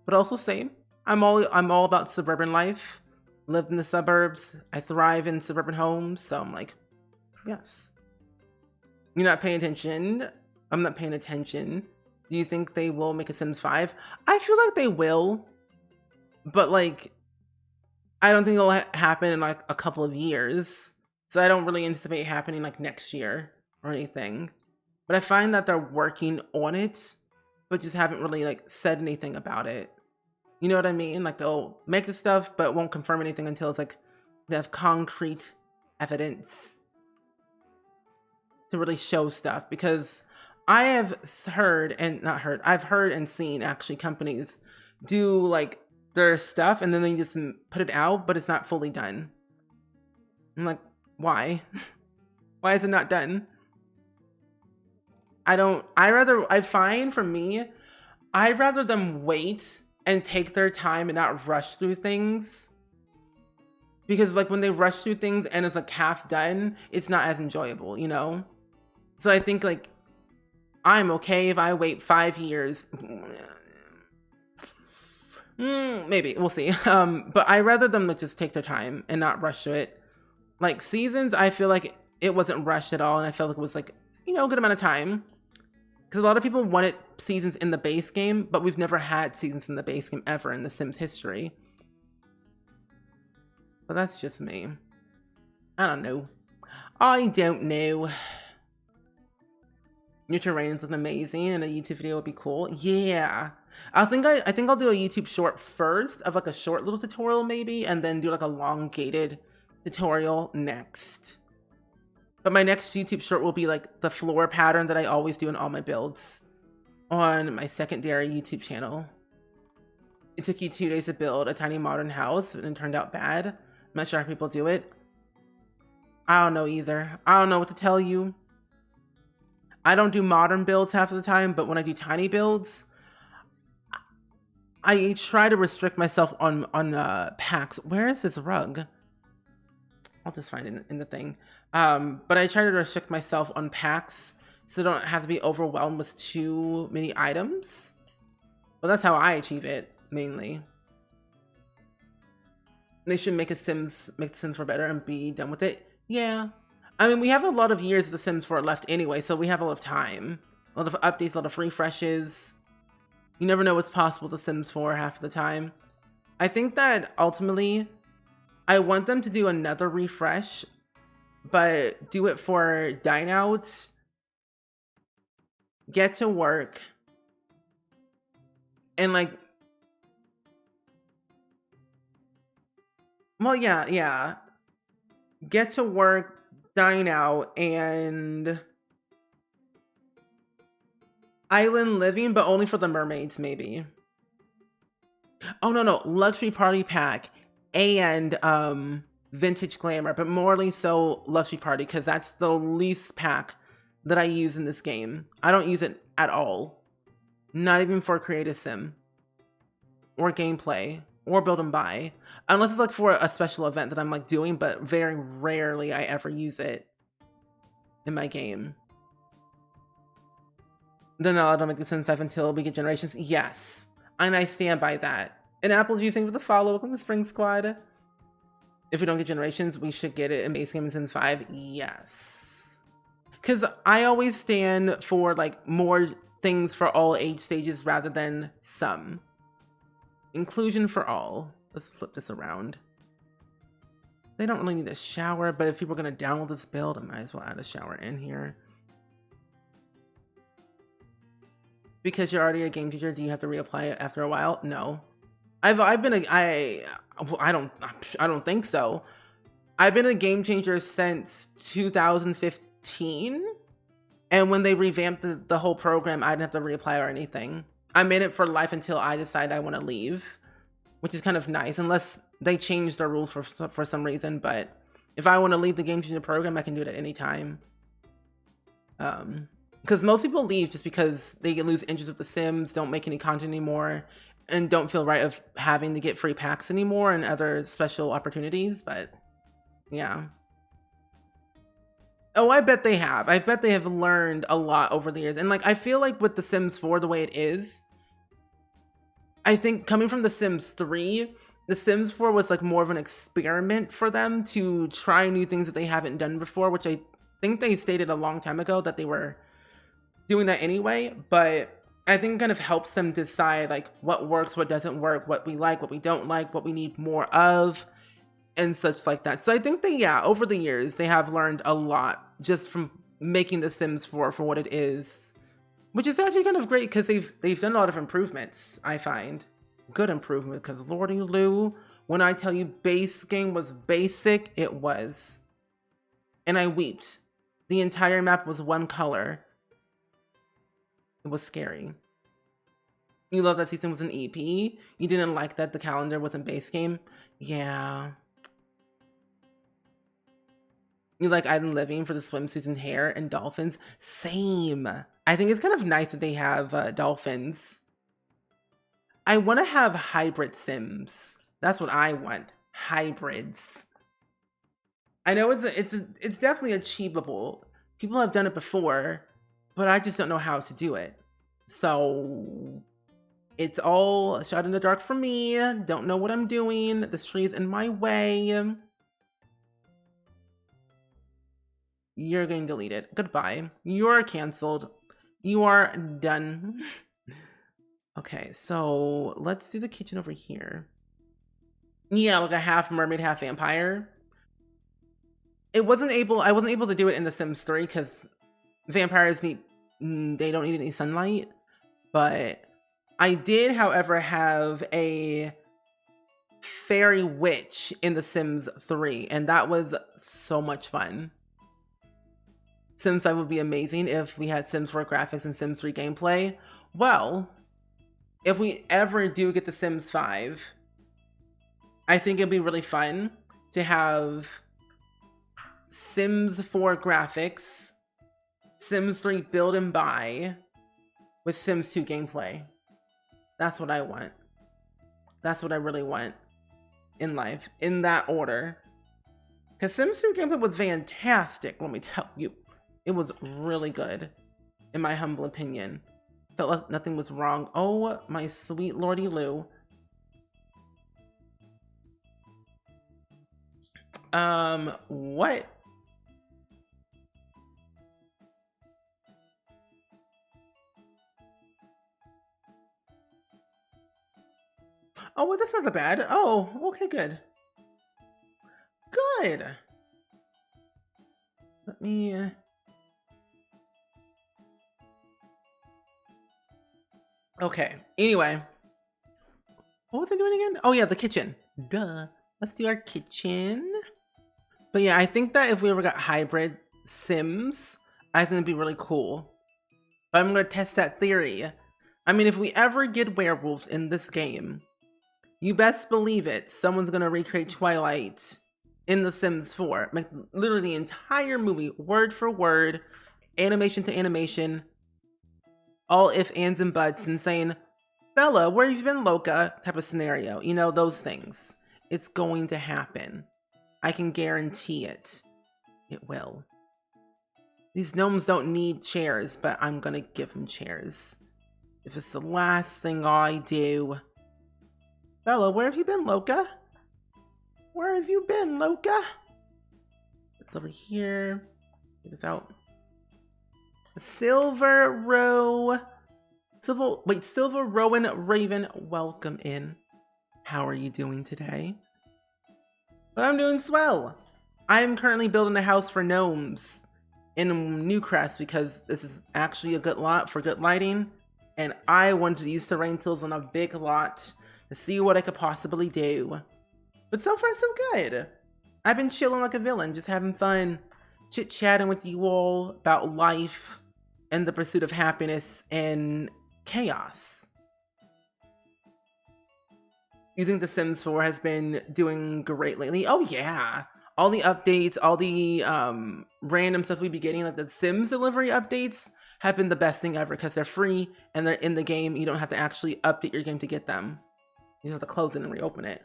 But also same. I'm all about suburban life. Lived in the suburbs. I thrive in suburban homes. So I'm like, yes. You're not paying attention. I'm not paying attention. Do you think they will make a Sims 5? I feel like they will. But I don't think it'll happen in a couple of years. So I don't really anticipate it happening next year or anything. But I find that they're working on it, but just haven't really said anything about it. You know what I mean? They'll make the stuff, but won't confirm anything until it's they have concrete evidence to really show stuff. Because I have heard and seen actually companies do their stuff and then they just put it out, but it's not fully done. I'm like, why? Why is it not done? I find for me, I'd rather them wait and take their time and not rush through things. Because when they rush through things and it's half done, it's not as enjoyable, you know? So I think I'm okay if I wait 5 years. Maybe we'll see. But I rather them just take their time and not rush to it. Seasons, I feel it wasn't rushed at all, and I felt it was a good amount of time. Because a lot of people wanted seasons in the base game, but we've never had seasons in the base game ever in the Sims history. But that's just me. I don't know. I don't know. Your terrain is looking amazing, and a YouTube video would be cool. Yeah. I think I'll do a YouTube short first of a short little tutorial maybe, and then do a elongated tutorial next. But my next YouTube short will be the floor pattern that I always do in all my builds on my secondary YouTube channel. It took you 2 days to build a tiny modern house and it turned out bad. I'm not sure how people do it. I don't know either. I don't know what to tell you. I don't do modern builds half of the time, but when I do tiny builds, I try to restrict myself on packs. Where is this rug? I'll just find it in the thing. But I try to restrict myself on packs so I don't have to be overwhelmed with too many items. Well, that's how I achieve it, mainly. They should make the Sims 4 better and be done with it. Yeah. I mean, we have a lot of years of the Sims 4 left anyway, so we have a lot of time. A lot of updates, a lot of refreshes. You never know what's possible with the Sims 4 half of the time. I think that ultimately, I want them to do another refresh, but do it for Dine Out, Get to Work, and like, well, yeah. Get to Work, Dine Out, and Island Living, but only for the mermaids, maybe. Oh, no. Luxury Party Pack and Vintage Glamour, but morely so Luxury Party, because that's the least pack that I use in this game. I don't use it at all. Not even for Creative Sim. Or gameplay. Or build and buy. Unless it's like for a special event that I'm like doing, but very rarely I ever use it in my game. They're not allowed to make the Sims 5 until we get generations. Yes. And I stand by that. And Apple's using with the follow-up on the Spring Squad. If we don't get generations, we should get it in base game in Sims 5. Yes. Because I always stand for like more things for all age stages rather than some. Inclusion for all. Let's flip this around. They don't really need a shower, but if people are going to download this build, I might as well add a shower in here. Because you're already a game teacher, do you have to reapply it after a while? No. I don't think so. I've been a game changer since 2015. And when they revamped the whole program, I didn't have to reapply or anything. I'm in it for life until I decide I want to leave, which is kind of nice, unless they change their rules for some reason. But if I want to leave the game changer program, I can do it at any time. Because most people leave just because they lose interest with the Sims, don't make any content anymore, and don't feel right of having to get free packs anymore and other special opportunities. But yeah. Oh, I bet they have. I bet they have learned a lot over the years. And like, I feel like with the Sims 4, the way it is, I think coming from the Sims 3, the Sims 4 was like more of an experiment for them to try new things that they haven't done before, which I think they stated a long time ago that they were doing that anyway. But I think it kind of helps them decide like what works, what doesn't work, what we like, what we don't like, what we need more of, and such like that. So I think they, yeah, over the years, they have learned a lot just from making the Sims 4 for what it is. Which is actually kind of great because they've done a lot of improvements, I find. Good improvement, because Lordy Lou, when I tell you base game was basic, it was. And I weeped. The entire map was one color. It was scary. You love that season was an EP? You didn't like that the calendar was in base game? Yeah. You like Island Living for the swimsuits and hair and dolphins? Same. I think it's kind of nice that they have dolphins. I want to have hybrid Sims. That's what I want. Hybrids. I know it's definitely achievable. People have done it before, but I just don't know how to do it. So it's all a shot in the dark for me. Don't know what I'm doing. The tree's in my way. You're getting deleted. Goodbye. You're canceled. You are done. Okay, so let's do the kitchen over here. Yeah, like a half mermaid, half vampire. I wasn't able to do it in The Sims 3 because vampires they don't need any sunlight. But I did, however, have a fairy witch in The Sims 3, and that was so much fun. Sims 5 would be amazing if we had Sims 4 graphics and Sims 3 gameplay. Well, if we ever do get the Sims 5, I think it'd be really fun to have Sims 4 graphics, Sims 3 build and buy, with Sims 2 gameplay. That's what I want. That's what I really want in life, in that order. Because Sims 2 gameplay was fantastic, let me tell you. It was really good, in my humble opinion. Felt like nothing was wrong. Oh, my sweet Lordy Lou. What? Oh, well, that's not that bad. Oh, okay, good. Good. Let me... Okay, anyway. What was I doing again? Oh yeah, the kitchen. Duh. Let's do our kitchen. But yeah, I think that if we ever got hybrid Sims, I think it'd be really cool. But I'm gonna test that theory. I mean, if we ever get werewolves in this game, you best believe it, someone's gonna recreate Twilight in The Sims 4. Like, literally the entire movie, word for word, animation to animation, all ifs, ands, and buts, and saying, Bella, where have you been, Loca? Type of scenario. You know, those things. It's going to happen. I can guarantee it. It will. These gnomes don't need chairs, but I'm gonna give them chairs. If it's the last thing I do. Bella, where have you been, Loca? Where have you been, Loca? It's over here. Get this out. Silver Rowan Raven, welcome in. How are you doing today? But I'm doing swell. I'm currently building a house for gnomes in Newcrest because this is actually a good lot for good lighting. And I wanted to use terrain tools on a big lot to see what I could possibly do. But so far, so good. I've been chilling like a villain, just having fun, chit-chatting with you all about life and the pursuit of happiness and chaos. You think The Sims 4 has been doing great lately? Oh yeah. All the updates, all the random stuff we be getting, like the Sims delivery updates, have been the best thing ever because they're free and they're in the game. You don't have to actually update your game to get them. You just have to close it and reopen it.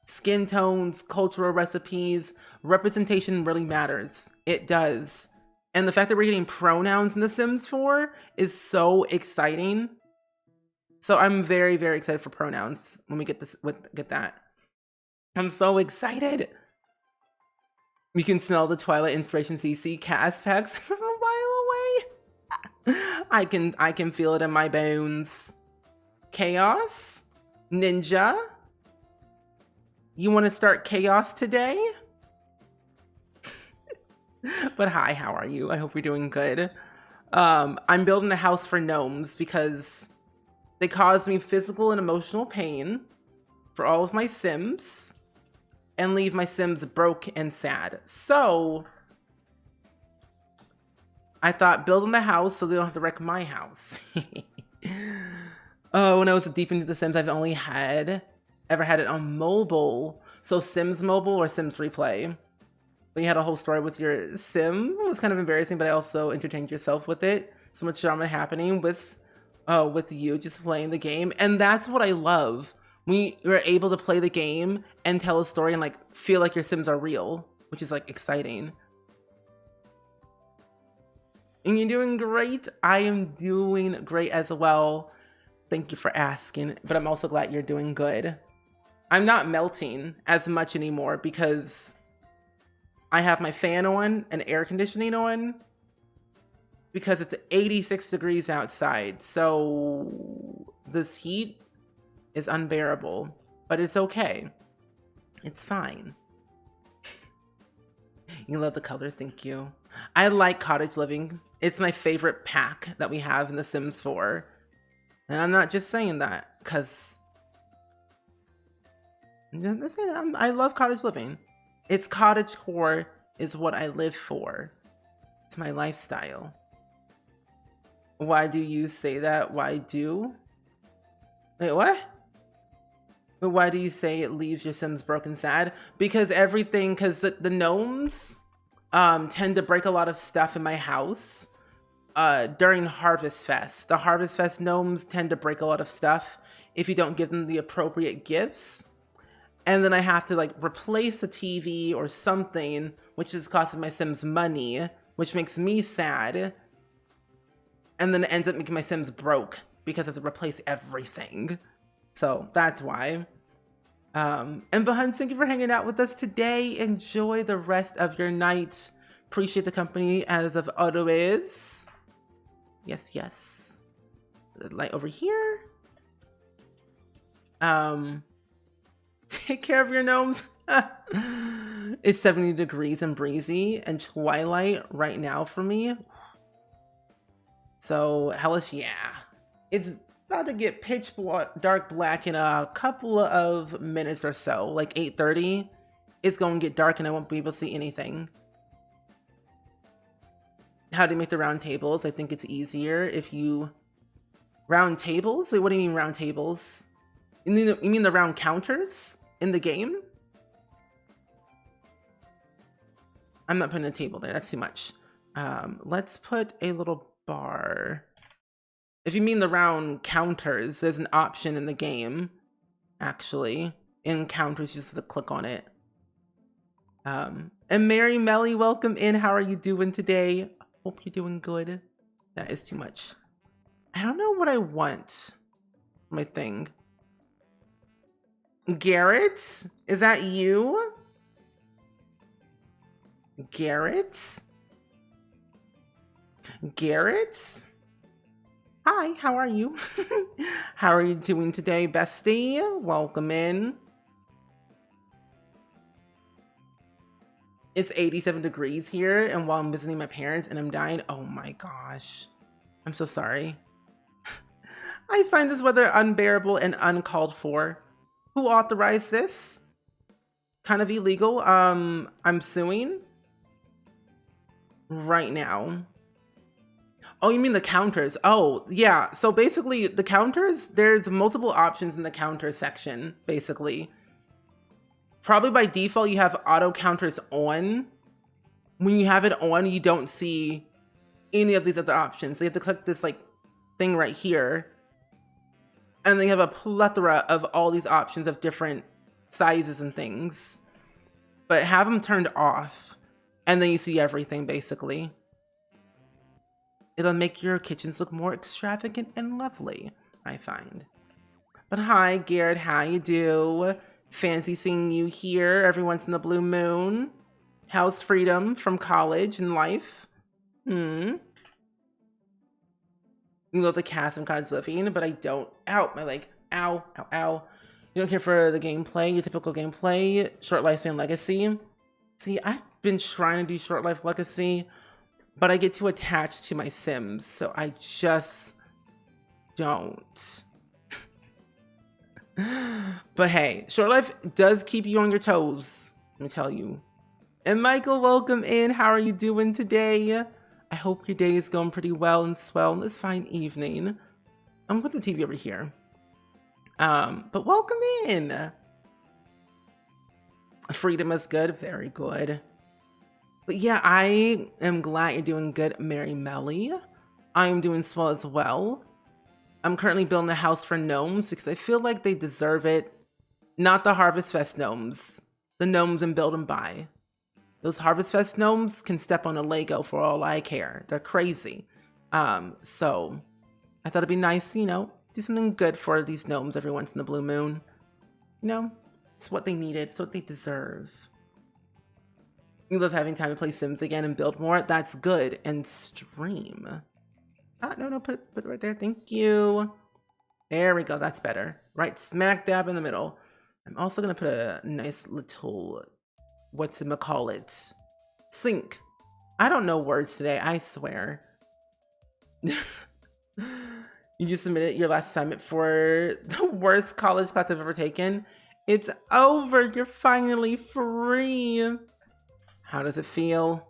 Skin tones, cultural recipes, representation really matters. It does. And the fact that we're getting pronouns in The Sims 4 is so exciting. So I'm very, very excited for pronouns when we get that. I'm so excited. You can smell the Twilight Inspiration CC cast packs from a while away. I can feel it in my bones. Chaos? Ninja? You want to start chaos today? But hi, how are you? I hope you're doing good. I'm building a house for gnomes because they cause me physical and emotional pain for all of my Sims and leave my Sims broke and sad. So I thought building the house so they don't have to wreck my house. Oh, when I was deep into The Sims, I've only ever had it on mobile. So Sims Mobile or Sims Replay. But you had a whole story with your Sim. It was kind of embarrassing, but I also entertained yourself with it. So much drama happening with you just playing the game. And that's what I love. You're able to play the game and tell a story and like feel like your Sims are real, which is like exciting. And you're doing great. I am doing great as well. Thank you for asking, but I'm also glad you're doing good. I'm not melting as much anymore because I have my fan on and air conditioning on because it's 86 degrees outside. So this heat is unbearable, but it's okay. It's fine. You love the colors, thank you. I like cottage living. It's my favorite pack that we have in The Sims 4. And I'm not just saying that because I love cottage living. It's cottagecore is what I live for. It's my lifestyle. Why do you say that? Why do? Wait, what? But why do you say it leaves your Sims broken sad? Because the gnomes tend to break a lot of stuff in my house. During Harvest Fest. The Harvest Fest gnomes tend to break a lot of stuff if you don't give them the appropriate gifts. And then I have to like replace a TV or something, which is costing my Sims money, which makes me sad. And then it ends up making my Sims broke because I have to replace everything. So that's why. And Bahun, thank you for hanging out with us today. Enjoy the rest of your night. Appreciate the company as of always. Yes, yes. The light over here. Take care of your gnomes. It's 70 degrees and breezy and twilight right now for me. So hellish, yeah. It's about to get pitch dark black in a couple of minutes or so, like 8:30. It's going to get dark and I won't be able to see anything. How do you make the round tables? I think it's easier if you... Round tables? Wait, what do you mean round tables? You mean the round counters in the game? I'm not putting a table there. That's too much. Let's put a little bar. If you mean the round counters, there's an option in the game, actually. In counters, just to click on it. And Mary Melly, welcome in. How are you doing today? Hope you're doing good. That is too much. I don't know what I want. My thing. Garrett? Is that you? Garrett? Garrett? Hi, how are you? How are you doing today, bestie? Welcome in. It's 87 degrees here, and while I'm visiting my parents and I'm dying, oh my gosh. I'm so sorry. I find this weather unbearable and uncalled for. Who authorized this? Kind of illegal. I'm suing right now. Oh, you mean the counters? Oh, yeah. So basically the counters, there's multiple options in the counter section, basically. Probably by default, you have auto counters on. When you have it on, you don't see any of these other options. So you have to click this like thing right here. And they have a plethora of all these options of different sizes and things. But have them turned off. And then you see everything, basically. It'll make your kitchens look more extravagant and lovely, I find. But hi, Garrett, how you do? Fancy seeing you here every once in the blue moon. How's freedom from college and life? You love the cast I'm kind of living, but I don't. Ow, my leg. Ow, ow, ow. You don't care for the gameplay, your typical gameplay, short lifespan legacy. See, I've been trying to do short life legacy, but I get too attached to my Sims, so I just don't. But hey, short life does keep you on your toes, let me tell you. And Michael, welcome in. How are you doing today? I hope your day is going pretty well and swell on this fine evening. I'm going to put the TV over here. But welcome in. Freedom is good. Very good. But yeah, I am glad you're doing good, Mary Melly. I am doing swell as well. I'm currently building a house for gnomes because I feel like they deserve it. Not the Harvest Fest gnomes. The gnomes in Build and Buy. Those Harvest Fest gnomes can step on a Lego for all I care. They're crazy. So I thought it'd be nice, you know, do something good for these gnomes every once in the blue moon. You know, it's what they needed. It's what they deserve. You love having time to play Sims again and build more. That's good. And stream. No, put it right there. Thank you. There we go. That's better. Right smack dab in the middle. I'm also going to put a nice little, call it? Sink. I don't know words today. I swear. You just submitted your last assignment for the worst college class I've ever taken. It's over. You're finally free. How does it feel?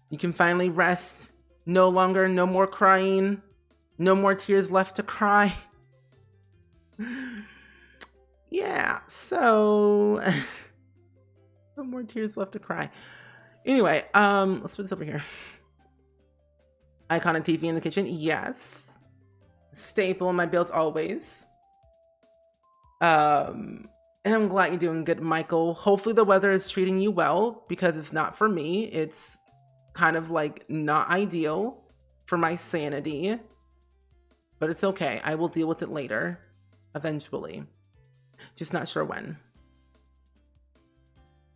You can finally rest. No more crying. No more tears left to cry. Yeah, so no more tears left to cry. Anyway, let's put this over here. Iconic TV in the kitchen. Yes. Staple in my builds always. And I'm glad you're doing good, Michael. Hopefully the weather is treating you well, because it's not for me. It's kind of like not ideal for my sanity, but it's okay. I will deal with it later, eventually. Just not sure when.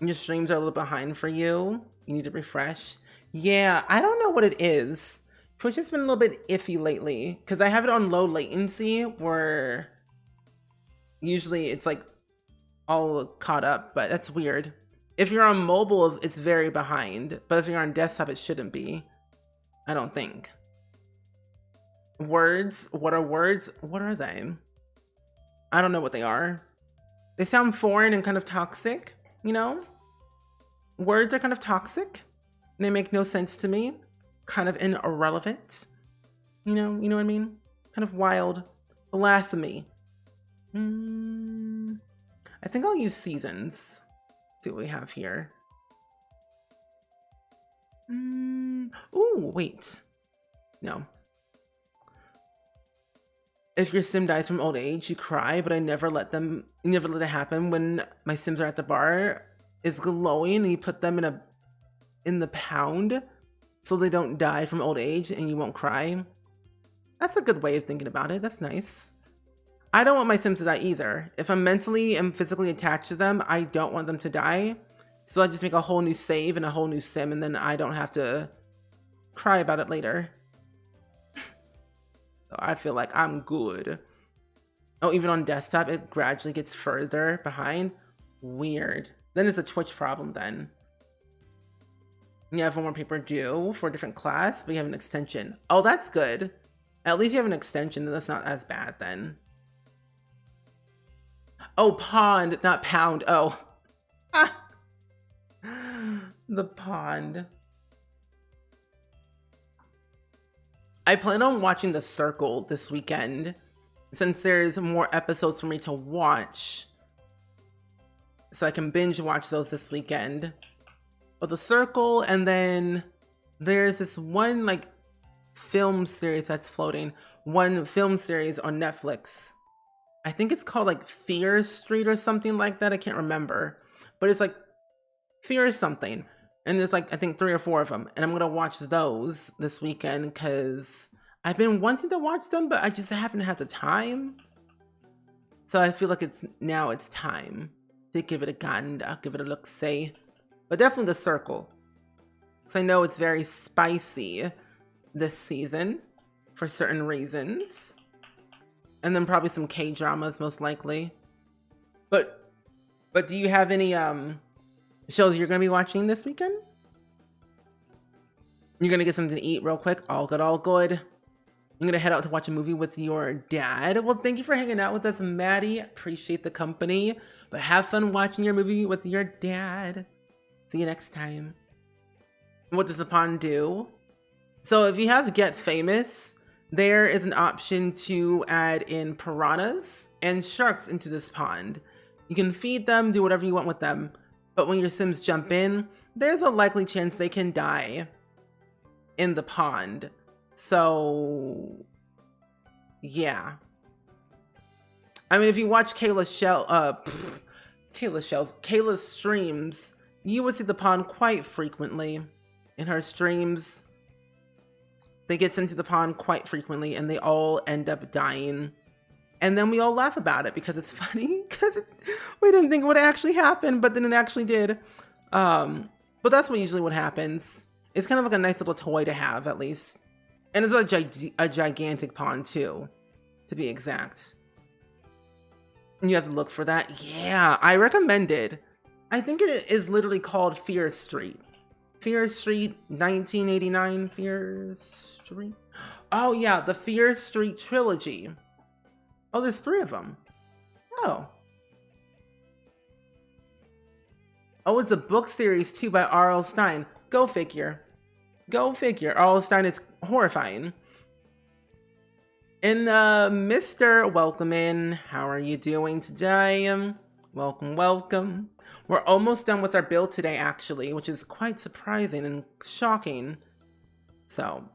Your streams are a little behind for you. You need to refresh. Yeah, I don't know what it is. Twitch has been a little bit iffy lately because I have it on low latency where usually it's like all caught up, but that's weird. If you're on mobile, it's very behind, but if you're on desktop, it shouldn't be. I don't think. Words? What are words? What are they? I don't know what they are. They sound foreign and kind of toxic, you know? Words are kind of toxic. They make no sense to me. Kind of irrelevant. You know what I mean? Kind of wild. Blasphemy. I think I'll use seasons. See what we have here. Ooh, wait. No. If your sim dies from old age, you cry, but I never let it happen when my sims are at the bar. Is glowing and you put them in the pound so they don't die from old age and you won't cry. That's a good way of thinking about it. That's nice. I don't want my sims to die either. If I'm mentally and physically attached to them, I don't want them to die. So I just make a whole new save and a whole new sim, and then I don't have to cry about it later. So I feel like I'm good. Oh, even on desktop, it gradually gets further behind. Weird. Then it's a Twitch problem then. You have one more paper due for a different class, but you have an extension. Oh, that's good. At least you have an extension, then that's not as bad then. Oh, pond, not pound. Oh. Ah. The pond. I plan on watching The Circle this weekend, since there's more episodes for me to watch. So I can binge watch those this weekend. But The Circle, and then there's this one like film series that's floating. One film series on Netflix. I think it's called like Fear Street or something like that. I can't remember. But it's like Fear something. And there's like, I think 3 or 4 of them. And I'm going to watch those this weekend because I've been wanting to watch them, but I just haven't had the time. So I feel like it's time to give it a gander, give it a look-see. But definitely The Circle. Because I know it's very spicy this season for certain reasons. And then probably some K-dramas most likely. But do you have any shows you're going to be watching this weekend? You're going to get something to eat real quick? All good, all good. I'm going to head out to watch a movie with your dad. Well, thank you for hanging out with us, Maddie. Appreciate the company. But have fun watching your movie with your dad. See you next time. What does the pond do? So if you have Get Famous, there is an option to add in piranhas and sharks into this pond. You can feed them, do whatever you want with them. But when your sims jump in, there's a likely chance they can die in the pond. So, yeah. I mean, if you watch Kayla's streams, you would see the pond quite frequently. In her streams, they get sent to the pond quite frequently and they all end up dying. And then we all laugh about it because it's funny, because we didn't think it would actually happen, but then it actually did. But that's usually what happens. It's kind of like a nice little toy to have, at least. And it's a gigantic pond, too, to be exact. And you have to look for that. Yeah, I recommend it. I think it is literally called Fear Street. Fear Street 1989. Fear Street. Oh, yeah, the Fear Street trilogy. Oh, there's 3 of them. Oh. Oh, it's a book series, too, by R.L. Stine. Go figure. Go figure. R.L. Stine is horrifying. And, Mr. Welcome in. How are you doing today? Welcome, welcome. We're almost done with our build today, actually, which is quite surprising and shocking. So,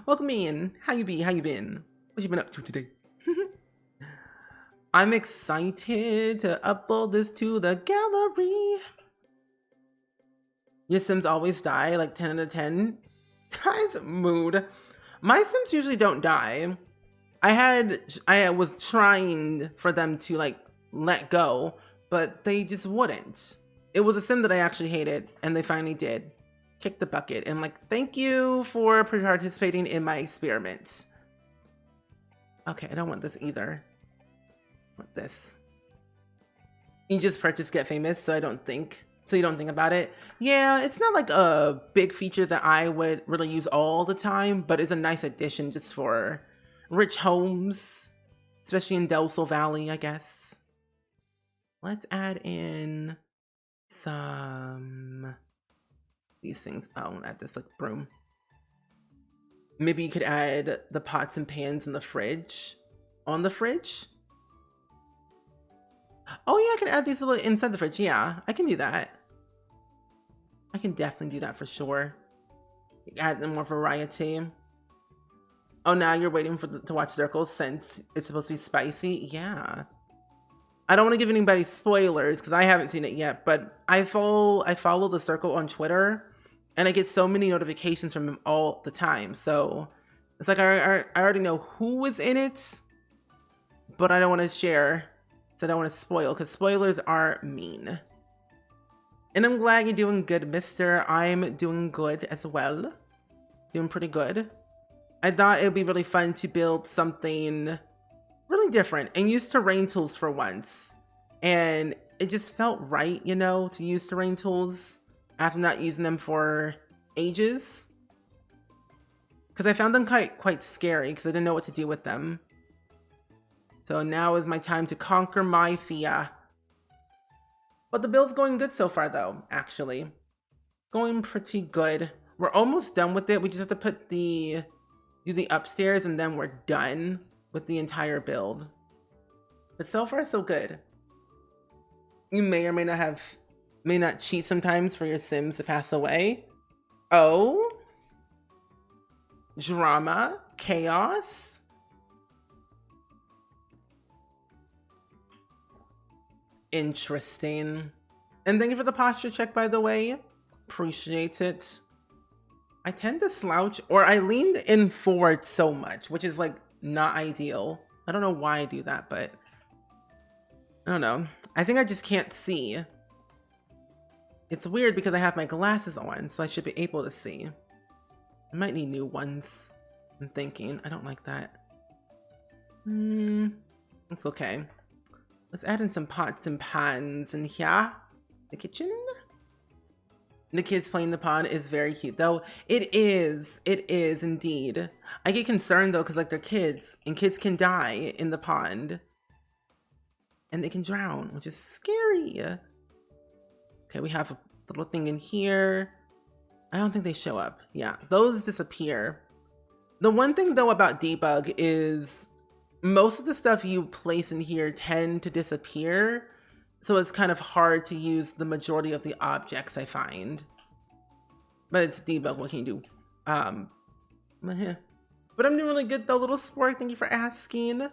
welcome in. How you been? What you been up to today? I'm excited to upload this to the gallery. Your Sims always die, like 10 out of 10. Guys, mood. My Sims usually don't die. I was trying for them to like let go, but they just wouldn't. It was a Sim that I actually hated, and they finally did. Kick the bucket. And I'm like, thank you for participating in my experiment. Okay, I don't want this either. I want this. You just purchase Get Famous, so you don't think about it. Yeah, it's not like a big feature that I would really use all the time, but it's a nice addition just for rich homes, especially in Del Sol Valley, I guess. Let's add in some these things. Oh, I'll add this like broom. Maybe you could add the pots and pans in the fridge. On the fridge? Oh yeah, I can add these little inside the fridge. Yeah, I can do that. I can definitely do that for sure. Add more variety. Oh, now you're waiting to watch Circles since it's supposed to be spicy? Yeah. I don't want to give anybody spoilers because I haven't seen it yet, but I follow the Circle on Twitter, and I get so many notifications from him all the time. So it's like I already know who is in it, but I don't want to share, so I don't want to spoil because spoilers are mean. And I'm glad you're doing good, mister. I'm doing good as well. Doing pretty good. I thought it would be really fun to build something really different and use terrain tools for once. And it just felt right, you know, to use terrain tools after not using them for ages. Because I found them quite scary because I didn't know what to do with them. So now is my time to conquer my fear. But the build's going good so far though, actually. Going pretty good. We're almost done with it. We just have to put do the upstairs and then we're done with the entire build. But so far so good. You may or may not cheat sometimes for your Sims to pass away. Oh? Drama? Chaos? Interesting. And thank you for the posture check, by the way. Appreciate it. I tend to slouch, or I leaned in forward so much, which is like not ideal. I don't know why I do that, but I don't know. I think I just can't see. It's weird because I have my glasses on, so I should be able to see. I might need new ones. I'm thinking. I don't like that. It's okay. Let's add in some pots and pans in here. The kitchen. The kids playing the pond is very cute, though. It is indeed. I get concerned though, because like they're kids, and kids can die in the pond, and they can drown, which is scary. Okay, we have a little thing in here. I don't think they show up. Yeah, those disappear. The one thing though about debug is most of the stuff you place in here tend to disappear. So it's kind of hard to use the majority of the objects, I find. But it's debug, what can you do? But I'm doing really good though, little sport. Thank you for asking.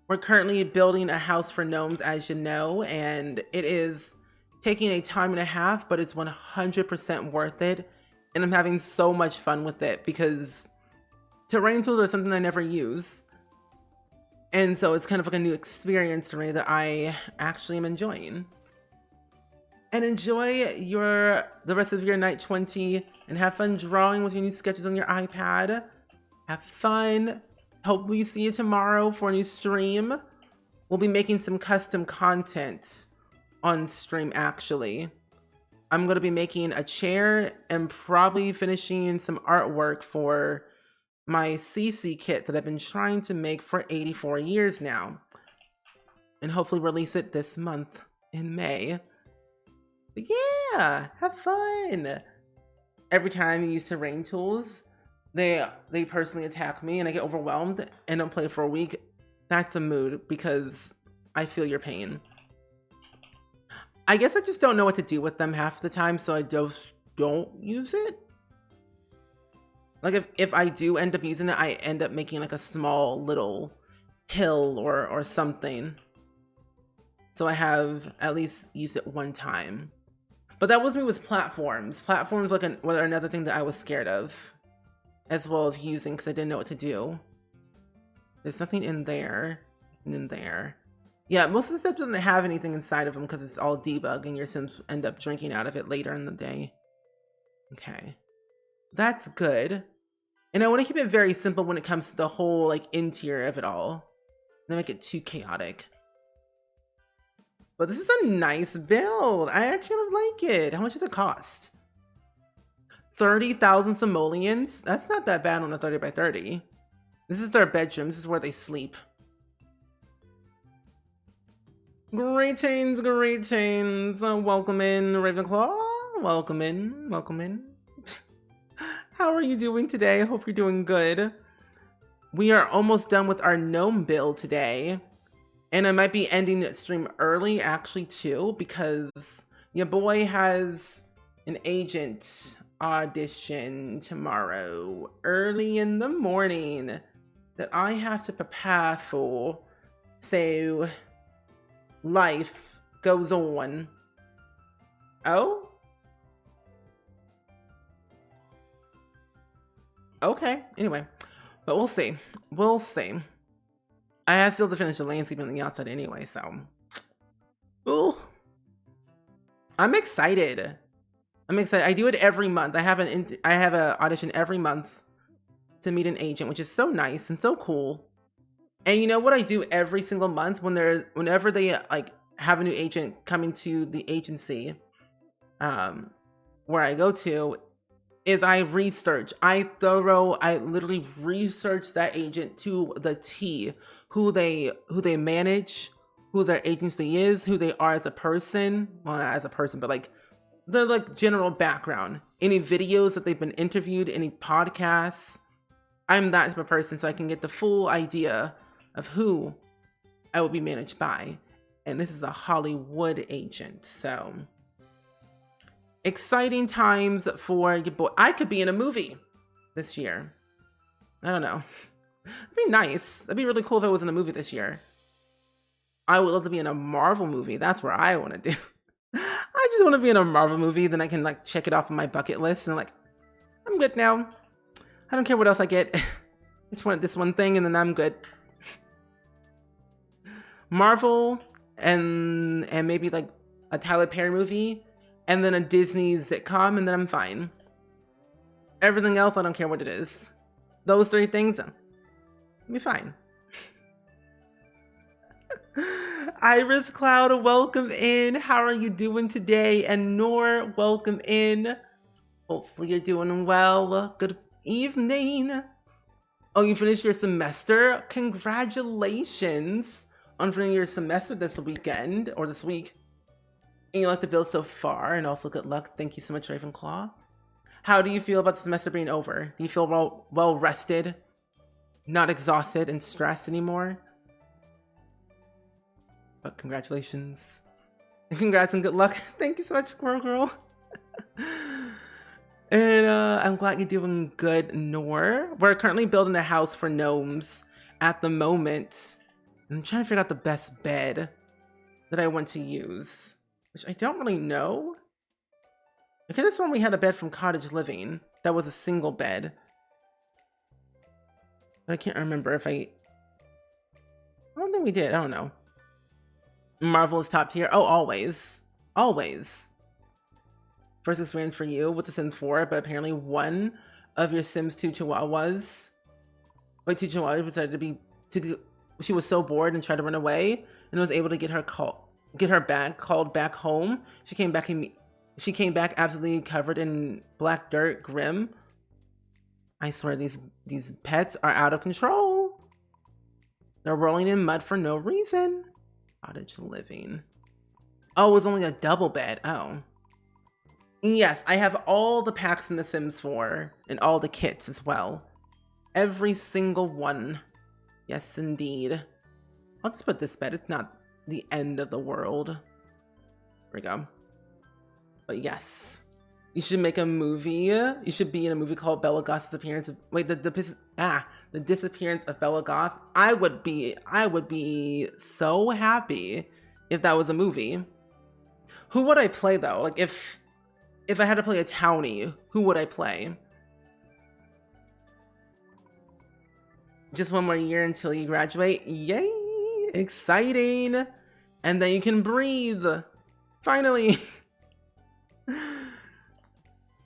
We're currently building a house for gnomes, as you know, and it is taking a time and a half, but it's 100% worth it. And I'm having so much fun with it because terrain tools are something I never use. And so it's kind of like a new experience for me that I actually am enjoying. And enjoy the rest of your night 20 and have fun drawing with your new sketches on your iPad. Have fun. Hope we see you tomorrow for a new stream. We'll be making some custom content on stream actually. I'm going to be making a chair and probably finishing some artwork for my CC kit that I've been trying to make for 84 years now, and hopefully release it this month in May. But yeah, have fun. Every time you use terrain tools, they personally attack me and I get overwhelmed and don't play for a week. That's a mood because I feel your pain. I guess I just don't know what to do with them half the time, so I just don't use it. Like if I do end up using it, I end up making like a small little hill or something. So I have at least used it one time. But that was me with platforms. Platforms were another thing that I was scared of, as well as using because I didn't know what to do. There's nothing in there and in there. Yeah, most of the stuff doesn't have anything inside of them because it's all debug and your Sims end up drinking out of it later in the day. Okay, that's good. And I want to keep it very simple when it comes to the whole like interior of it all. Don't make it too chaotic. But this is a nice build. I actually like it. How much does it cost? 30,000 simoleons? That's not that bad on a 30 by 30. This is their bedroom. This is where they sleep. Greetings, greetings. Welcome in, Ravenclaw. Welcome in, welcome in. How are you doing today? I hope you're doing good. We are almost done with our gnome build today. And I might be ending the stream early, actually, too, because your boy has an agent audition tomorrow, early in the morning, that I have to prepare for. So, life goes on. Oh? Okay, anyway, but we'll see. We'll see. I have still to finish the landscape on the outside anyway, so. Ooh. I'm excited. I'm excited. I do it every month. I have an audition every month to meet an agent, which is so nice and so cool. And you know what I do every single month whenever they like have a new agent coming to the agency, where I go to, is I research. I literally research that agent to the T. Who they manage, who their agency is, who they are as a person. Well, not as a person, but like their like general background. Any videos that they've been interviewed, any podcasts. I'm that type of person, so I can get the full idea of who I will be managed by. And this is a Hollywood agent, so exciting times for your boy. I could be in a movie this year. I don't know. It'd be nice. That'd be really cool if I was in a movie this year. I would love to be in a Marvel movie. That's where I want to do. I just want to be in a Marvel movie. Then I can like check it off on my bucket list and like, I'm good now. I don't care what else I get. I just want this one thing and then I'm good. Marvel and maybe like a Tyler Perry movie and then a Disney sitcom and then I'm fine. Everything else, I don't care what it is. Those three things, be fine. Iris Cloud, welcome in. How are you doing today? And Nor, welcome in. Hopefully you're doing well. Good evening. Oh, you finished your semester? Congratulations on finishing your semester this weekend or this week. And you like the build so far, and also good luck. Thank you so much, Ravenclaw. How do you feel about the semester being over? Do you feel well rested? Not exhausted and stressed anymore? But congratulations. And congrats and good luck. Thank you so much, Squirrel Girl. And I'm glad you're doing good, Nor. We're currently building a house for gnomes at the moment. I'm trying to figure out the best bed that I want to use, which I don't really know. I could have sworn we had a bed from Cottage Living that was a single bed. But I can't remember if I don't think we did. I don't know. Marvel is top tier. Oh, always. Always. First experience for you with the Sims 4, but apparently one of your Sims 2 Chihuahuas. Wait, 2 Chihuahuas decided she was so bored and tried to run away and was able to get her called back home. She came back absolutely covered in black dirt, grim. I swear these pets are out of control. They're rolling in mud for no reason. Cottage Living. Oh, it was only a double bed. Oh. Yes, I have all the packs in The Sims 4 and all the kits as well. Every single one. Yes, indeed. I'll just put this bed. It's not the end of the world. There we go. But yes. You should make a movie. You should be in a movie called Bella Goth's Disappearance. Wait, the Disappearance of Bella Goth. I would be so happy if that was a movie. Who would I play though? Like if I had to play a townie, who would I play? Just one more year until you graduate. Yay! Exciting! And then you can breathe. Finally.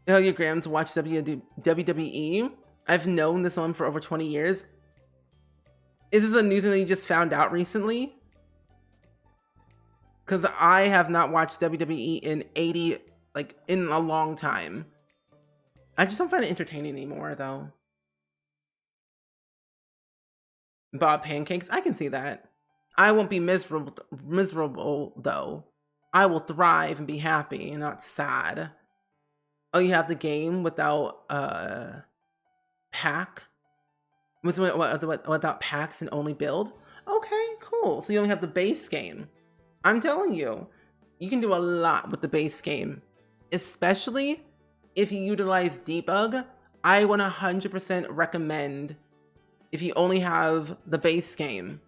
Oh, your grams watch WWE. I've known this one for over 20 years. Is this a new thing that you just found out recently? Because I have not watched WWE in in a long time. I just don't find it entertaining anymore, though. Bob Pancakes, I can see that. I won't be miserable though. I will thrive and be happy and not sad. Oh, you have the game without pack? Without packs and only build? Okay, cool. So you only have the base game. I'm telling you, you can do a lot with the base game. Especially if you utilize debug. I 100% recommend if you only have the base game,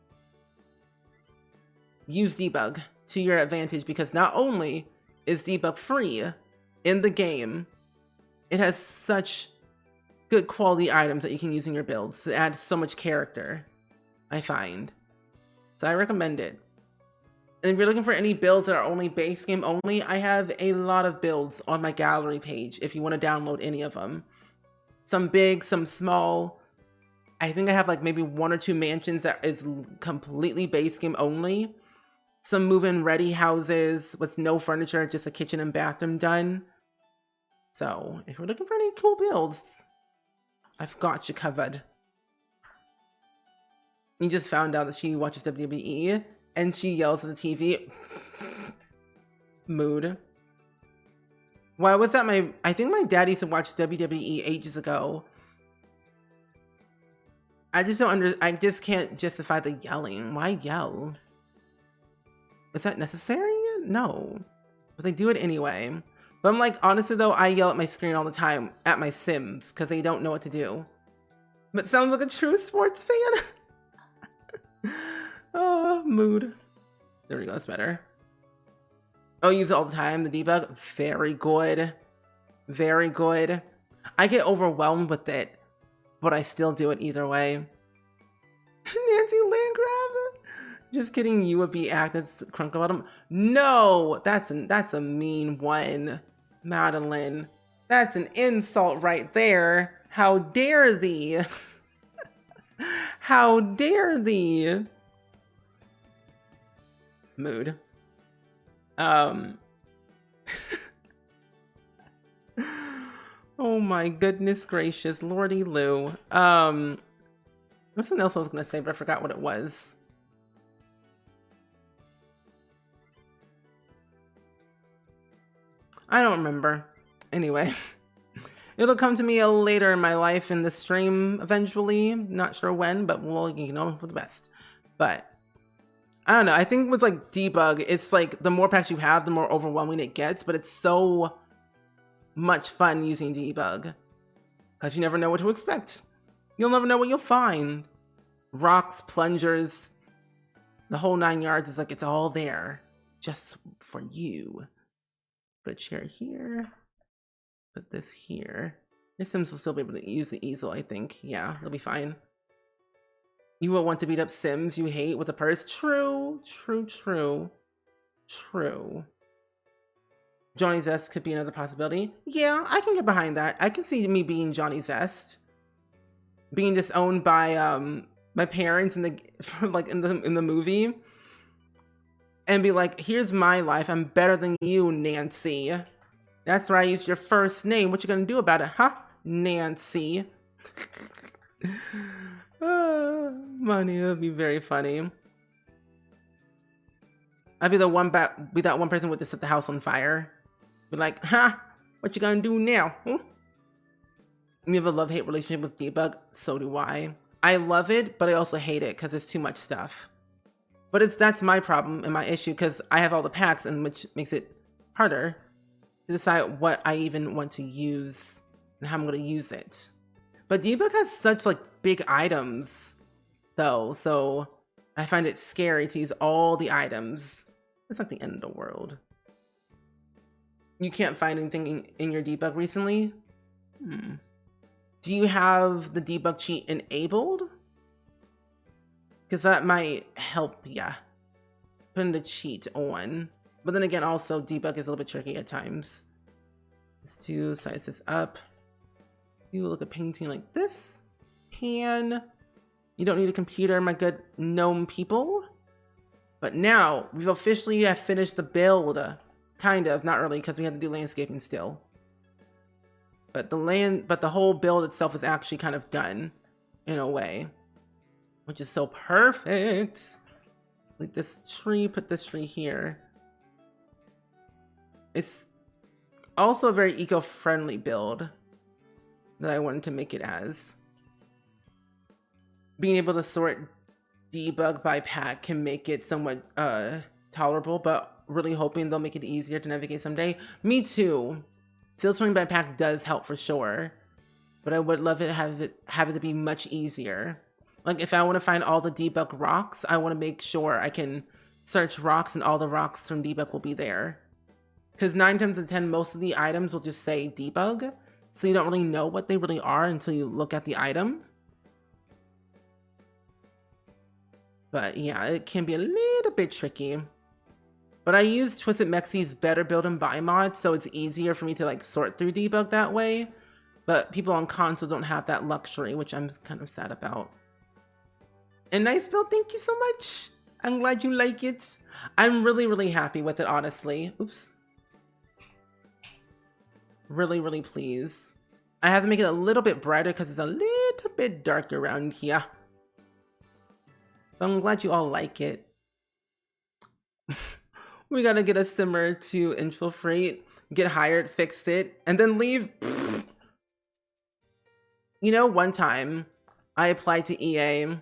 use debug to your advantage, because not only is debug free in the game, it has such good quality items that you can use in your builds to add so much character, I find. So I recommend it. And if you're looking for any builds that are only base game only, I have a lot of builds on my gallery page if you want to download any of them. Some big, some small. I think I have like maybe 1 or 2 mansions that is completely base game only. Some move-in ready houses with no furniture, just a kitchen and bathroom done. So if you're looking for any cool builds, I've got you covered. You just found out that she watches WWE and she yells at the TV. Mood. Why was that I think my dad used to watch WWE ages ago. I just can't justify the yelling. Why yell? Is that necessary? No. But they do it anyway. But I'm like, honestly though, I yell at my screen all the time at my Sims because they don't know what to do. But sounds like a true sports fan. Oh, mood. There we go, that's better. Oh, use it all the time, the debug. Very good. Very good. I get overwhelmed with it, but I still do it either way. Nancy Landgraf. Just kidding, you would be acting Crunkle Bottom. No, that's a mean one, Madeline. That's an insult right there. How dare thee? How dare thee? Mood. Oh my goodness gracious, Lordy Lou. There's something else I was gonna say, but I forgot what it was. I don't remember. Anyway, it'll come to me later in my life in the stream eventually. Not sure when, but we'll, for the best. But I don't know. I think with like debug, it's like the more packs you have, the more overwhelming it gets. But it's so much fun using debug because you never know what to expect. You'll never know what you'll find. Rocks, plungers, the whole 9 yards is like it's all there just for you. Put a chair here. Put this here. Your Sims will still be able to use the easel, I think. Yeah, they'll be fine. You will want to beat up Sims you hate with a purse. True, true, true, true. Johnny Zest could be another possibility. Yeah, I can get behind that. I can see me being Johnny Zest. Being disowned by my parents in the in the movie. And be like, here's my life. I'm better than you, Nancy. That's right, I used your first name. What you gonna do about it, huh? Nancy. Money, it would be very funny. I'd be that one person with to set the house on fire. Be like, huh? What you gonna do now? Huh? You have a love-hate relationship with debug? So do I. I love it, but I also hate it because it's too much stuff. But that's my problem and my issue because I have all the packs, and which makes it harder to decide what I even want to use and how I'm going to use it. But debug has such like big items though, so I find it scary to use all the items It's not the end of the world. You can't find anything in your debug recently? Do you have the debug cheat enabled? Because that might help ya. Putting the cheat on. But then again, also debug is a little bit tricky at times. Let's do size this up. You look at painting like this. Pan. You don't need a computer, my good gnome people. But now we've officially have finished the build. Kind of, not really, because we have to do landscaping still. But the whole build itself is actually kind of done in a way, which is so perfect. Like this tree, put this tree here. It's also a very eco-friendly build that I wanted to make it as. Being able to sort debug by pack can make it somewhat tolerable, but really hoping they'll make it easier to navigate someday. Me too. Filtering by pack does help for sure, but I would love it have it to be much easier. Like if I want to find all the debug rocks, I want to make sure I can search rocks and all the rocks from debug will be there. Because 9 times out of 10, most of the items will just say debug, so you don't really know what they really are until you look at the item. But yeah, it can be a little bit tricky. But I use Twisted Mexie's Better Build and Buy mod, so it's easier for me to like sort through debug that way. But people on console don't have that luxury, which I'm kind of sad about. And nice build, thank you so much. I'm glad you like it. I'm really, really happy with it, honestly. Oops. Really, really pleased. I have to make it a little bit brighter because it's a little bit dark around here. But I'm glad you all like it. We gotta get a simmer to infiltrate, get hired, fix it, and then leave. You know, one time I applied to EA,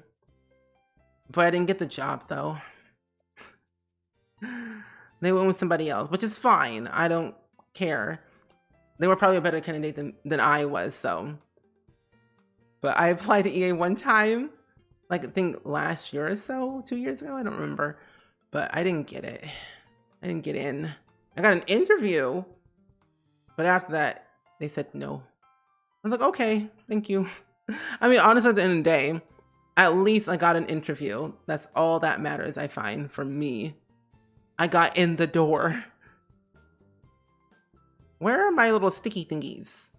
but I didn't get the job though. They went with somebody else, which is fine. I don't care. They were probably a better candidate than I was, so. But I applied to EA one time, like I think last year or so, 2 years ago, I don't remember. But I didn't get it. I didn't get in. I got an interview, but after that, they said no. I was like, okay, thank you. I mean, honestly, at the end of the day, at least I got an interview. That's all that matters, I find, for me. I got in the door. Where are my little sticky thingies?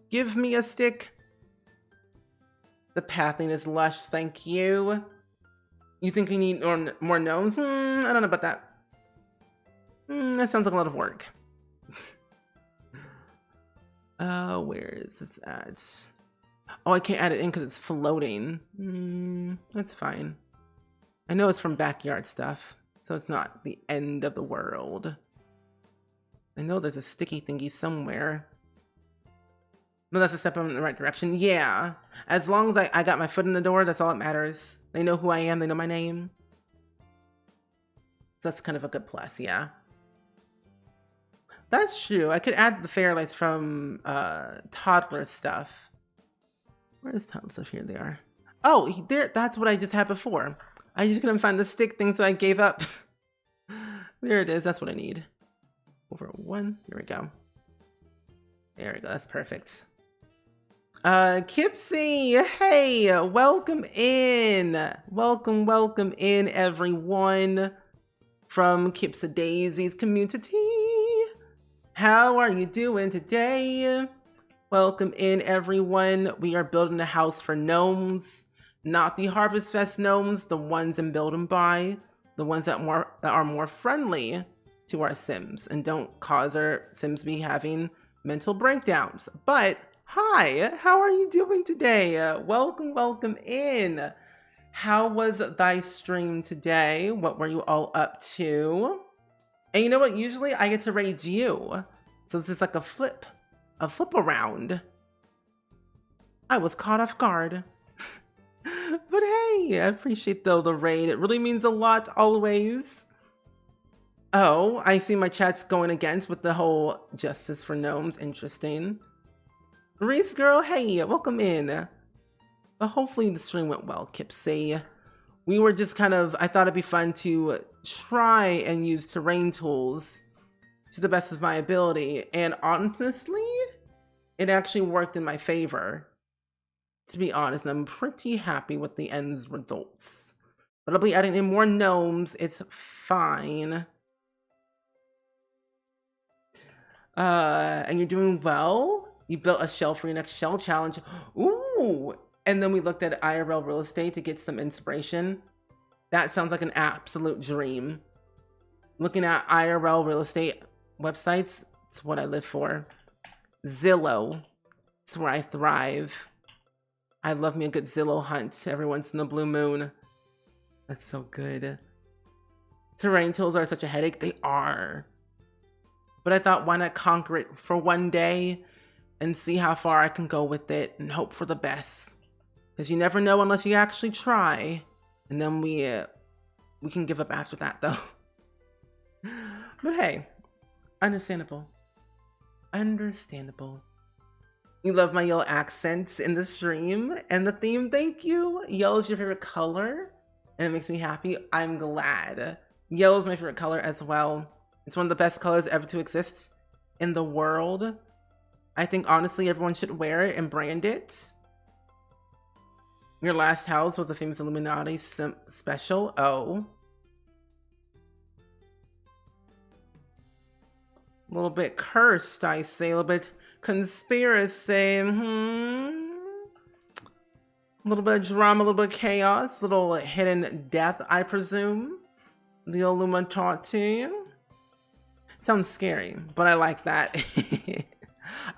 Give me a stick. The pathing is lush, thank you. You think we need more gnomes? I don't know about that. That sounds like a lot of work. Where is this at? Oh, I can't add it in because it's floating. That's fine. I know it's from backyard stuff, so it's not the end of the world. I know there's a sticky thingy somewhere. No, that's a step in the right direction. Yeah. As long as I got my foot in the door, that's all that matters. They know who I am. They know my name. That's kind of a good plus, yeah. That's true. I could add the fairlights from toddler stuff. Where is toddler stuff? Here they are. Oh, there. That's what I just had before. I just couldn't find the stick thing, so I gave up. There it is. That's what I need. Over 1. Here we go. There we go. That's perfect. Kipsy, hey, welcome in. Welcome in, everyone from Kipsa Daisy's community. How are you doing today? Welcome in, everyone. We are building a house for gnomes, not the Harvest Fest gnomes, the ones in Build and Buy, the ones that are more friendly to our Sims and don't cause our Sims be having mental breakdowns. But hi, how are you doing today? Welcome in. How was thy stream today? What were you all up to? And you know what? Usually I get to raid you. So this is like a flip around. I was caught off guard. But hey, I appreciate though the raid. It really means a lot always. Oh, I see my chat's going against with the whole justice for gnomes. Interesting. Reese girl, hey, welcome in. But hopefully the stream went well, Kipsy. We were just kind of, I thought it'd be fun to try and use terrain tools to the best of my ability. And honestly, it actually worked in my favor. To be honest, I'm pretty happy with the end results. But I'll be adding in more gnomes. It's fine. And you're doing well. You built a shell for your next shell challenge. Ooh. And then we looked at IRL real estate to get some inspiration. That sounds like an absolute dream. Looking at IRL real estate websites, it's what I live for. Zillow, it's where I thrive. I love me a good Zillow hunt every once in a blue moon. That's so good. Terrain tools are such a headache. They are. But I thought, why not conquer it for one day and see how far I can go with it and hope for the best. Because you never know unless you actually try. And then we can give up after that, though. But hey, understandable. Understandable. You love my yellow accents in the stream and the theme. Thank you. Yellow is your favorite color, and it makes me happy. I'm glad. Yellow is my favorite color as well. It's one of the best colors ever to exist in the world. I think honestly everyone should wear it and brand it. Your last house was a famous Illuminati special. Oh. A little bit cursed, I say. A little bit conspiracy. A little bit of drama, a little bit of chaos. A little hidden death, I presume. The Illuminati. Sounds scary, but I like that.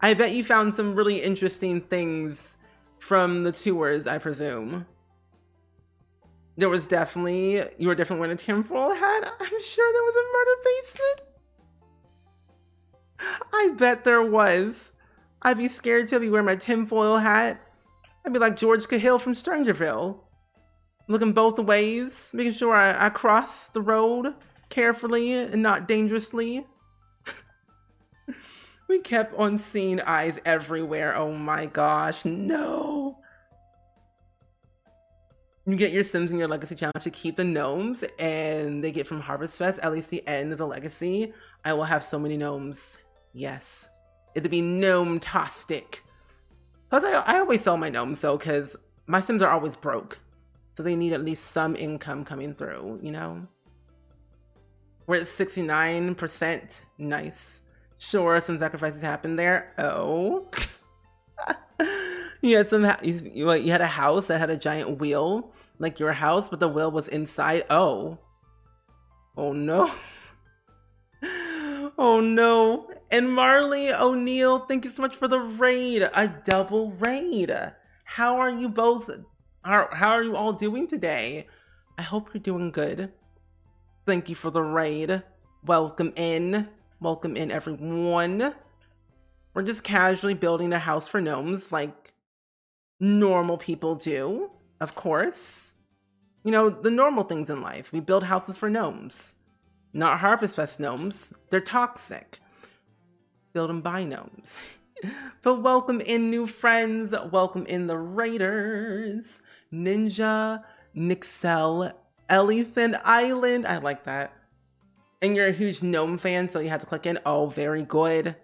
I bet you found some really interesting things from the tours, I presume. You were definitely wearing a tinfoil hat. I'm sure there was a murder basement. I bet there was. I'd be scared to be wearing my tinfoil hat. I'd be like George Cahill from Strangerville. Looking both ways, making sure I cross the road carefully and not dangerously. We kept on seeing eyes everywhere. Oh my gosh, no. You get your Sims in your Legacy Challenge to keep the gnomes, and they get from Harvest Fest, at least the end of the Legacy. I will have so many gnomes. Yes. It'd be gnome-tastic. Plus, I always sell my gnomes, though, because my Sims are always broke. So they need at least some income coming through, you know? We're at 69%. Nice. Sure, some sacrifices happened there. Oh. You had you had a house that had a giant wheel, like your house, but the wheel was inside. Oh. Oh no. Oh no. And Marley O'Neill, thank you so much for the raid. A double raid. How are you both? How are you all doing today? I hope you're doing good. Thank you for the raid. Welcome in. Welcome in, everyone. We're just casually building a house for gnomes like normal people do, of course. You know, the normal things in life. We build houses for gnomes. Not Harvest Fest gnomes. They're toxic. Build them by gnomes. But welcome in, new friends. Welcome in the raiders. Ninja, Nixel, Elephant Island. I like that. And you're a huge gnome fan, so you had to click in. Oh, very good.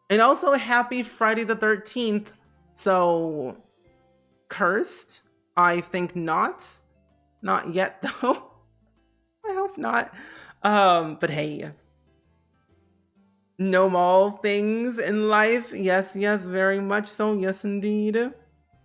And also happy Friday the 13th. So, cursed? I think not. Not yet, though. I hope not. But hey. Gnome all things in life. Yes, yes, very much so. Yes, indeed.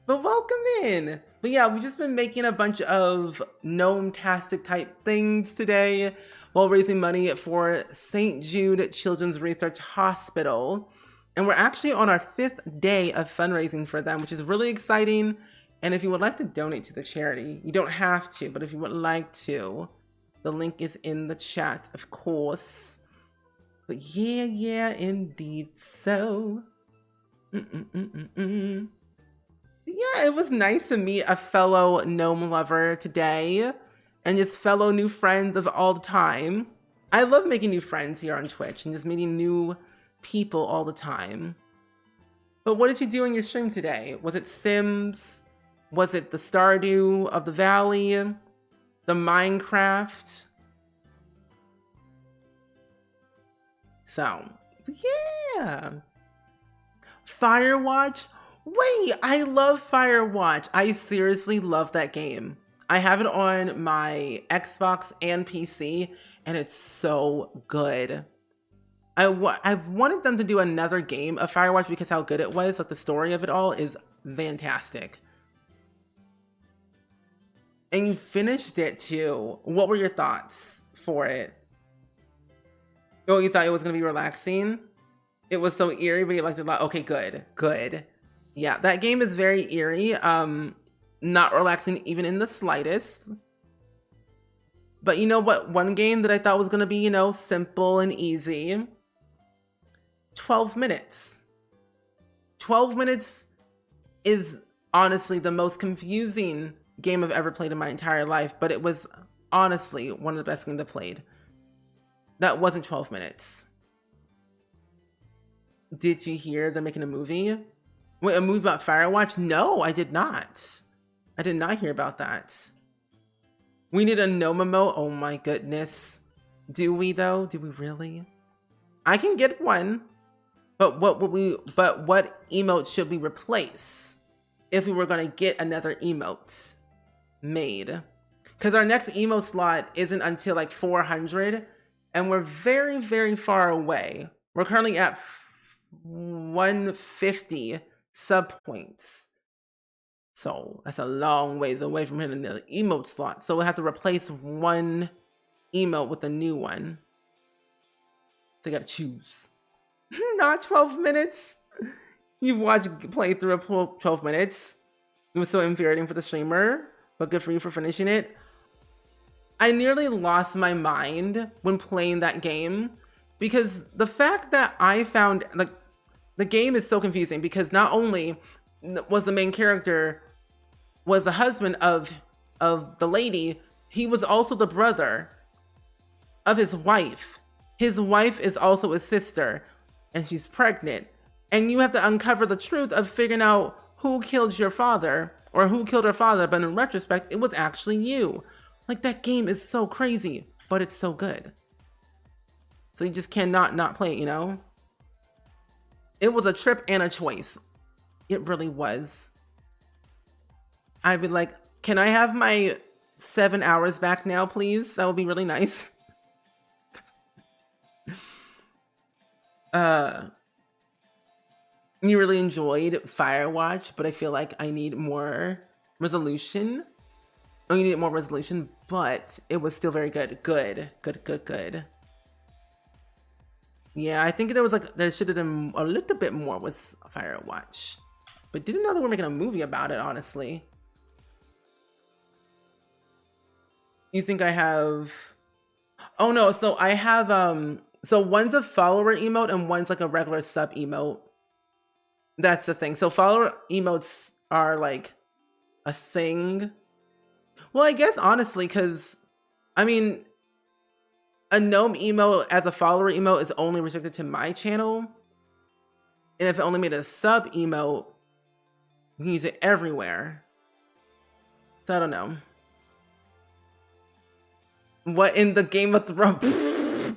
But welcome in. But yeah, we've just been making a bunch of gnome-tastic type things today while raising money for St. Jude Children's Research Hospital. And we're actually on our 5th day of fundraising for them, which is really exciting. And if you would like to donate to the charity, you don't have to, but if you would like to, the link is in the chat, of course. But yeah, indeed so. Yeah, it was nice to meet a fellow gnome lover today. And just fellow new friends of all the time. I love making new friends here on Twitch and just meeting new people all the time. But what did you do in your stream today? Was it Sims? Was it the Stardew of the Valley? The Minecraft? So, yeah. Firewatch? Wait, I love Firewatch. I seriously love that game. I have it on my Xbox and PC, and it's so good. I've wanted them to do another game of Firewatch because how good it was. Like, the story of it all is fantastic. And you finished it too. What were your thoughts for it? Oh, you thought it was going to be relaxing? It was so eerie, but you liked it a lot. Okay, good, good. Yeah, that game is very eerie. Not relaxing even in the slightest. But you know what? One game that I thought was going to be, you know, simple and easy. 12 minutes. 12 minutes is honestly the most confusing game I've ever played in my entire life, but it was honestly one of the best games I've played. That wasn't 12 minutes. Did you hear they're making a movie? Wait, a movie about Firewatch? No, I did not. I did not hear about that. We need a gnome emote? Oh my goodness. Do we though? Do we really? I can get one. But what emote should we replace if we were gonna get another emote made? Because our next emote slot isn't until like 400, and we're very, very far away. We're currently at 150 sub points. So that's a long ways away from hitting another emote slot. So we'll have to replace one emote with a new one. So you gotta choose. Not 12 minutes. You've watched playthrough of 12 minutes. It was so infuriating for the streamer, but good for you for finishing it. I nearly lost my mind when playing that game because the fact that I found like the game is so confusing because not only was the main character was the husband of the lady, he was also the brother of his wife. His wife is also his sister, and she's pregnant. And you have to uncover the truth of figuring out who killed your father or who killed her father, but in retrospect, it was actually you. Like, that game is so crazy, but it's so good. So you just cannot not play it, you know? It was a trip and a choice. It really was. I'd be like, can I have my 7 hours back now, please? That would be really nice. You really enjoyed Firewatch, but I feel like I need more resolution. Oh, you need more resolution, but it was still very good. Good. Yeah, I think there should have been a little bit more with Firewatch. But didn't know they were making a movie about it, honestly. You think I have... Oh no, so I have, so one's a follower emote and one's like a regular sub emote. That's the thing. So follower emotes are like a thing. Well, I guess honestly, because I mean, a gnome emote as a follower emote is only restricted to my channel. And if it only made a sub emote, you can use it everywhere. So I don't know. What in the Game of Thrones?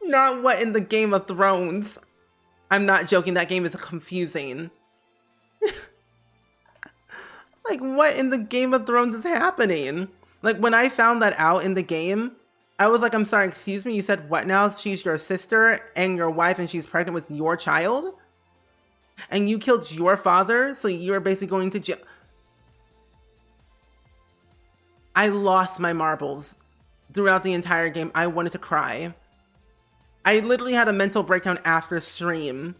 Not what in the Game of Thrones. I'm not joking, that game is confusing. Like, what in the Game of Thrones is happening? Like, when I found that out in the game, I was like, I'm sorry, excuse me, you said what now? She's your sister and your wife and she's pregnant with your child? And you killed your father, so you're basically going to jail. I lost my marbles throughout the entire game. I wanted to cry. I literally had a mental breakdown after stream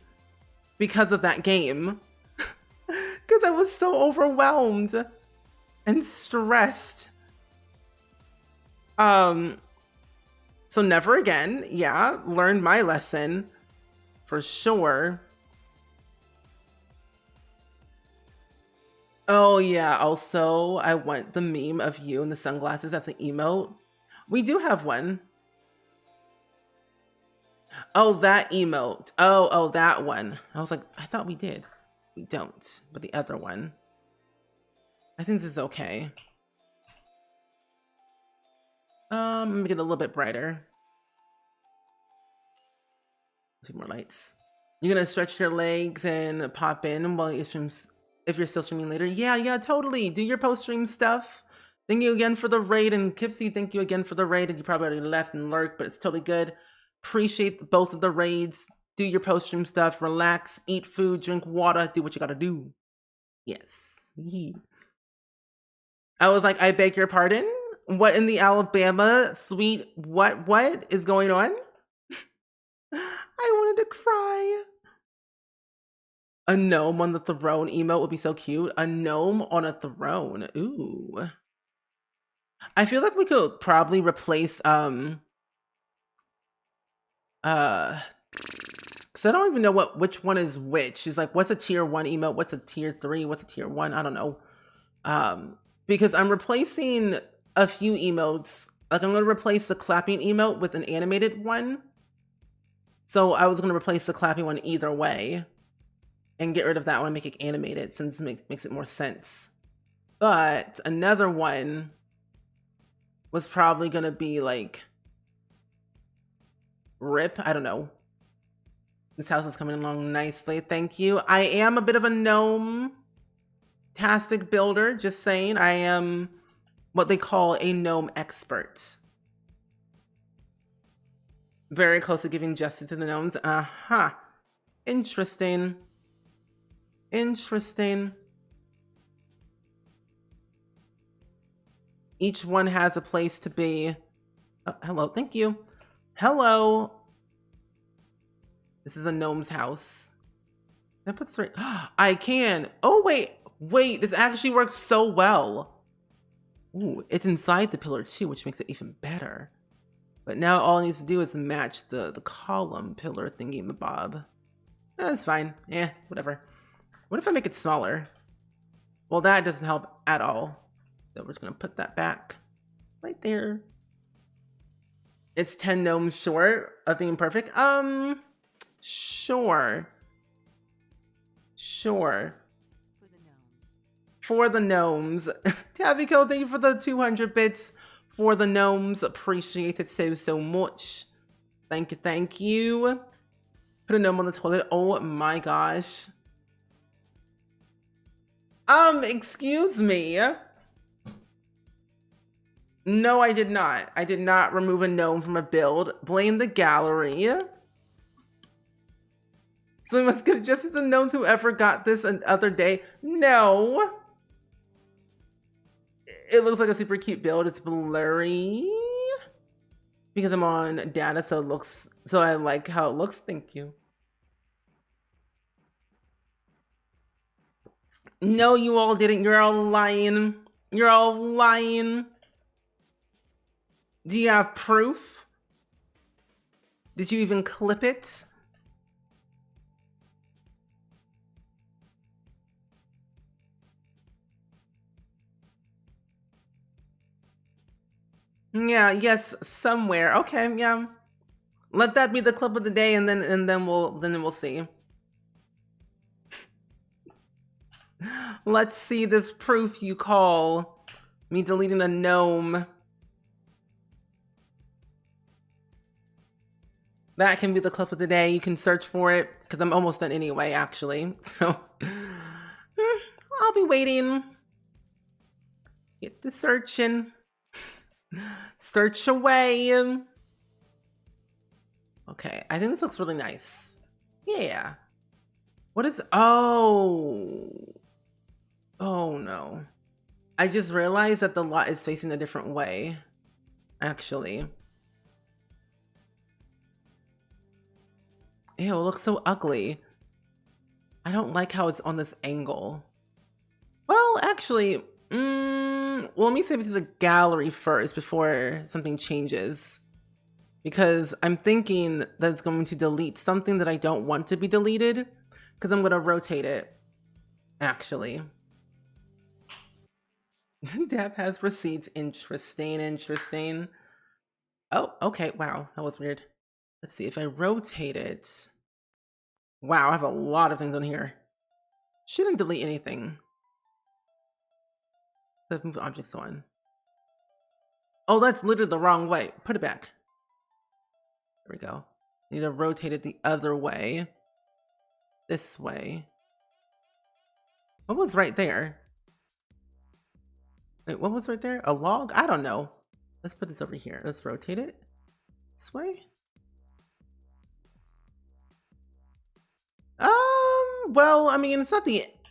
because of that game. Because I was so overwhelmed and stressed. So never again. Yeah, learned my lesson for sure. Oh yeah, also I want the meme of you and the sunglasses as an emote. We do have one. Oh, that emote. Oh, that one. I was like, I thought we did. We don't, but the other one. I think this is okay. Make it a little bit brighter. A few more lights. You're gonna stretch your legs and pop in while you stream, if you're still streaming later. Yeah, totally. Do your post-stream stuff. Thank you again for the raid, and Kipsy, thank you again for the raid. And you probably already left and lurked, but it's totally good. Appreciate both of the raids. Do your post-stream stuff. Relax, eat food, drink water, do what you gotta do. Yes. I was like, I beg your pardon? What in the Alabama sweet what is going on? I wanted to cry. A gnome on the throne emote would be so cute. A gnome on a throne. Ooh. I feel like we could probably replace because I don't even know which one is which. It's like, what's a tier 1 emote? What's a tier 3? What's a tier 1? I don't know. Because I'm replacing a few emotes. Like, I'm going to replace the clapping emote with an animated one. So I was going to replace the clapping one either way and get rid of that one and make it animated, since it makes it more sense. But another one was probably going to be like RIP. I don't know. This house is coming along nicely. Thank you. I am a bit of a gnome-tastic builder. Just saying. I am what they call a gnome expert. Very close to giving justice to the gnomes. Interesting. Interesting. Each one has a place to be. Oh, hello. Thank you. Hello. This is a gnome's house. Can I put this right? I can. Oh, wait. This actually works so well. Ooh, it's inside the pillar too, which makes it even better. But now all it needs to do is match the column pillar thingy-mabob. That's fine. Whatever. What if I make it smaller? Well, that doesn't help at all. So we're just gonna put that back right there. It's 10 gnomes short of being perfect. Sure. For the gnomes. Tavico, thank you for the 200 bits for the gnomes. Appreciate it so much. Thank you. Put a gnome on the toilet. Oh my gosh. Excuse me. No, I did not. I did not remove a gnome from a build. Blame the gallery. So we must give justice to gnomes whoever got this another day. No. It looks like a super cute build. It's blurry because I'm on data, so I like how it looks. Thank you. No, you all didn't. You're all lying. You're all lying. Do you have proof? Did you even clip it? Yeah, yes, somewhere. Okay, yeah. Let that be the clip of the day, and then we'll see. Let's see this proof you call me deleting a gnome. That can be the clip of the day. You can search for it because I'm almost done anyway, actually. So I'll be waiting. Get to searching. Search away. Okay, I think this looks really nice. Yeah. What is, oh no. I just realized that the lot is facing a different way, actually. Ew, it looks so ugly. I don't like how it's on this angle. Well, actually, well, let me save it to the gallery first before something changes. Because I'm thinking that it's going to delete something that I don't want to be deleted, because I'm going to rotate it, actually. Dab has receipts. Interesting. Oh, okay. Wow, that was weird. Let's see if I rotate it. Wow, I have a lot of things on here. Shouldn't delete anything. Let's move objects on. Oh, that's literally the wrong way. Put it back. There we go. I need to rotate it the other way. This way. What was right there? Wait, what was right there? A log? I don't know. Let's put this over here. Let's rotate it this way. Well, I mean,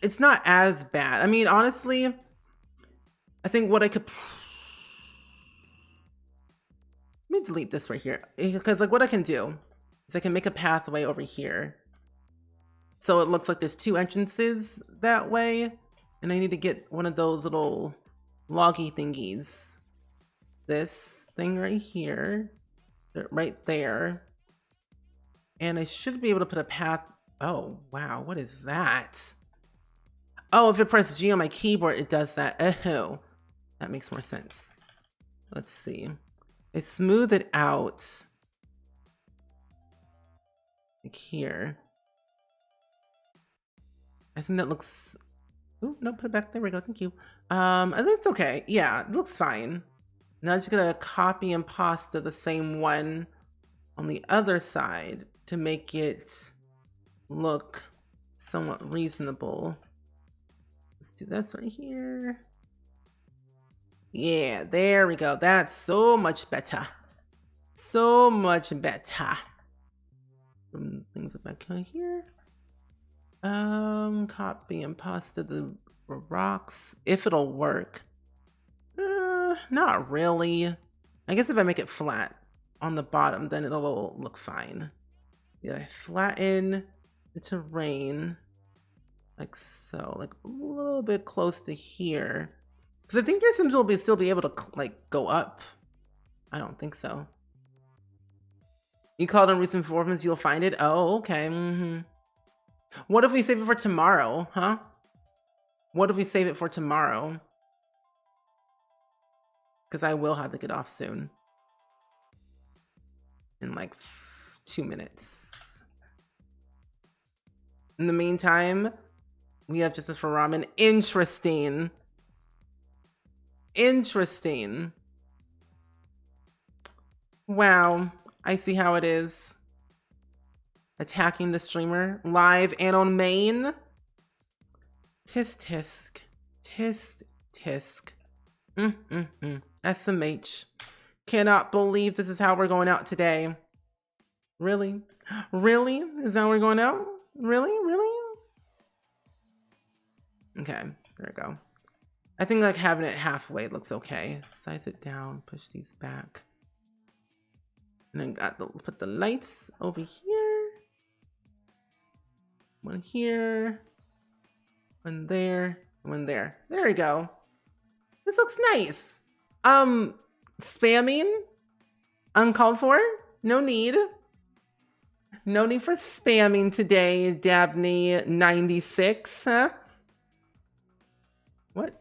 it's not as bad. I mean, honestly, I think what I could, let me delete this right here, because like what I can do is I can make a pathway over here. So it looks like there's 2 entrances that way. And I need to get one of those little loggy thingies. This thing right here, right there. And I should be able to put a path. Oh, wow. What is that? Oh, if I press G on my keyboard, it does that. Oh, that makes more sense. Let's see. I smooth it out. Like here. I think that looks, oh, no, put it back. There we go. Thank you. I think it's okay. Yeah, it looks fine. Now I'm just gonna copy and pasta the same one on the other side to make it look somewhat reasonable. Let's do this right here. Yeah, there we go. That's so much better. So much better. Things back here. Copy and pasta the rocks, if it'll work. Not really. I guess if I make it flat on the bottom, then it'll look fine. Yeah, I flatten the terrain like so, like a little bit close to here. Because I think your Sims will still be able to like go up. I don't think so. You called on recent performance, you'll find it. Oh, okay. What if we save it for tomorrow, huh? What if we save it for tomorrow? Because I will have to get off soon. In like 2 minutes. In the meantime, we have Justice for Ramen. Interesting. Interesting. Wow. I see how it is. Attacking the streamer live and on main. Tisk tisk. Tisk tisk. SMH. Cannot believe this is how we're going out today. Really? Really? Is that how we're going out? Really? Really? Okay, there we go. I think like having it halfway looks okay. Size it down, push these back. And then put the lights over here. One here. One there. One there. There we go. This looks nice. Spamming? Uncalled for? No need. No need for spamming today, Dabney96, huh? What?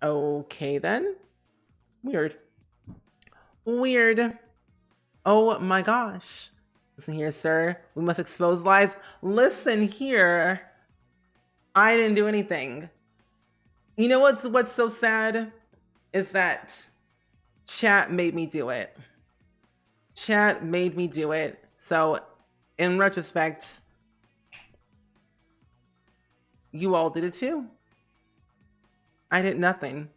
Okay then. Weird. Weird. Oh my gosh. Listen here, sir. We must expose lies. Listen here. I didn't do anything. You know what's so sad? Is that chat made me do it. Chat made me do it. So, in retrospect, you all did it too. I did nothing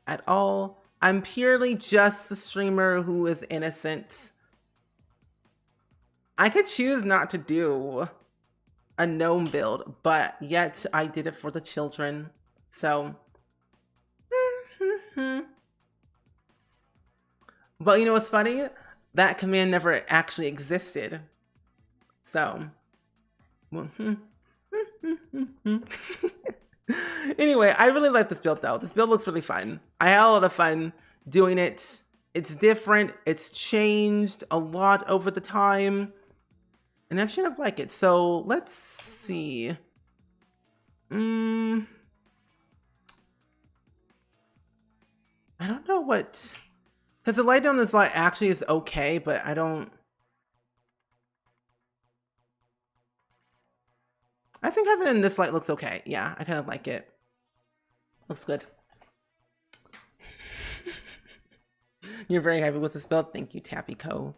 at all. I'm purely just a streamer who is innocent. I could choose not to do a gnome build, but yet I did it for the children. So, but you know what's funny? That command never actually existed. So, anyway, I really like this build though. This build looks really fun. I had a lot of fun doing it. It's different. It's changed a lot over the time. And I should have liked it. So let's see. I don't know what, because the light on this light actually is okay, but I think having it in this light looks okay. Yeah, I kind of like it. Looks good. You're very happy with this build. Thank you, Tappy Co.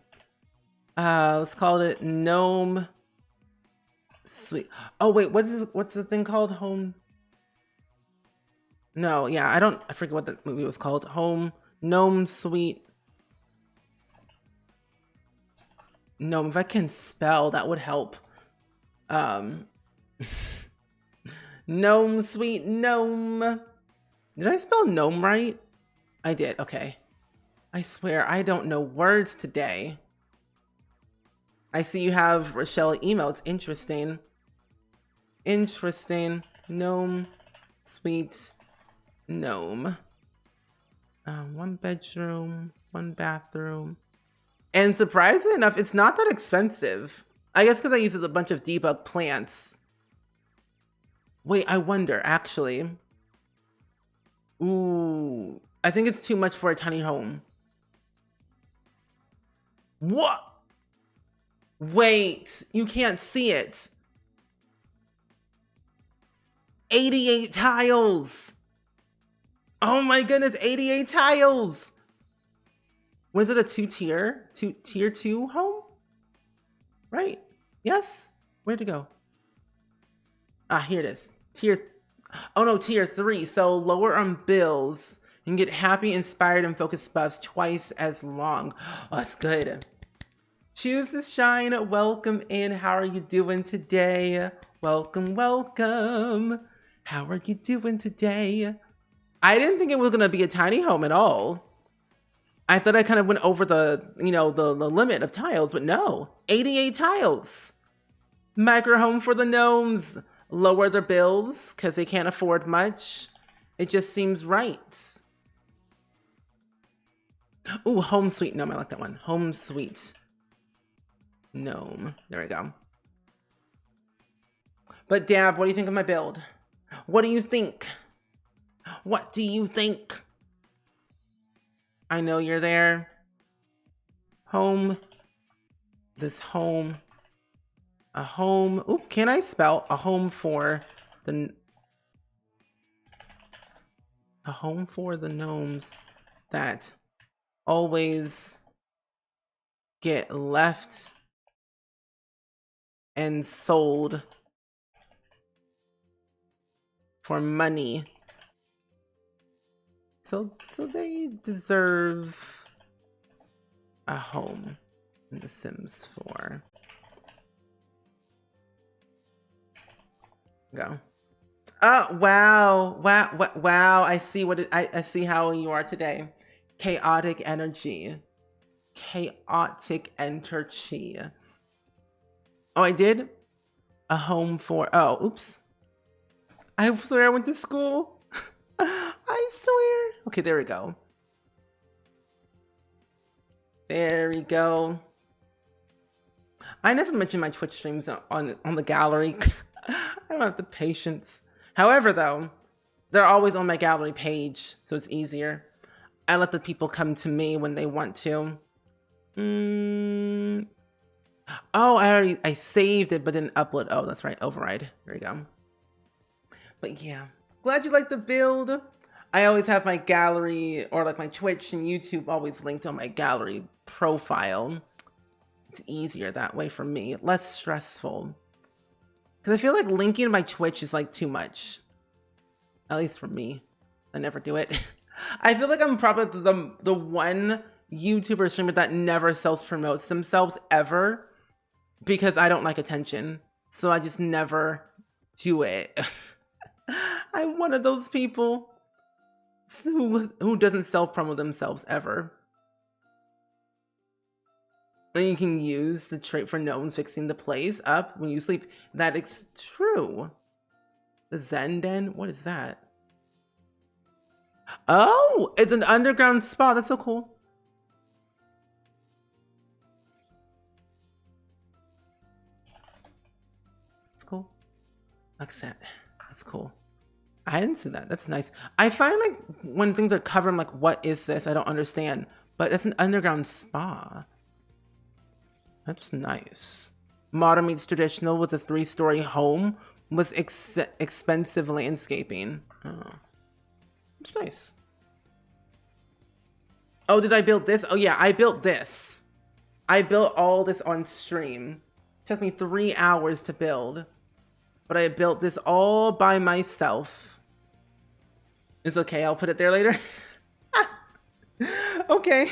Let's call it Gnome Sweet. Oh wait, what's the thing called? Home. No, yeah, I forget what the movie was called. Home Gnome Sweet. Gnome. If I can spell, that would help. Gnome Sweet Gnome. Did I spell gnome right? I did. Okay. I swear I don't know words today. I see you have Rochelle emotes. Interesting. Interesting. Gnome Sweet Gnome. 1 bedroom, 1 bathroom. And surprisingly enough, it's not that expensive. I guess because I use a bunch of debug plants. Wait, I wonder, actually. Ooh, I think it's too much for a tiny home. What? Wait, you can't see it. 88 tiles. Oh my goodness, 88 tiles. Was it a tier 2 home? Right? Yes? Where'd it go? Ah, here it is. Oh no, tier 3. So lower on bills. You can get happy, inspired, and focused buffs twice as long. Oh, that's good. Choose to shine. Welcome in. How are you doing today? Welcome, welcome. How are you doing today? I didn't think it was gonna be a tiny home at all. I thought I kind of went over the limit of tiles, but no, 88 tiles. Micro home for the gnomes. Lower their bills because they can't afford much. It just seems right. Ooh, home sweet gnome. I like that one. Home sweet gnome. There we go. But Dab, what do you think of my build? What do you think? What do you think? I know you're there. Home. This home. A home. Ooh, can I spell a home for the gnomes that always get left and sold for money. So they deserve a home in The Sims 4. Go. Oh, wow. I see I see how you are today. Chaotic energy. Chaotic energy. Oh, I did? A home for, oh, oops. I swear I went to school. I swear. Okay, there we go. There we go. I never mentioned my Twitch streams on the gallery. I don't have the patience. However, though, they're always on my gallery page, so it's easier. I let the people come to me when they want to. Oh, I saved it, but didn't upload. Oh, that's right. Override. There you go. But yeah, glad you like the build. I always have my gallery, or like my Twitch and YouTube always linked on my gallery profile. It's easier that way for me. Less stressful. Because I feel like linking my Twitch is like too much. At least for me. I never do it. I feel like I'm probably the one YouTuber streamer that never self-promotes themselves ever. Because I don't like attention. So I just never do it. I'm one of those people who doesn't self-promote themselves ever. And you can use the trait for gnomes fixing the place up when you sleep. That is true. The Zen Den? What is that? Oh, it's an underground spa. That's so cool. That's cool. Like that. That's cool. I didn't see that. That's nice. I find like when things are covered, I'm like, what is this? I don't understand. But it's an underground spa. That's nice. Modern meets traditional with a 3-story home with expensive landscaping. Oh, it's nice. Oh, did I build this? Oh yeah, I built this. I built all this on stream. Took me 3 hours to build, but I built this all by myself. It's okay, I'll put it there later. Okay.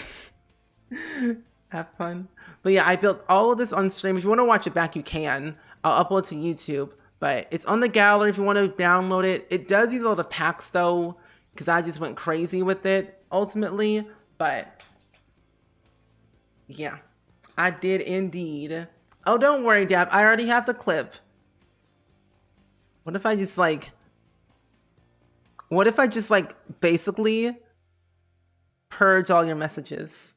Have fun. But yeah, I built all of this on stream. If you want to watch it back, you can. I'll upload to YouTube, but it's on the gallery if you want to download it. It does use a lot of packs though, because I just went crazy with it ultimately. But yeah, I did indeed. Oh, don't worry, Dab. I already have the clip. What if I just like basically purge all your messages?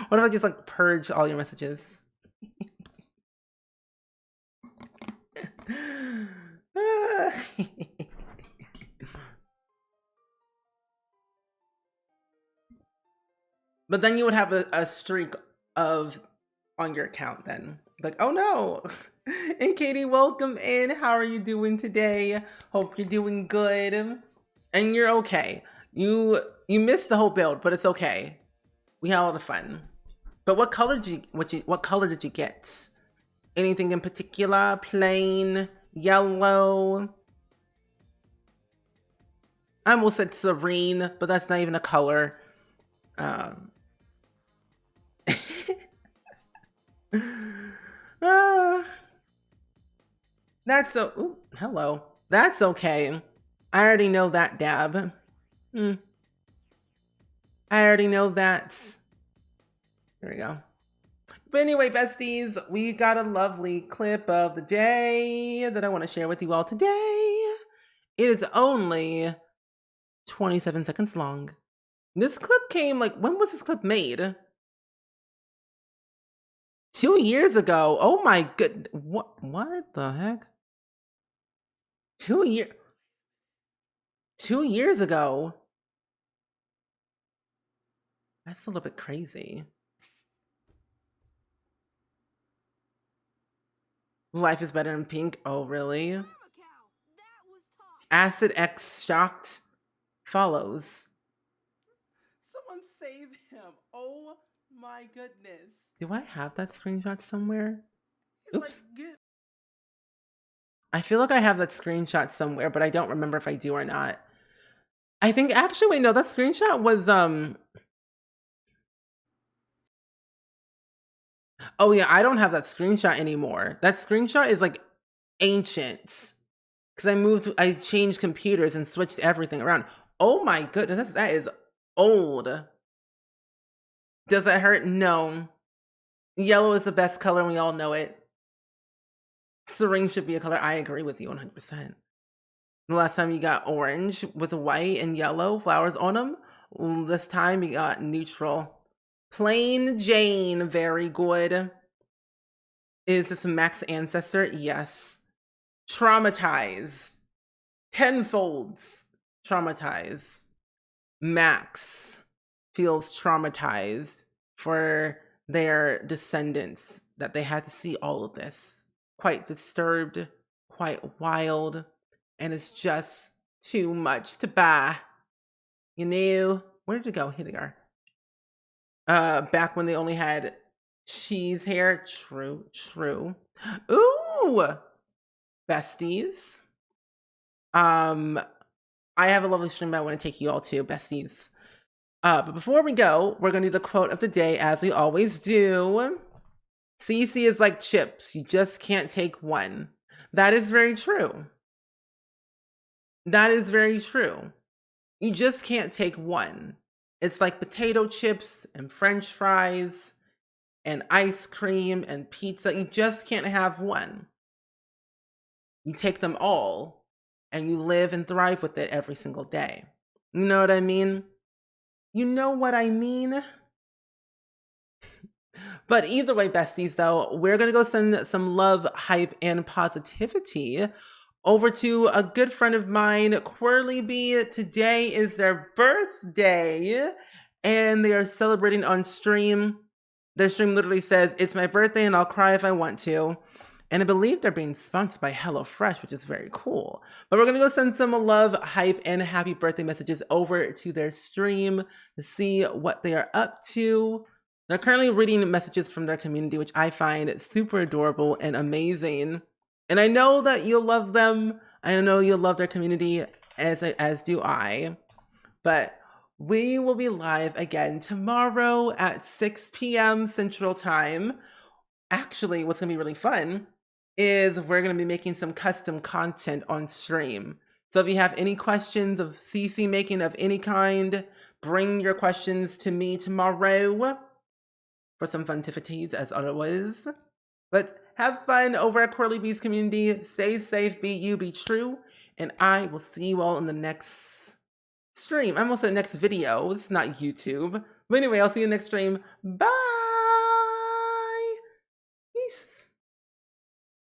What if I just like purge all your messages? But then you would have a streak of on your account then. Like, oh no. And Katie, welcome in. How are you doing today? Hope you're doing good. And you're okay. You missed the whole build, but it's okay. We had a lot of fun. But what color did you get? Anything in particular? Plain, yellow? I almost said serene, but that's not even a color. That's so. Ooh, hello. That's okay. I already know that, Dab. I already know that. There we go. But anyway, besties, we got a lovely clip of the day that I want to share with you all today. It is only 27 seconds long. This clip came like, when was this clip made? 2 years ago. Oh my good. What the heck? 2 years ago. That's a little bit crazy. Life is better in pink. Oh, really? Acid X shocked follows. Someone save him. Oh my goodness. Do I have that screenshot somewhere? Oops. I feel like I have that screenshot somewhere, but I don't remember if I do or not. I think actually, wait, no, that screenshot was, oh yeah, I don't have that screenshot anymore. That screenshot is like ancient. Because I changed computers and switched everything around. Oh my goodness, that is old. Does that hurt? No. Yellow is the best color and we all know it. Serene should be a color. I agree with you 100%. The last time you got orange with white and yellow flowers on them. This time you got neutral. Plain Jane, very good. Is this Max Ancestor? Yes. Traumatized. Tenfolds. Traumatized. Max feels traumatized for their descendants that they had to see all of this. Quite disturbed, quite wild, and it's just too much to bear. You know, where did it go? Here they are. Back when they only had cheese hair. True. Ooh, besties. I have a lovely stream I want to take you all to, besties. But before we go, we're going to do the quote of the day as we always do. CC is like chips. You just can't take one. That is very true. That is very true. You just can't take one. It's like potato chips and French fries and ice cream and pizza. You just can't have one. You take them all and you live and thrive with it every single day. You know what I mean? You know what I mean? But either way, besties, though, we're going to go send some love, hype, and positivity over to a good friend of mine, Quirly Bee. Today is their birthday, and they are celebrating on stream. Their stream literally says, "It's my birthday, and I'll cry if I want to." And I believe they're being sponsored by HelloFresh, which is very cool. But we're going to go send some love, hype, and happy birthday messages over to their stream to see what they are up to. They're currently reading messages from their community, which I find super adorable and amazing. And I know that you'll love them. I know you'll love their community, as do I. But we will be live again tomorrow at 6 p.m. Central Time. Actually, what's going to be really fun is we're going to be making some custom content on stream. So if you have any questions of CC making of any kind, bring your questions to me tomorrow for some funtivities as always. But have fun over at Quirly Bee's community. Stay safe, be you, be true. And I will see you all in the next stream. I almost said next video. It's not YouTube. But anyway, I'll see you next stream. Bye!